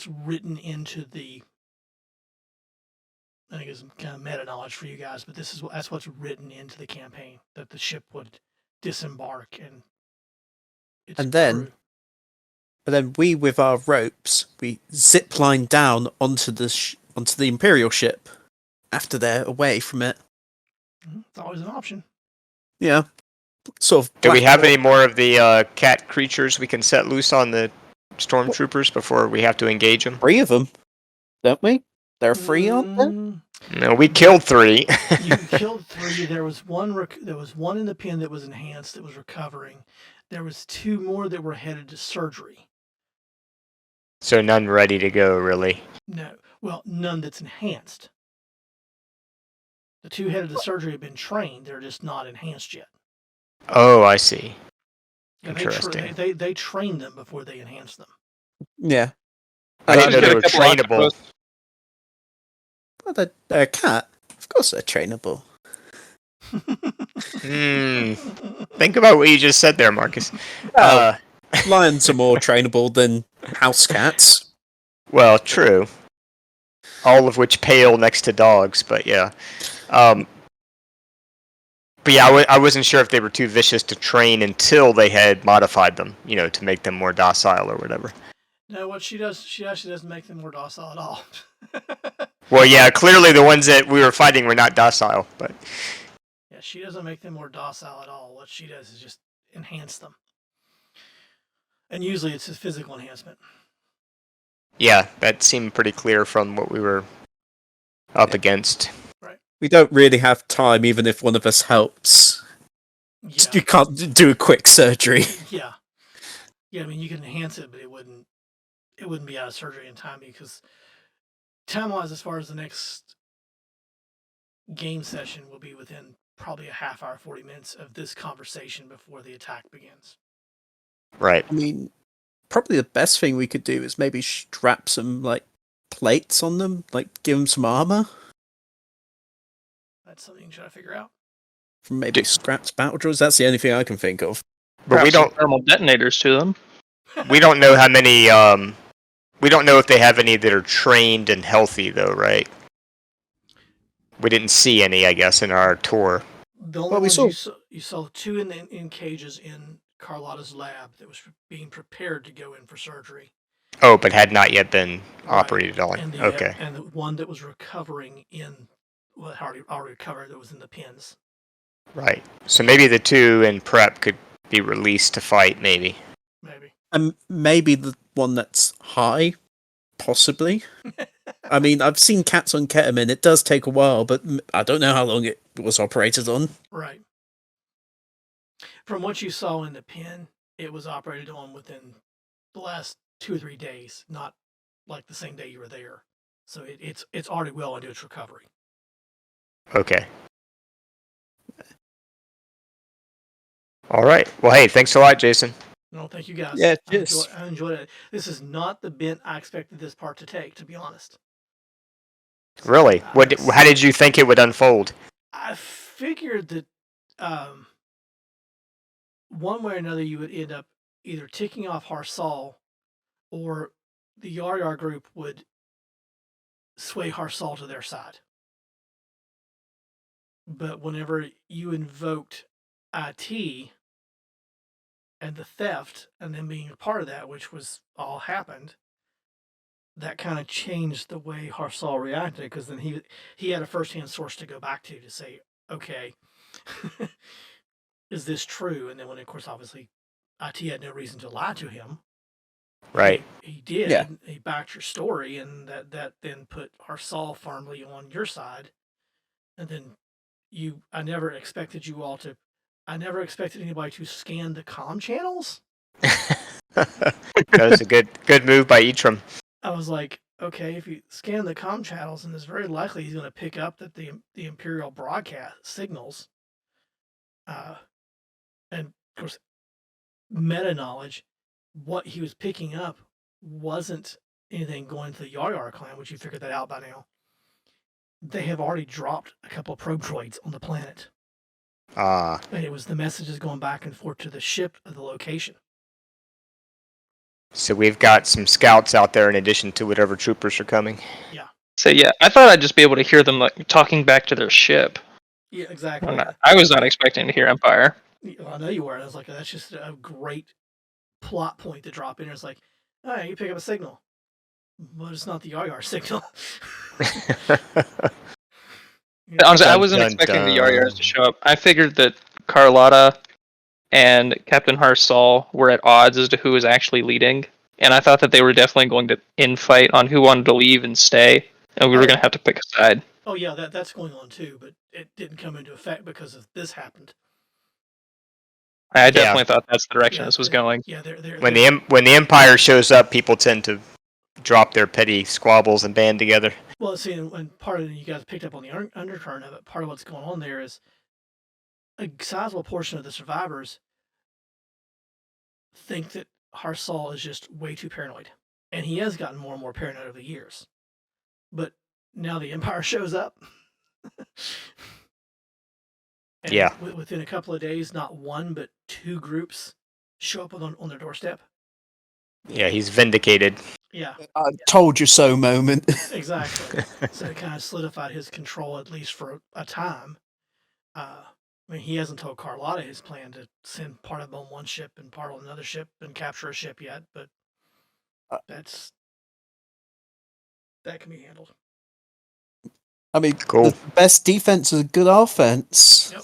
written into the. I think it's kind of meta knowledge for you guys, but that's what's written into the campaign, that the ship would disembark and its
And then
crew.
But then we, with our ropes, we zip line down onto the Imperial ship after they're away from it.
It's always an option.
Yeah, sort of.
Do we have
Blackwater-
any more of the cat creatures we can set loose on the stormtroopers before we have to engage them?
3 of them, don't we? There are 3 on there.
No, we killed 3.
You killed 3. There was one. There was one in the pen that was enhanced, that was recovering. There was 2 more that were headed to surgery.
So none ready to go, really.
No, well, none that's enhanced. The 2 headed to surgery have been trained. They're just not enhanced yet.
Oh, I see.
Yeah,
Interesting.
They trained them before they enhanced them.
Yeah.
I didn't know
Just
they
get a
were
couple
trainable.
octopus.
Well, they're a cat. Of course they're trainable.
Think about what you just said there, Marcus.
Lions are more trainable than house cats.
Well, true. All of which pale next to dogs, but yeah. But yeah, I wasn't sure if they were too vicious to train until they had modified them, to make them more docile or whatever.
No, what she does, she actually doesn't make them more docile at all.
Well, yeah, clearly the ones that we were fighting were not docile, but
Yeah, she doesn't make them more docile at all. What she does is just enhance them. And usually it's a physical enhancement.
yeah, that seemed pretty clear from what we were up against.
We don't really have time, even if one of us helps.
Yeah.
You can't do a quick surgery.
Yeah. Yeah, I mean, you can enhance it, but it wouldn't be out of surgery in time, because time-wise, as far as the next game session, will be within probably a half hour, 40 minutes of this conversation before the attack begins.
Right.
I mean, probably the best thing we could do is maybe strap some, plates on them, give them some armor
That's something you try to figure out.
from maybe scrapped battle droids. That's the only thing I can think of.
But we
Perhaps some
don't
thermal detonators to them.
we don't know how many we don't know if they have any that are trained and healthy though, right? We didn't see any, I guess, in our tour.
The only
Well, we
ones you saw 2 in cages in Carlotta's lab that was being prepared to go in for surgery.
Oh, but had not yet been
Right.
operated on.
And
Okay.
and the one that was recovering already recovered, that was in the pens.
Right. So maybe the 2 in prep could be released to fight, maybe.
Maybe.
And maybe the one that's high, possibly. I mean, I've seen cats on ketamine. It does take a while, but I don't know how long it was operated on.
Right. From what you saw in the pen, it was operated on within the last 2 or 3 days, not like the same day you were there. So it's already well into its recovery.
Okay. All right. Well, hey, thanks a lot, Jason.
No, thank you guys.
Yeah, cheers.
I enjoyed it. This is not the bent I expected this part to take, to be honest.
Really? How did you think it would unfold?
I figured that one way or another, you would end up either ticking off Harsal, or the Yar group would sway Harsal to their side. But whenever you invoked IT and the theft, and then being a part of that, which was all happened, that kind of changed the way Harsal reacted, because then he had a first-hand source to go back to say, okay, is this true? And then when, of course, obviously, IT had no reason to lie to him.
Right.
He did.
Yeah.
He backed your story, and that then put Harsal firmly on your side. And then I never expected anybody to scan the comm channels.
That was a good move by Eitram.
I was like, okay, if you scan the comm channels, and it's very likely he's going to pick up that the Imperial broadcast signals, and of course, meta knowledge, what he was picking up wasn't anything going to the Yar clan, which you figured that out by now. They have already dropped a couple of probe droids on the planet. And it was the messages going back and forth to the ship of the location.
So we've got some scouts out there in addition to whatever troopers are coming.
Yeah.
So yeah, I thought I'd just be able to hear them like talking back to their ship.
Yeah, exactly.
I was not expecting to hear Empire.
Well, I know you were. I was like, that's just a great plot point to drop in there. It's like, all right, you pick up a signal, but it's not the Yar signal.
Honestly, I wasn't expecting the Yar-Yars to show up. I figured that Carlotta and Captain Harsal were at odds as to who was actually leading, and I thought that they were definitely going to infight on who wanted to leave and stay, and we were going to have to pick a side.
Oh yeah, that's going on too, but it didn't come into effect because of this happened.
I definitely thought that's the direction this was going.
Yeah,
when the Empire shows up, people tend to drop their petty squabbles and band together.
Well, see, and part of it, you guys picked up on the undercurrent of it. Part of what's going on there is a sizable portion of the survivors think that Harsal is just way too paranoid, and he has gotten more and more paranoid over the years. But now the Empire shows up. And
yeah.
Within a couple of days, not one but two groups show up on their doorstep.
Yeah, he's vindicated.
Yeah.
I told you so moment.
Exactly. So it kind of solidified his control, at least for a time. I mean, he hasn't told Carlotta his plan to send part of them on one ship and part on another ship and capture a ship yet, but that can be handled.
I mean,
cool.
The best defense is a good offense.
Yep.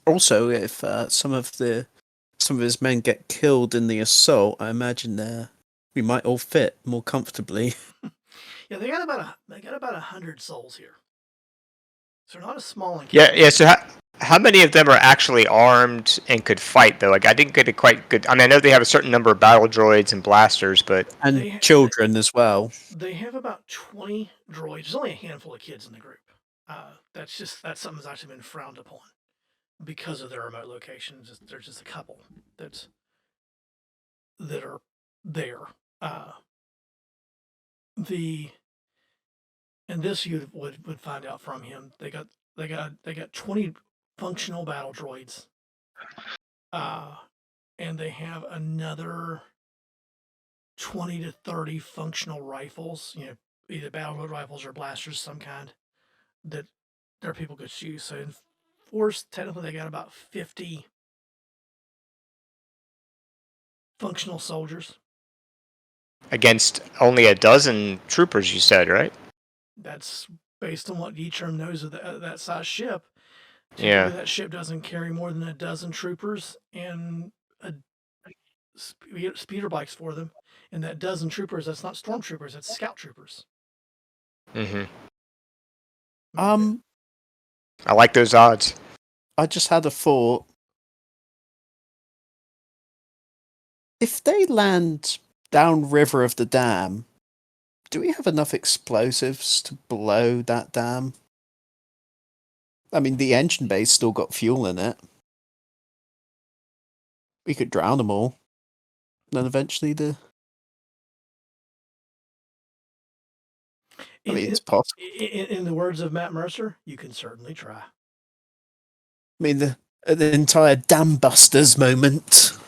Also, if some of his men get killed in the assault, I imagine we might all fit more comfortably.
Yeah, they got about 100 souls here, so they're not a small
encampment. Yeah. So how many of them are actually armed and could fight though? Like I didn't get a quite good. I mean, I know they have a certain number of battle droids and blasters, but
children as well.
They have about 20 droids. There's only a handful of kids in the group. That's something that's actually been frowned upon because of their remote locations. There's just a couple that are there. And this you would find out from him. They got 20 functional battle droids. And they have another 20 to 30 functional rifles, either battle road rifles or blasters, some kind, that their people could use. So in force, technically, they got about 50 functional soldiers.
Against only a dozen troopers, you said, right?
That's based on what Eitram knows of that size ship.
Yeah.
That ship doesn't carry more than a dozen troopers and speeder bikes for them. And that dozen troopers, that's not stormtroopers, that's scout troopers.
Mm-hmm.
I
like those odds.
I just had a thought. If they land downriver of the dam, do we have enough explosives to blow that dam? I mean, the engine bay's still got fuel in it. We could drown them all. Then eventually I mean, it's possible.
In the words of Matt Mercer, you can certainly try.
I mean, an entire Dam Busters moment.